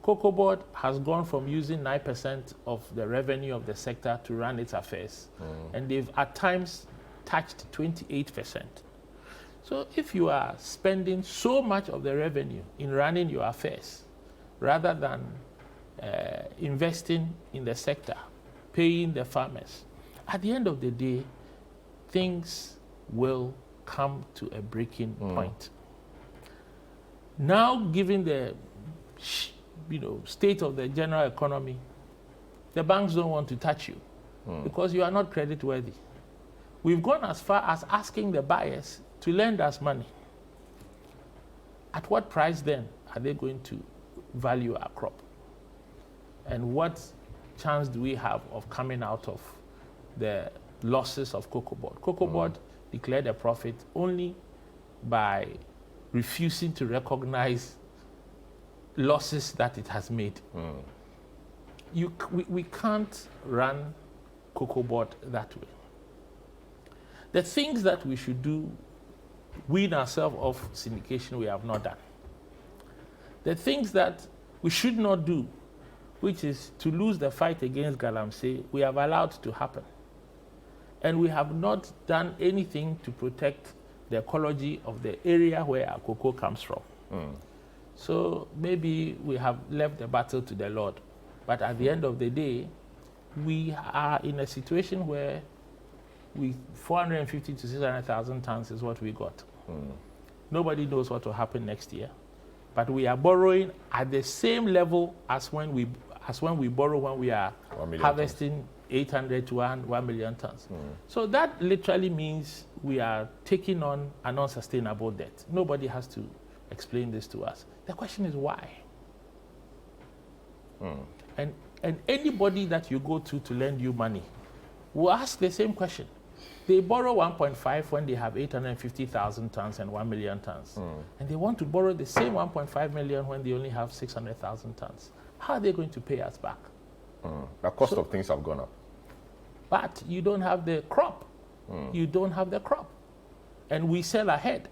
COCOBOD has gone from using 9% of the revenue of the sector to run its affairs, and they've at times touched 28%. So if you are spending so much of the revenue in running your affairs, rather than investing in the sector, paying the farmers, at the end of the day, things will come to a breaking point. Now, given the state of the general economy, the banks don't want to touch you because you are not credit worthy. We've gone as far as asking the buyers to lend us money. At what price then are they going to value our crop? And what chance do we have of coming out of the losses of COCOBOD? COCOBOD declared a profit only by refusing to recognize losses that it has made. We can't run COCOBOD that way. The things that we should do, wean ourselves off syndication, we have not done. The things that we should not do, which is to lose the fight against Galamsey, we have allowed to happen. And we have not done anything to protect the ecology of the area where our cocoa comes from. So maybe we have left the battle to the Lord. But at the end of the day, we are in a situation where 450 to 600,000 tons is what we got. Nobody knows what will happen next year. But we are borrowing at the same level as when we borrow when we are harvesting 800 to 1 million tons. So that literally means we are taking on an unsustainable debt. Nobody has to explain this to us. The question is why? And anybody that you go to lend you money will ask the same question. They borrow 1.5 when they have 850,000 tons and 1 million tons. And they want to borrow the same 1.5 million when they only have 600,000 tons. How are they going to pay us back? The cost of things have gone up. But you don't have the crop. You don't have the crop. And we sell ahead.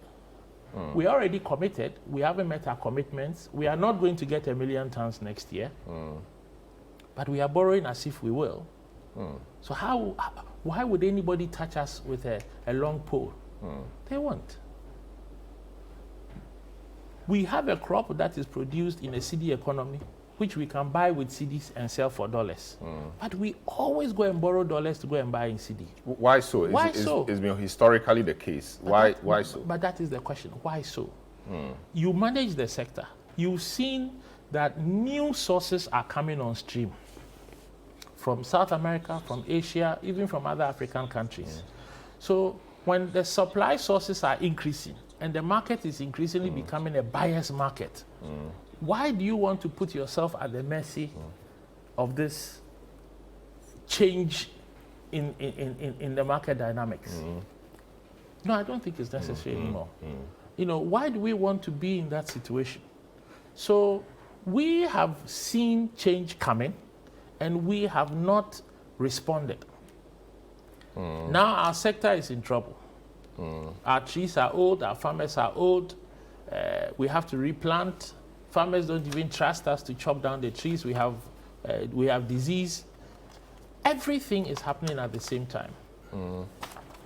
We are already committed. We haven't met our commitments. We are not going to get 1 million tons next year. But we are borrowing as if we will. So why would anybody touch us with a long pole? They won't. We have a crop that is produced in a cedi economy, which we can buy with cedis and sell for dollars. But we always go and borrow dollars to go and buy in cedi. Why so? Why so? It's been historically the case. Why so? But that is the question. Why so? You manage the sector. You've seen that new sources are coming on stream from South America, from Asia, even from other African countries. So when the supply sources are increasing and the market is increasingly becoming a buyer's market, why do you want to put yourself at the mercy of this change in the market dynamics? No, I don't think it's necessary anymore. You know, why do we want to be in that situation? So we have seen change coming and we have not responded. Now our sector is in trouble. Our trees are old, our farmers are old. We have to replant. Farmers don't even trust us to chop down the trees. We have disease. Everything is happening at the same time.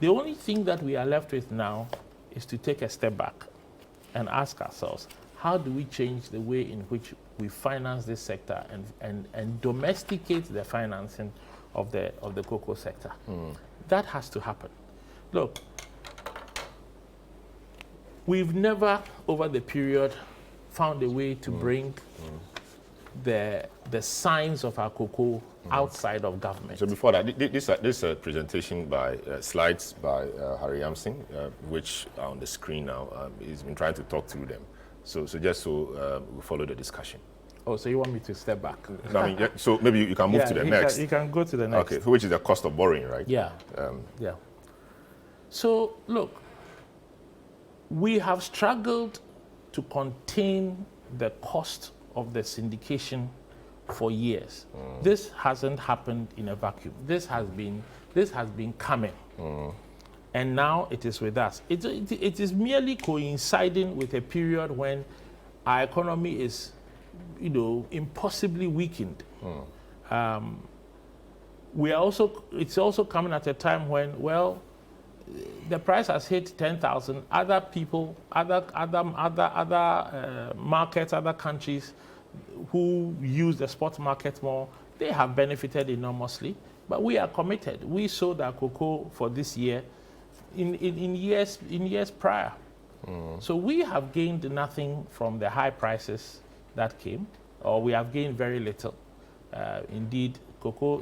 The only thing that we are left with now is to take a step back and ask ourselves, how do we change the way in which we finance this sector and domesticate the financing of the cocoa sector? That has to happen. Look, we've never, over the period, found a way to bring the signs of our cocoa outside of government. So before that, this presentation by slides by Harry Yamsing, which are on the screen now, he's been trying to talk through them. So just so we follow the discussion. Oh, so you want me to step back? No, I mean, so maybe you can move to the next. You can go to the next. Okay, which is the cost of borrowing, right? Yeah. Yeah. So look, we have struggled to contain the cost of the syndication for years. This hasn't happened in a vacuum. This has been coming. And now it is with us. It is merely coinciding with a period when our economy is, you know, impossibly weakened. It's also coming at a time when, well, the price has hit 10,000. Other people, other markets, other countries who use the spot market more, they have benefited enormously. But we are committed. We sold our cocoa for this year in years prior. So we have gained nothing from the high prices that came, or we have gained very little. Indeed,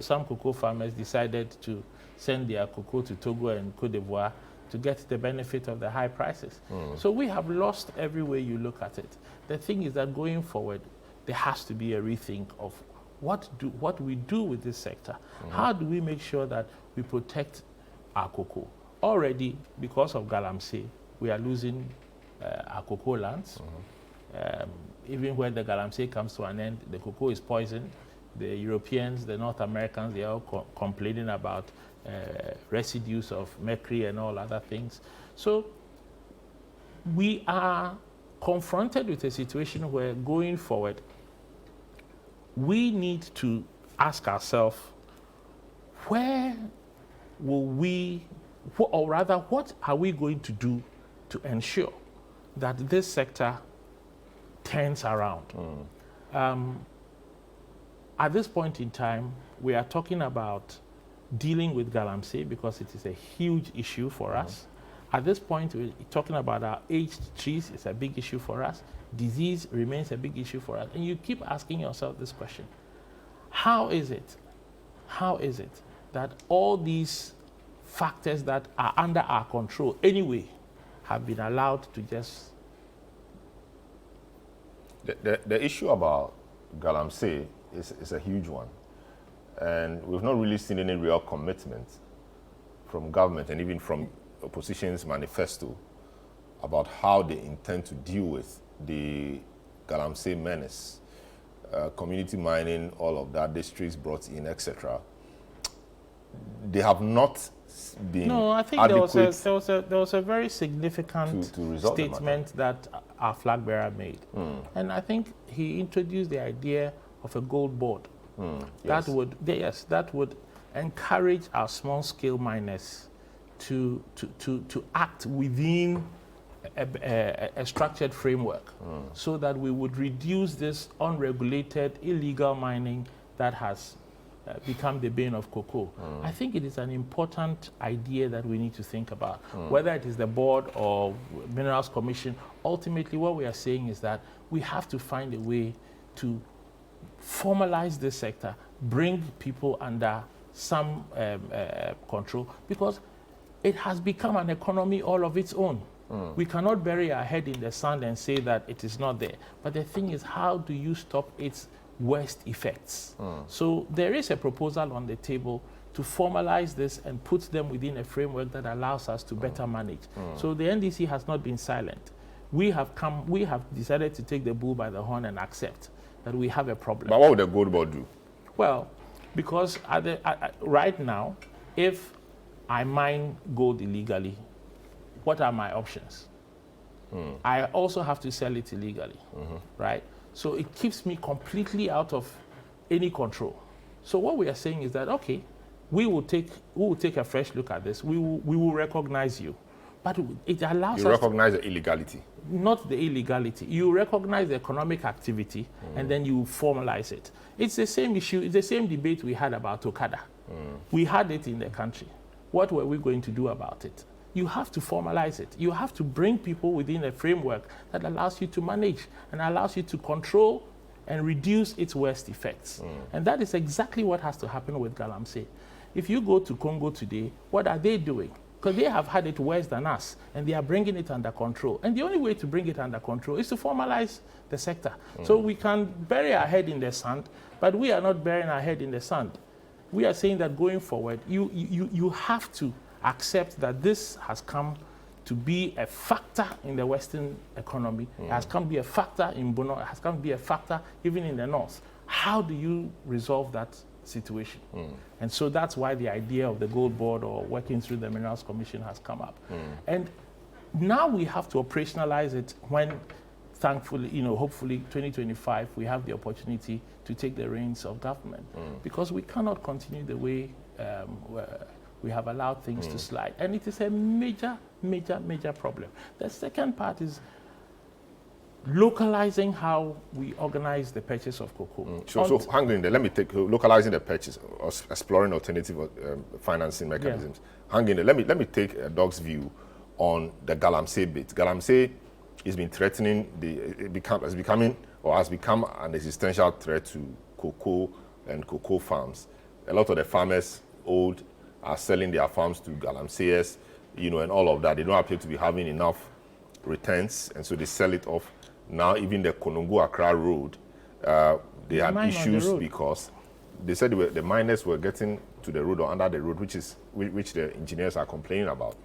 some cocoa farmers decided to send their cocoa to Togo and Cote d'Ivoire to get the benefit of the high prices. So we have lost every way you look at it. The thing is that going forward, there has to be a rethink of what we do with this sector. How do we make sure that we protect our cocoa? Already, because of Galamsey, we are losing our cocoa lands. Even when the Galamsey comes to an end, the cocoa is poisoned. The Europeans, the North Americans, they are all complaining about residues of mercury and all other things. So we are confronted with a situation where, going forward, we need to ask ourselves, where will we, or rather, what are we going to do to ensure that this sector turns around? At this point in time, we are talking about dealing with Galamsey because it is a huge issue for us. At this point, we're talking about our aged trees. It's a big issue for us. Disease remains a big issue for us. And you keep asking yourself this question: how is it that all these factors that are under our control anyway have been allowed to just... The issue about Galamsey is a huge one. And we've not really seen any real commitment from government and even from opposition's manifesto about how they intend to deal with the Galamsey menace, community mining, all of that, districts brought in, etc. They have not been No, I think there was a very significant to statement that our flag bearer made. And I think he introduced the idea of a gold board. That would encourage our small-scale miners to act within a structured framework, so that we would reduce this unregulated, illegal mining that has become the bane of cocoa. I think it is an important idea that we need to think about. Whether it is the board or Minerals Commission, ultimately what we are saying is that we have to find a way to formalize this sector, bring people under some control, because it has become an economy all of its own. We cannot bury our head in the sand and say that it is not there. But the thing is, how do you stop its worst effects? So there is a proposal on the table to formalize this and put them within a framework that allows us to better manage. So the NDC has not been silent. We have decided to take the bull by the horn and accept that we have a problem. But what would the gold board do? Well, because right now, if I mine gold illegally, what are my options? I also have to sell it illegally, right? So it keeps me completely out of any control. So what we are saying is that, okay, we will take a fresh look at this. We will recognize you, but it allows us to recognize the illegality. Not the illegality. You recognize the economic activity, and then you formalize it. It's the same issue. It's the same debate we had about Okada. We had it in the country. What were we going to do about it? You have to formalize it. You have to bring people within a framework that allows you to manage and allows you to control and reduce its worst effects. And that is exactly what has to happen with Galamsey. If you go to Congo today, what are they doing? Because they have had it worse than us, and they are bringing it under control. And the only way to bring it under control is to formalize the sector. So we can bury our head in the sand, but we are not burying our head in the sand. We are saying that going forward, you have to accept that this has come to be a factor in the Western economy. It has come to be a factor in Bono. It has come to be a factor even in the North. How do you resolve that situation? And so that's why the idea of the gold board or working through the Minerals Commission has come up. And now we have to operationalize it when, thankfully, hopefully 2025, we have the opportunity to take the reins of government, because we cannot continue the way we have allowed things to slide. And it is a major, major, major problem. The second part is localizing how we organize the purchase of cocoa. So hang in there. Let me take localizing the purchase, or exploring alternative financing mechanisms. Hang in there. Let me take a dog's view on the Galamsey bit. Galamsey has been threatening has become an existential threat to cocoa and cocoa farms. A lot of the farmers are selling their farms to Galamseyers, and all of that. They don't appear to be having enough returns, and so they sell it off. Now, even the Konongo-Accra road, they had issues because they said the miners were getting to the road or under the road, which the engineers are complaining about.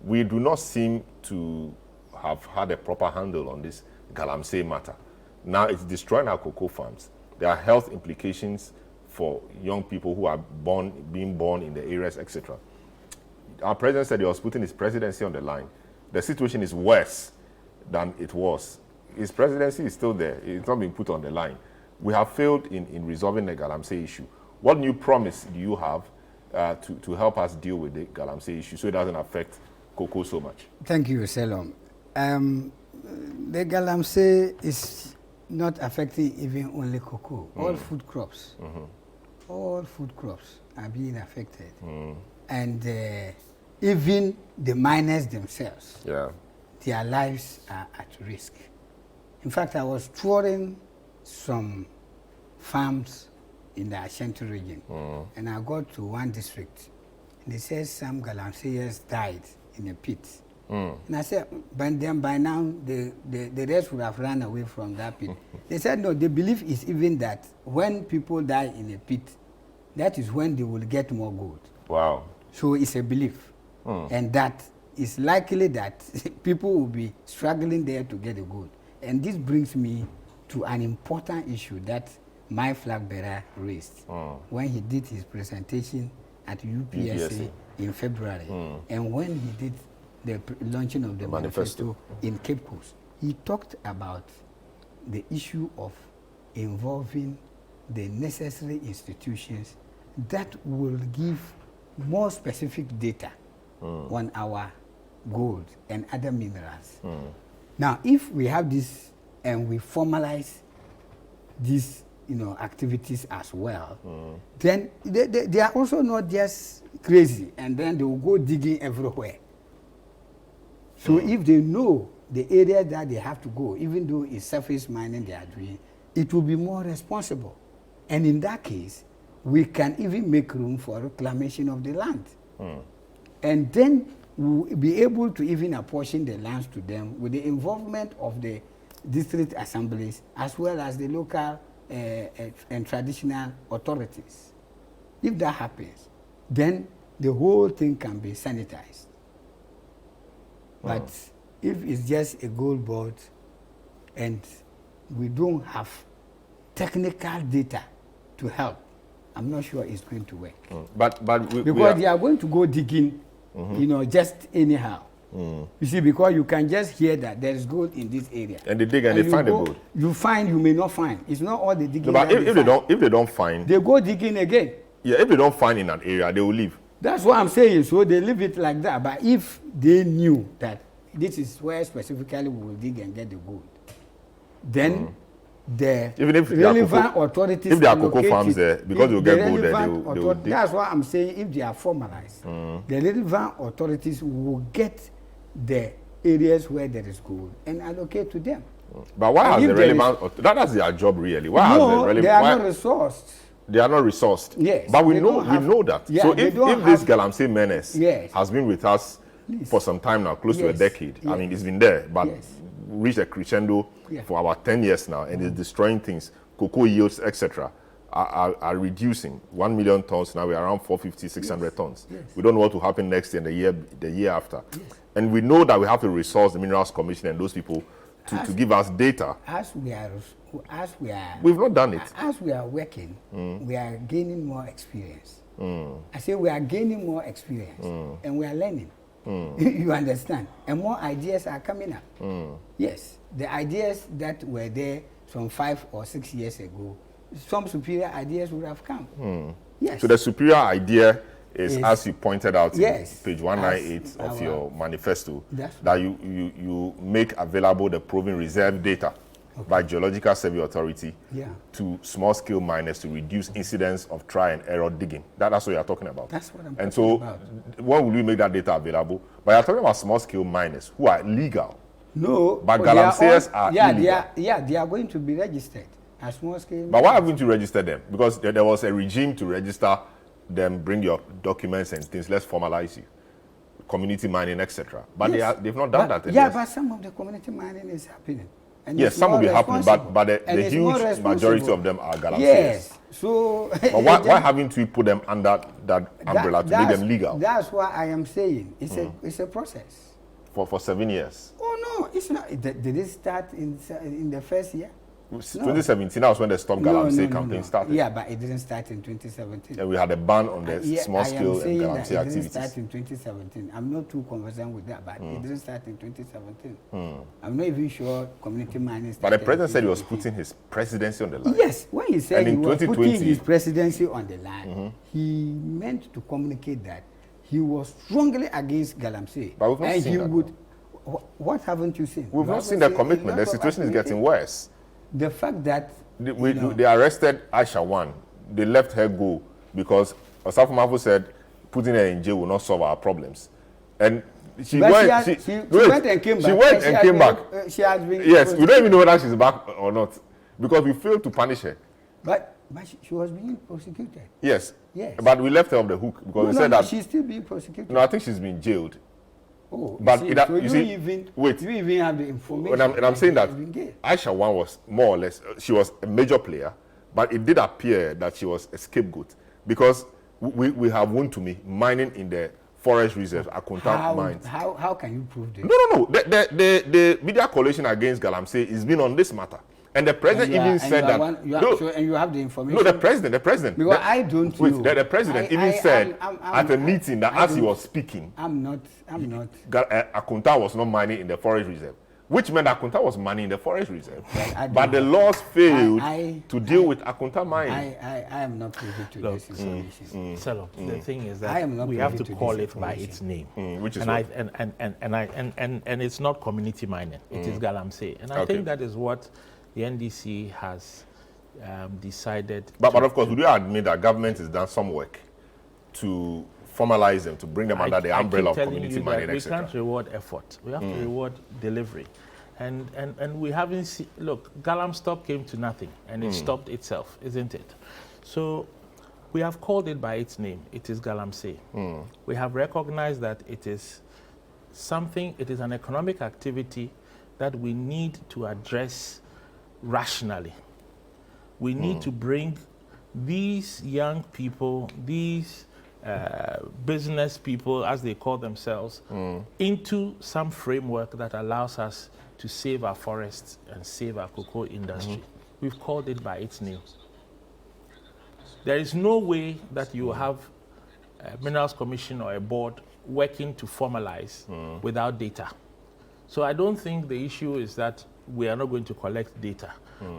We do not seem to have had a proper handle on this Galamsey matter. Now it's destroying our cocoa farms. There are health implications for young people who are being born in the areas, etc. Our president said he was putting his presidency on the line. The situation is worse than it was. His presidency is still there. It's not being put on the line. We have failed in resolving the Galamsey issue. What new promise do you have to help us deal with the Galamsey issue so it doesn't affect cocoa so much? Thank you, Selom. The Galamsey is not affecting even only cocoa. All food crops. All food crops are being affected. And even the miners themselves, their lives are at risk. In fact, I was touring some farms in the Ashanti region, and I got to one district. They said some galamseyers died in a pit. And I said, but then by now, the rest would have run away from that pit. They said, no, the belief is even that when people die in a pit, that is when they will get more gold. Wow. So it's a belief. And that it's likely that people will be struggling there to get the gold. And this brings me to an important issue that my flag bearer raised when he did his presentation at UPSA in February. And when he did the launching of the manifesto in Cape Coast, he talked about the issue of involving the necessary institutions that will give more specific data on our gold and other minerals. Now, if we have this and we formalize these activities as well, then they are also not just crazy and then they will go digging everywhere. So if they know the area that they have to go, even though it's surface mining they are doing, it will be more responsible. And in that case, we can even make room for reclamation of the land. And then we'll be able to even apportion the lands to them with the involvement of the district assemblies as well as the local and traditional authorities. If that happens, then the whole thing can be sanitized. But if it's just a gold board and we don't have technical data to help, I'm not sure it's going to work. Because they are going to go digging, just anyhow. You see, because you can just hear that there is gold in this area. And they dig and they find the gold. You find, you may not find. It's not all the digging. No, but if they don't find, they go digging again. Yeah, if they don't find in an area, they will leave. That's what I'm saying. So they leave it like that. But if they knew that this is where specifically we will dig and get the gold, then the relevant authorities, if there are cocoa farms there, because you'll get gold there, they will dig. That's what I'm saying. If they are formalized, the relevant authorities will get the areas where there is gold and allocate to them. But why has the relevant? That's their job, really. Why has the relevant? They are not resourced. They are not resourced. Yes. But we know that. Yeah, so if this Galamsey menace has been with us Please. For some time now, close to a decade. I mean, it's been there, but reached a crescendo for about 10 years now, and it's destroying things. Cocoa yields, etc., are reducing. 1 million tons, now we're around 450, 600 tons. Yes. We don't know what will happen next year and the year after. Yes. And we know that we have to resource the Minerals Commission and those people to give us data. We've not done it. As we are working, we are gaining more experience. I say we are gaining more experience and we are learning. You understand? And more ideas are coming up. Yes, the ideas that were there some 5 or 6 years ago, some superior ideas would have come. Yes. So the superior idea is, as you pointed out in page 198 of your manifesto, that you make available the proven reserve data by Geological Survey Authority to small-scale miners to reduce incidents of try and error digging. That's what you're talking about. That's what I'm talking about. And so, when will you make that data available? But you're talking about small-scale miners who are legal. No. But Galamseyers are illegal. They are going to be registered as small-scale. But why haven't you registered them? Because there was a regime to register them, bring your documents and things, let's formalize you. Community mining, etc. But they've not done that. Yeah, but some of the community mining is happening. And yes, some will be happening, but the huge majority of them are Galamseyers. Yes, so... But why haven't we put them under that umbrella to make them legal? That's what I am saying. It's a process. For 7 years? Oh, no, it's not. Did it start in the first year? 2017, that was when the Stop Galamsey campaign started. Yeah, but it didn't start in 2017. And we had a ban on the small-scale and Galamsey activities. It didn't start in 2017. I'm not too conversant with that, but it didn't start in 2017. I'm not even sure community mining started. But the president said he was putting his presidency on the line. Yes, when he said he was putting his presidency on the line, he meant to communicate that he was strongly against Galamsey. But we've not seen that. What haven't you seen? We've not seen the commitment. The situation is getting worse. The fact that they arrested Aisha One, they let her go because Osafo Mafu said putting her in jail will not solve our problems, and she went and came back. She has been. Yes, we don't even know whether she's back or not because we failed to punish her. But But she was being prosecuted. Yes. Yes. But we left her off the hook because we said that she's still being prosecuted. No, I think she's been jailed. Oh, but so you see, wait. You even have the information. And I'm saying that Aisha One was more or less, she was a major player, but it did appear that she was a scapegoat because we have Wontumi mining in the forest reserve, Akunta mines. How can you prove this? No. The media coalition against Galamsey has been on this matter. And the president even said that. And you have the information? No, the president. Because I don't know. The president even said at a meeting that as he was speaking, I'm not. Akunta was not mining in the forest reserve, which meant Akunta was mining in the forest reserve. But the laws failed to deal with Akunta mining. I am not privy to this information. So the thing is that we have to call it by its name, which is and it's not community mining. It is Galamsey, and I think that is what the NDC has decided. But of course, would you admit that government has done some work to formalize them, to bring them under the umbrella of community mining, etc.? We can't reward effort. We have to reward delivery. And we haven't seen, look, Galamstop came to nothing, and it stopped itself, isn't it? So we have called it by its name. It is Galamsey. We have recognized that it is something, it is an economic activity that we need to address rationally. We need to bring these young people, these business people, as they call themselves, into some framework that allows us to save our forests and save our cocoa industry. We've called it by its name. There is no way that you have a Minerals Commission or a board working to formalize without data. So I don't think the issue is that we are not going to collect data.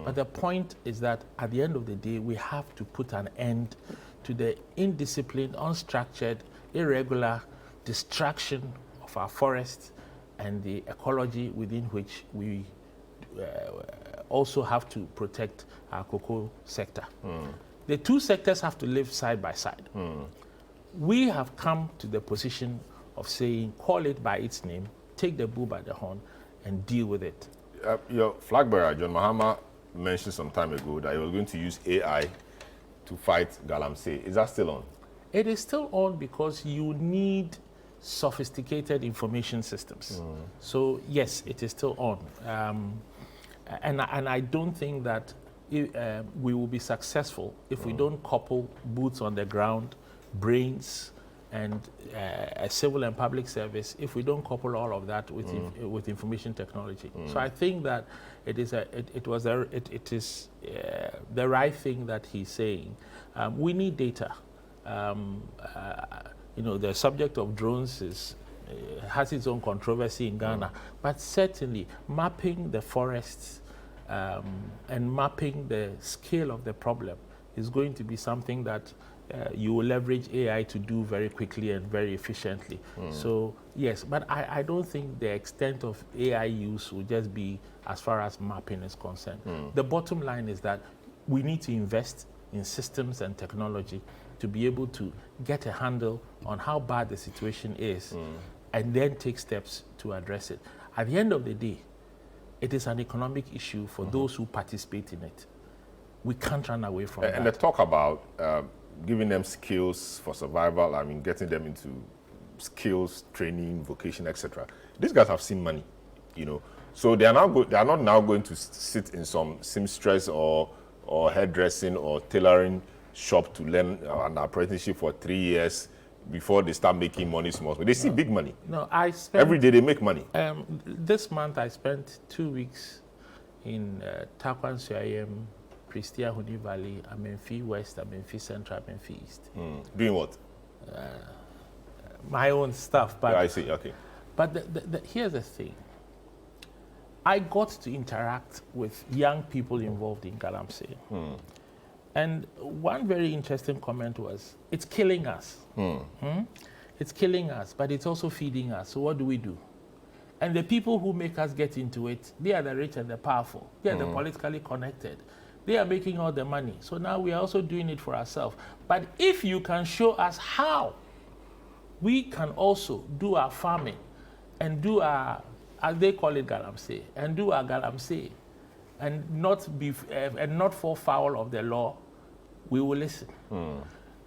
But the point is that at the end of the day, we have to put an end to the indisciplined, unstructured, irregular destruction of our forests and the ecology within which we also have to protect our cocoa sector. The two sectors have to live side by side. We have come to the position of saying, call it by its name, take the bull by the horn, and deal with it. Your flag bearer, John Mahama, mentioned some time ago that he was going to use AI to fight Galamsey. Is that still on? It is still on because you need sophisticated information systems. So yes, it is still on. And I don't think that we will be successful if we don't couple boots on the ground, brains, and a civil and public service, if we don't couple all of that with information technology. So I think that it is the right thing that he's saying. We need data. The subject of drones has its own controversy in Ghana, but certainly mapping the forests and mapping the scale of the problem is going to be something that you will leverage AI to do very quickly and very efficiently. So yes, but I don't think the extent of AI use will just be as far as mapping is concerned. The bottom line is that we need to invest in systems and technology to be able to get a handle on how bad the situation is and then take steps to address it. At the end of the day, it is an economic issue for those who participate in it. We can't run away from that. And the talk about giving them skills for survival, getting them into skills, training, vocation, etc. These guys have seen money, So they are not now going to sit in some seamstress or hairdressing or tailoring shop to learn an apprenticeship for 3 years before they start making money small. They see big money. No, I spent every day they make money. This month I spent 2 weeks in Takwan Suayem, Pristia Huni Valley, Amenfi West, Amenfi Central, Amenfi East. Doing what? My own stuff. But I see, okay. But here's the thing. I got to interact with young people involved in Galamsey. And one very interesting comment was, it's killing us. It's killing us, but it's also feeding us. So what do we do? And the people who make us get into it, they are the rich and the powerful. They are the politically connected. They are making all the money. So now we are also doing it for ourselves. But if you can show us how we can also do our farming and do our, as they call it Galamsey, and do our Galamsey, and not fall foul of the law, we will listen.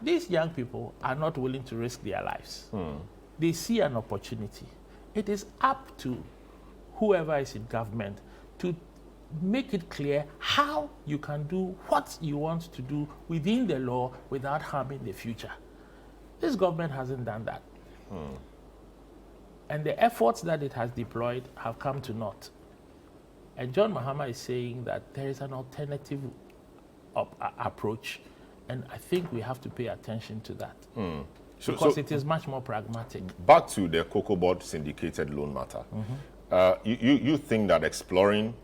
These young people are not willing to risk their lives. They see an opportunity. It is up to whoever is in government to make it clear how you can do what you want to do within the law without harming the future. This government hasn't done that. And the efforts that it has deployed have come to naught. And John Mahama is saying that there is an alternative approach, and I think we have to pay attention to that. Because it is much more pragmatic. Back to the COCOBOD syndicated loan matter. You think that exploring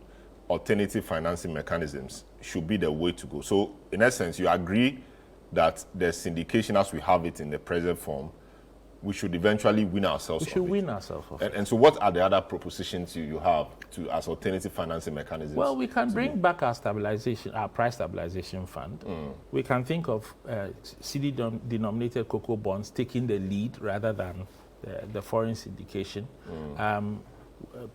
alternative financing mechanisms should be the way to go. So in essence, you agree that the syndication as we have it in the present form, we should eventually win ourselves of it. We should win ourselves of it. And so what are the other propositions you have to as alternative financing mechanisms? Well, we can bring back our price stabilization fund. We can think of CD-denominated cocoa bonds taking the lead rather than the foreign syndication.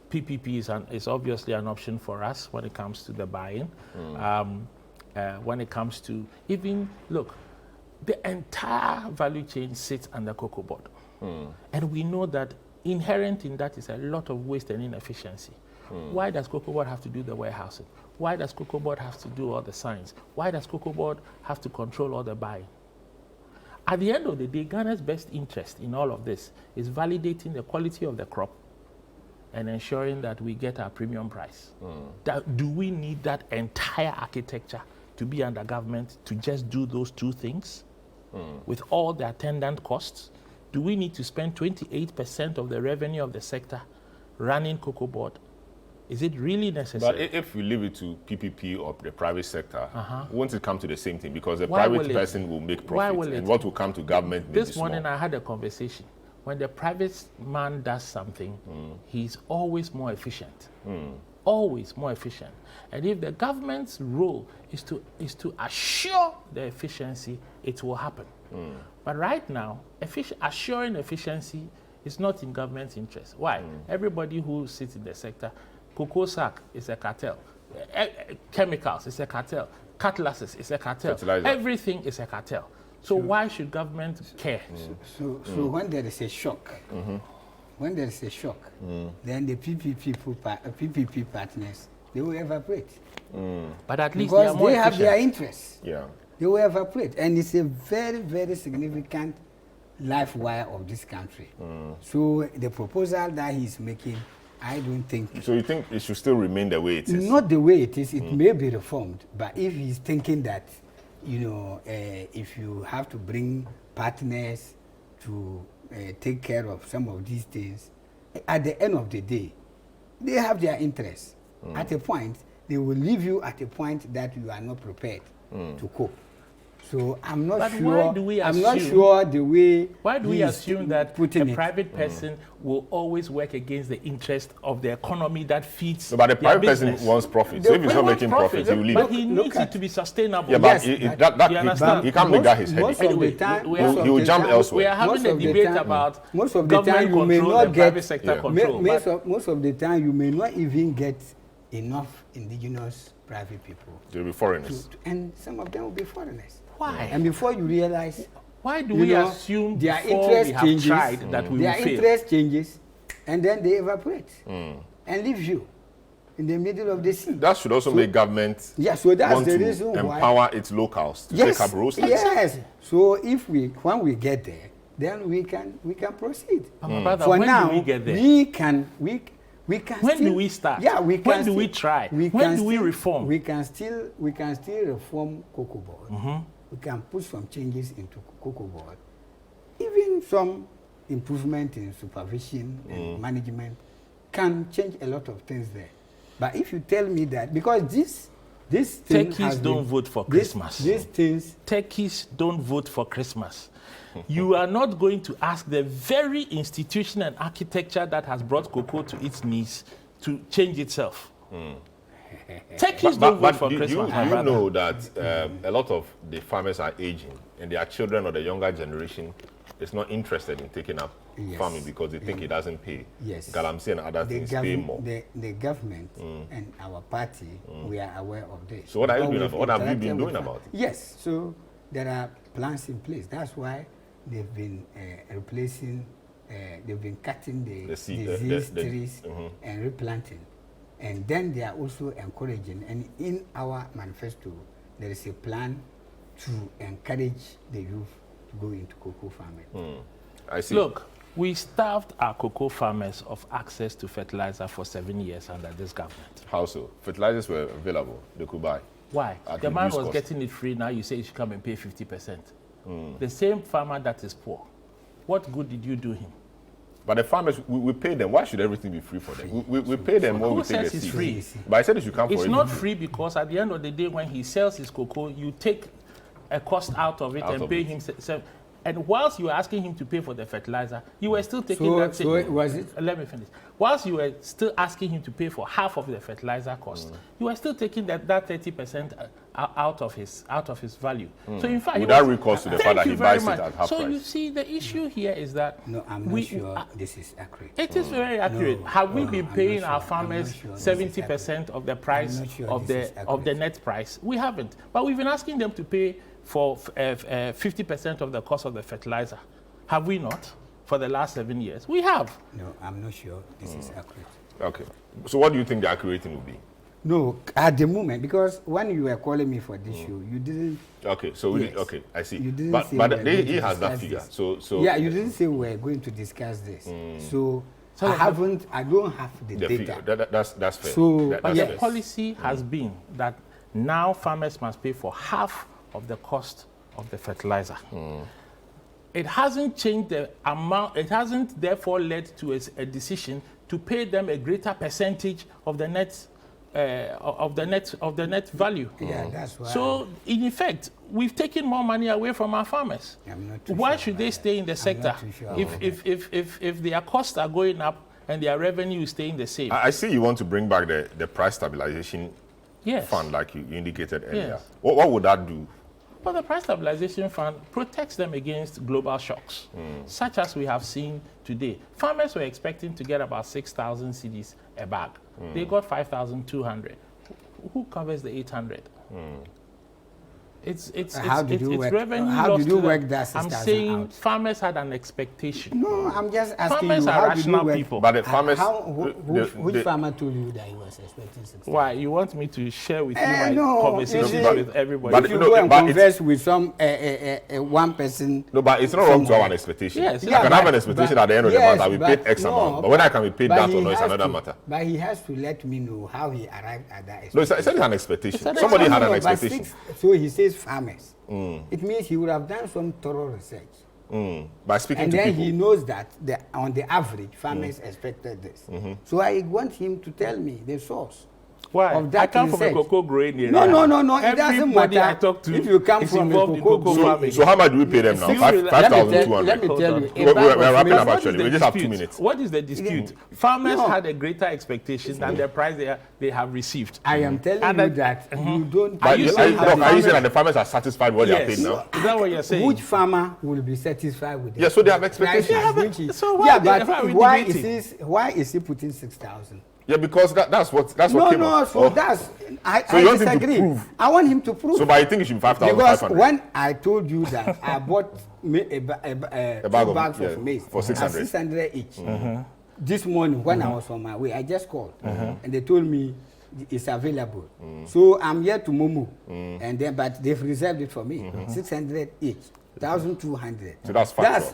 PPP is obviously an option for us when it comes to the buy-in. When it comes to even, look, the entire value chain sits under COCOBOD. And we know that inherent in that is a lot of waste and inefficiency. Why does COCOBOD have to do the warehousing? Why does COCOBOD have to do all the signs? Why does COCOBOD have to control all the buying? At the end of the day, Ghana's best interest in all of this is validating the quality of the crop and ensuring that we get our premium price. Do we need that entire architecture to be under government to just do those two things with all the attendant costs? Do we need to spend 28% of the revenue of the sector running COCOBOD? Is it really necessary? But if we leave it to PPP or the private sector, won't it come to the same thing? Because the Why private will person will make profit, and what will come to government may be This morning small. I had a conversation. When the private man does something, he's always more efficient. Always more efficient. And if the government's role is to assure the efficiency, it will happen. But right now, assuring efficiency is not in government's interest. Why? Everybody who sits in the sector, cocoa sack is a cartel. Chemicals is a cartel. Cutlasses is a cartel. Fertilizer. Everything is a cartel. So why should government care? So when there is a shock, then the PPP partners, they will evaporate. But at least they are Because more they have efficient. their interests. Yeah. They will evaporate. And it's a very, very significant life wire of this country. So the proposal that he's making, I don't think... So you think it should still remain the way it is? Not the way it is. It may be reformed. But if he's thinking that, if you have to bring partners to take care of some of these things, at the end of the day, they have their interests. At a point, they will leave you at a point that you are not prepared to cope. So I'm not But sure. why do we I'm not assume- sure the way. Why do we he's assume that putting a it. private person will always work against the interest of the economy that feeds No, but the their private business? person wants profit. So if he's He not wants making profit, he will leave. But he Look needs at- it to be sustainable. Yeah, but Yes, that you understand? he can't make that his Most headache. of Anyway, the time, we most are- of He will the jump time- elsewhere. We are having most a of the debate time- about most of the government time you may control not and get private sector Yeah. control. but most of the time you may not even get enough indigenous private people, They'll be foreigners. and some of them will be foreigners. why? And before you realize, Why do you we know, assume their before interest we have changes, tried that we will their fail? interest changes, and then they evaporate and leave you in the middle of the sea. That should also make government Yeah, so that's want the to reason why. empower its locals to take up roles. Yes. So when we get there, then we can proceed. But my brother, For when now, do we get there? we can When do we start? Yeah, we can. When do we try? When do we reform? We can still reform COCOBOD. We can put some changes into COCOBOD, even some improvement in supervision and management can change a lot of things there. But if you tell me that, because this thing Turkeys has don't been- vote for this- Christmas. These things. Turkeys don't vote for Christmas. You are not going to ask the very institution and architecture that has brought cocoa to its knees to change itself. Turkeys don't vote for do Christmas. my you brother. know that a lot of the farmers are aging, and their children or the younger generation is not interested in taking up Yes. farming because they think it doesn't pay. Yes. Galamsey and other things pay more. The government and our party, we are aware of this. So what are you Because doing we've about- what have you been interacted doing with about it? Yes. So there are plans in place. That's why they've been replacing, they've been cutting the disease trees and replanting. And then they are also encouraging, and in our manifesto, there is a plan to encourage the youth to go into cocoa farming. I see. Look, we starved our cocoa farmers of access to fertilizer for 7 years under this government. How so? Fertilizers were available. They could buy. Why? At The man was reduced cost. getting it free. Now you say you should come and pay 50%. The same farmer that is poor, what good did you do him? But the farmers, we pay them. Why should everything be free for them? We pay them when Who we take says the it's seed. free? But I said it should come for It's it. not free because at the end of the day, when he sells his cocoa, you take a cost out of it and pay him. And whilst you were asking him to pay for the fertilizer, you were still taking that. So was it? Let me finish. Whilst you were still asking him to pay for half of the fertilizer cost, you were still taking that 30% out of his value. So in fact, Without recourse to the fact that he buys it at half so price. you see, the issue here is that No, I'm not sure this is accurate. it is very accurate. Have we been I'm paying not our sure. farmers I'm not sure this is 70% of the price not sure of this is of the net price? We haven't. But we've been asking them to pay for 50% of the cost of the fertilizer. Have we not? For the last 7 years, we have. No, I'm not sure this is accurate. Okay. So what do you think the accurate thing will be? No, at the moment, because when you were calling me for this show, you didn't. Okay, so Yes. Okay, I see. You didn't but say but we were they, going he to has that discuss figure. this. So Yeah, you didn't say we were going to discuss this. So So I haven't. I don't have the the data. figure. That's fair. So, That- But that's the fair. policy has been that now farmers must pay for half of the cost of the fertilizer. It hasn't changed the amount. It hasn't therefore led to a decision to pay them a greater percentage of the net value. Yeah, that's why. So in effect, we've taken more money away from our farmers. I'm not too Why sure should about they that. stay in the I'm sector not too sure about if their costs are going up and their revenue is staying the same? I see you want to bring back the price stabilization Yes. fund like you indicated earlier. Yes. What would that do? But the price stabilization fund protects them against global shocks, such as we have seen today. Farmers were expecting to get about 6,000 cedis a bag. They got 5,200. Who covers the 800? It's How did you work- revenue how lost did you to them. work that I'm 6,000 saying out? farmers had an expectation. No, I'm just asking Farmers you. are How did you rational work? people. But the farmers, Which farmer told you that he was expecting 6,000? Why? You want me to share with you my No, conversations you see, with everybody? but If you no, go and but it's- converse with some one person. No, but it's not wrong to have an expectation. Yes. I Yeah, can have an expectation at the end of the month. I will pay X amount. But when I can be paid but that he or not, it's has another to- matter. But he has to let me know how he arrived at that expectation. No, it's an expectation. It's an Somebody had an but expectation. so he says farmers. It means he would have done some thorough research. By speaking And to then people. he knows that on the average, farmers expected this. So I want him to tell me the source. Why? Of that I come from a research. cocoa growing area. No. It doesn't Everybody matter I talk to if you come is from a involved in cocoa cocoa farming. So how much do we pay them now? See, let me 5,200. Let me tell you. Hold on. a We're bag of wrapping maize- up What actually. is the We just have 2 dispute? minutes. What is the dispute? Farmers No. had a greater expectation than the price they have received. I am telling And you that- that you don't. But you you saying that the are you saying farmers- that the farmers are satisfied with what they are Yes. paid now? Is that what you're saying? Which farmer will be satisfied with that? Yeah, so they have Price expectations. at Yeah, but- which he- so why yeah, they- but why are we why debating? is he putting 6,000? Yeah, because that's what No, came up. so Oh. that's I So you want him to disagree. prove? I want him to prove. So but I think it should be because 5,500. when I told you that I bought A two bag of- bags yeah, of maize for 600. at 600 each. This morning when I was on my way, I just called and they told me it's available. So I'm here to Momo, and then but they've reserved it for me. 600 each. 1,200. So that's factual.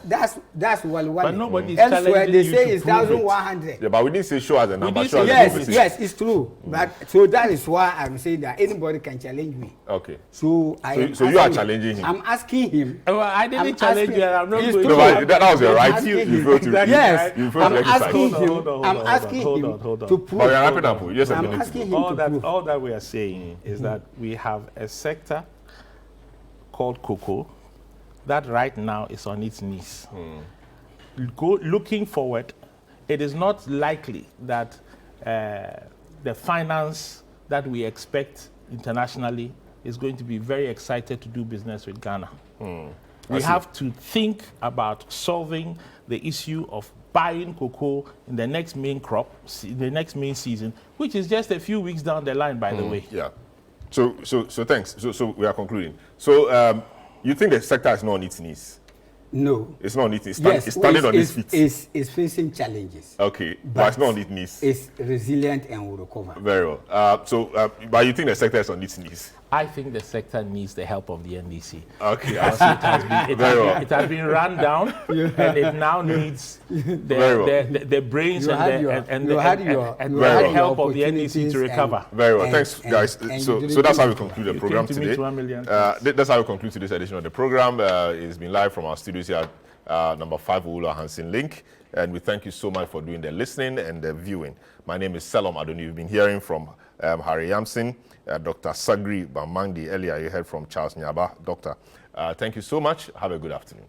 That's well. But nobody's Elsewhere challenging they you say to it's prove it. 1,100. Yeah, but we didn't say show as a number. did Show as say a Yes, conversation. yes, it's true. But so that is why I'm saying that anybody can challenge me. Okay. So I am So you are asking- challenging him. I'm asking him. Well, I didn't I'm challenge asking- you, and I'm not It's going true. to. No, but that was your I'm right. asking You him. failed to. Yes, You failed I'm to exercise. asking him. Hold on, I'm hold on, asking hold him on, hold on. to But prove. you're wrapping up. Yes, a I'm minute. asking him to prove. All that we are saying is that we have a sector called cocoa that right now is on its knees. Looking forward, it is not likely that the finance that we expect internationally is going to be very excited to do business with Ghana. We have to think about solving the issue of buying cocoa in the next main crop, the next main season, which is just a few weeks down the line, by the way. Yeah. So thanks. So we are concluding. So You think the sector is not on its knees? No. It's not on its knees. Yes, It's standing on its feet. It's facing challenges. Okay, but it's not on its knees. It's resilient and will recover. Very well. But you think the sector is on its knees? I think the sector needs the help of the NDC. Okay. It has been run down, and it now needs the brains and the help of the NDC to recover. Very well. Thanks, guys. So that's how we conclude the program today. That's how we conclude today's edition of the program. It's been live from our studios here at number 5 Ula Hansen Link. And we thank you so much for doing the listening and the viewing. My name is Salom Adoni. You've been hearing from Harry Yamson, Dr. Sagri Bamangdi. Earlier you heard from Charles Nyaba. Doctor, thank you so much. Have a good afternoon.